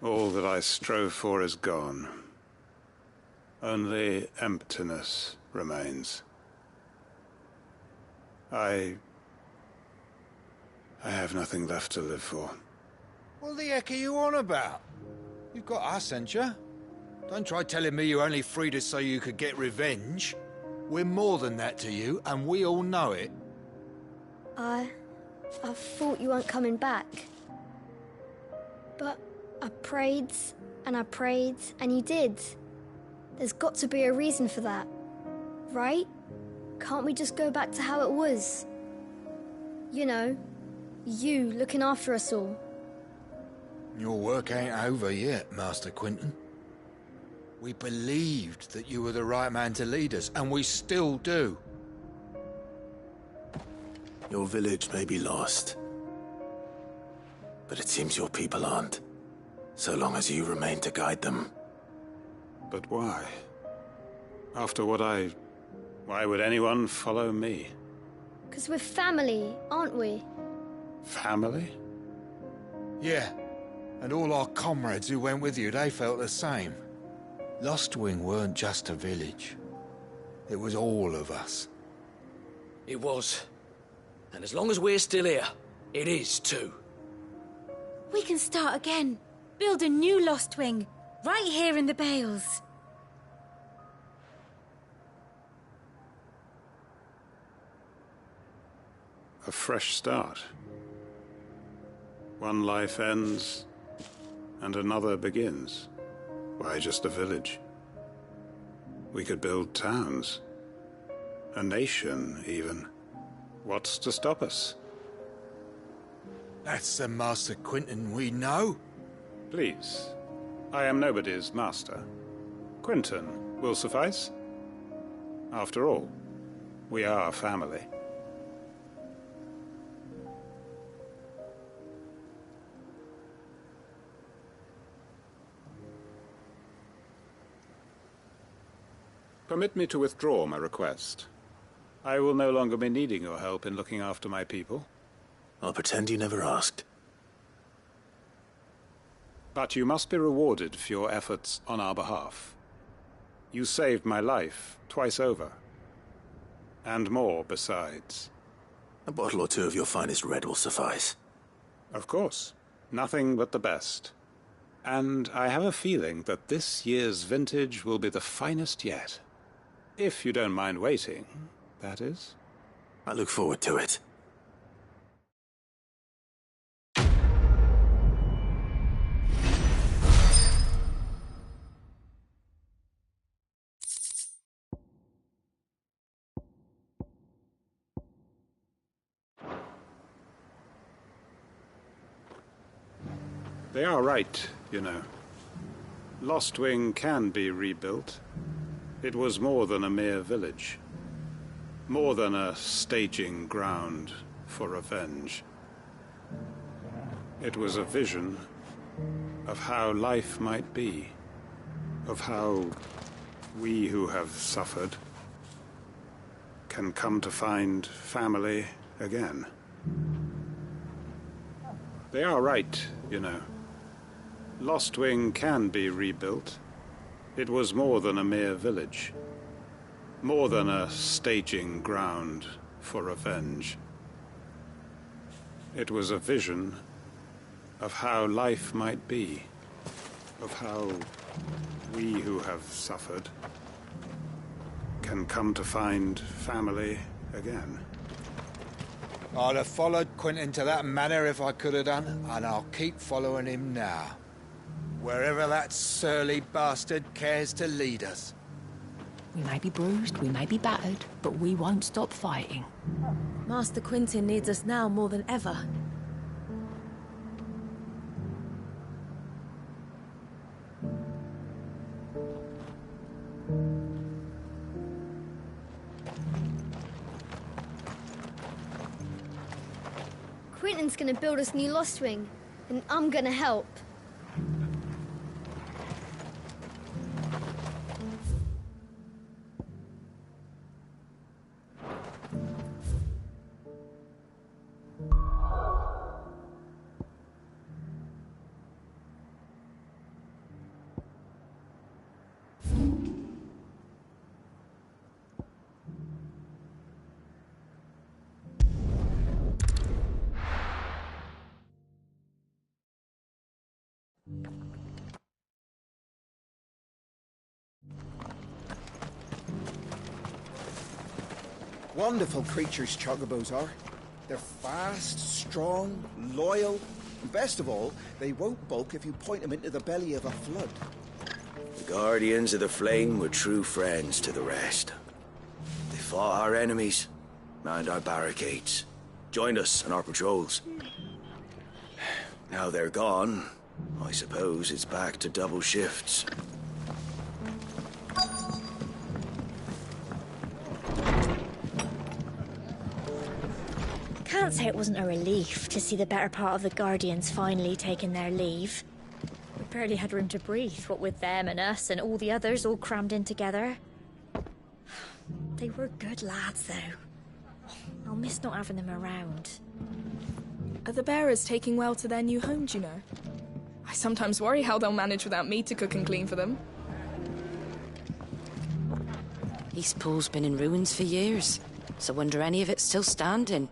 Speaker 22: All that I strove for is gone. Only emptiness remains. I have nothing left to live for.
Speaker 23: What the heck are you on about? You've got us, ain't you? Don't try telling me you only freed us so you could get revenge. We're more than that to you, and we all know it.
Speaker 6: I thought you weren't coming back. But I prayed, and you did. There's got to be a reason for that, right? Can't we just go back to how it was? You know, you looking after us all.
Speaker 23: Your work ain't over yet, Master Quentin. We believed that you were the right man to lead us, and we still do.
Speaker 2: Your village may be lost, but it seems your people aren't. So long as you remain to guide them.
Speaker 22: But why? After what why would anyone follow me?
Speaker 6: 'Cause we're family, aren't we?
Speaker 22: Family?
Speaker 23: Yeah, and all our comrades who went with you, they felt the same. Lostwing weren't just a village. It was all of us.
Speaker 19: It was. And as long as we're still here, it is too.
Speaker 8: We can start again. Build a new Lostwing, right here in the Bales.
Speaker 22: A fresh start. One life ends, and another begins. Why just a village? We could build towns. A nation, even. What's to stop us?
Speaker 23: That's the Master Quentin we know.
Speaker 22: Please. I am nobody's master. Quentin will suffice. After all, we are family. Permit me to withdraw my request. I will no longer be needing your help in looking after my people.
Speaker 2: I'll pretend you never asked.
Speaker 22: But you must be rewarded for your efforts on our behalf. You saved my life twice over. And more besides.
Speaker 2: A bottle or two of your finest red will suffice.
Speaker 22: Of course. Nothing but the best. And I have a feeling that this year's vintage will be the finest yet. If you don't mind waiting, that is.
Speaker 2: I look forward to it.
Speaker 22: They are right, you know. Lostwing can be rebuilt. It was more than a mere village. More than a staging ground for revenge. It was a vision of how life might be. Of how we who have suffered can come to find family again. They are right, you know. Lostwing can be rebuilt. It was more than a mere village. More than a staging ground for revenge. It was a vision of how life might be. Of how we who have suffered can come to find family again.
Speaker 23: I'd have followed Quentin to that manor if I could have done, and I'll keep following him now. Wherever that surly bastard cares to lead us.
Speaker 9: We may be bruised, we may be battered, but we won't stop fighting.
Speaker 5: Master Quentin needs us now more than ever.
Speaker 6: Quentin's gonna build us new Lostwing, and I'm gonna help.
Speaker 7: Wonderful creatures, chocobos are. They're fast, strong, loyal, and best of all, they won't balk if you point them into the belly of a flood.
Speaker 11: The Guardians of the Flame were true friends to the rest. They fought our enemies, manned our barricades, joined us on our patrols. Now they're gone, I suppose it's back to double shifts.
Speaker 14: Can't say it wasn't a relief to see the better part of the Guardians finally taking their leave. We barely had room to breathe, what with them and us and all the others all crammed in together. They were good lads, though. I'll miss not having them around.
Speaker 12: Are the bearers taking well to their new home, do you know? I sometimes worry how they'll manage without me to cook and clean for them.
Speaker 10: Eastpool's been in ruins for years, so wonder any of it's still standing.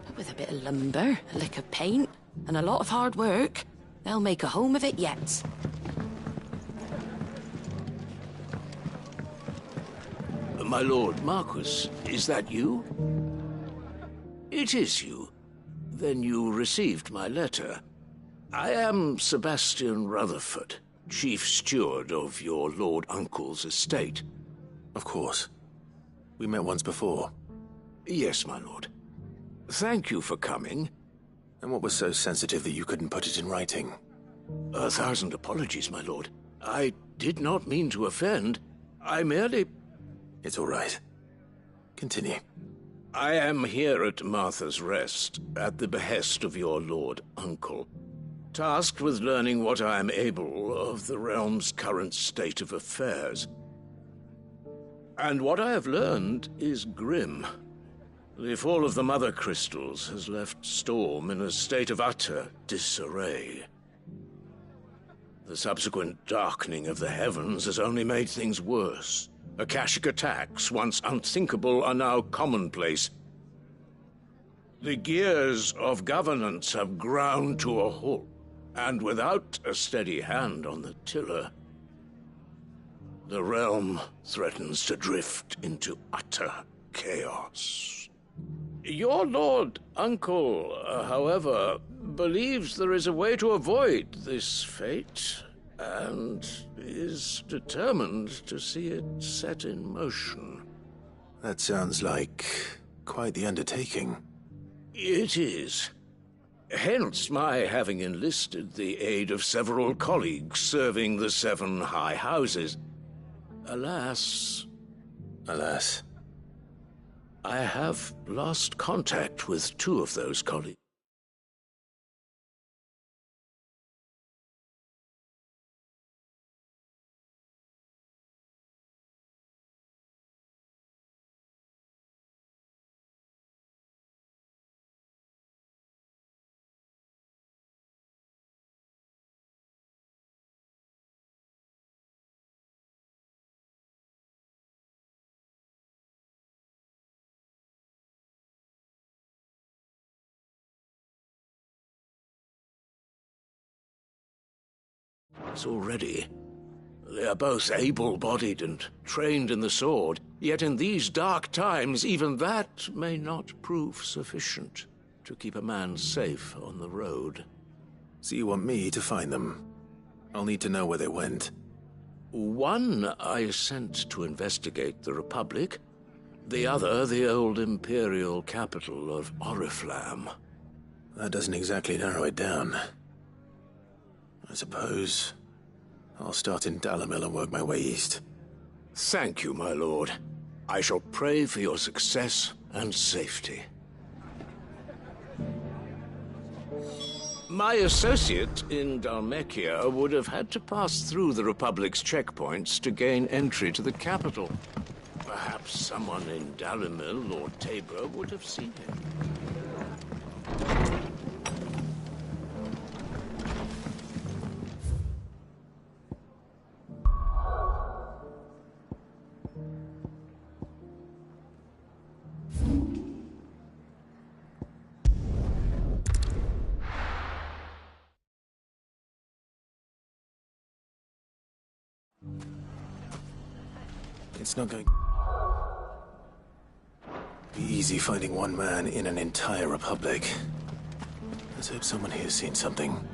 Speaker 10: But with a bit of lumber, a lick of paint, and a lot of hard work, they'll make a home of it yet.
Speaker 1: My lord Marquis, is that you? It is you. Then you received my letter. I am Sebastian Rutherford, chief steward of your lord uncle's estate.
Speaker 2: Of course. We met once before.
Speaker 1: Yes, my lord. Thank you for coming.
Speaker 2: And what was so sensitive that you couldn't put it in writing?
Speaker 1: 1,000 apologies, my lord. I did not mean to offend. I merely...
Speaker 2: It's all right. Continue.
Speaker 1: I am here at Martha's Rest, at the behest of your lord uncle, tasked with learning what I am able of the realm's current state of affairs. And what I have learned is grim. The fall of the Mother Crystals has left Storm in a state of utter disarray. The subsequent darkening of the heavens has only made things worse. Akashic attacks, once unthinkable, are now commonplace. The gears of governance have ground to a halt, and without a steady hand on the tiller, the realm threatens to drift into utter chaos. Your lord uncle, however, believes there is a way to avoid this fate, and is determined to see it set in motion.
Speaker 2: That sounds like quite the undertaking.
Speaker 1: It is. Hence my having enlisted the aid of several colleagues serving the 7 high houses. Alas...
Speaker 2: Alas.
Speaker 1: I have lost contact with 2 of those colleagues. allies already. They are both able-bodied and trained in the sword, yet in these dark times even that may not prove sufficient to keep a man safe on the road.
Speaker 2: So you want me to find them? I'll need to know where they went.
Speaker 1: One I sent to investigate the Republic, the other the old Imperial capital of Oriflamme.
Speaker 2: That doesn't exactly narrow it down. I suppose I'll start in Dalimil and work my way east.
Speaker 1: Thank you, my lord. I shall pray for your success and safety. My associate in Dhalmekia would have had to pass through the Republic's checkpoints to gain entry to the capital. Perhaps someone in Dalimil or Tabor would have seen him.
Speaker 2: It's not going to be easy finding one man in an entire republic. Let's hope someone here's seen something.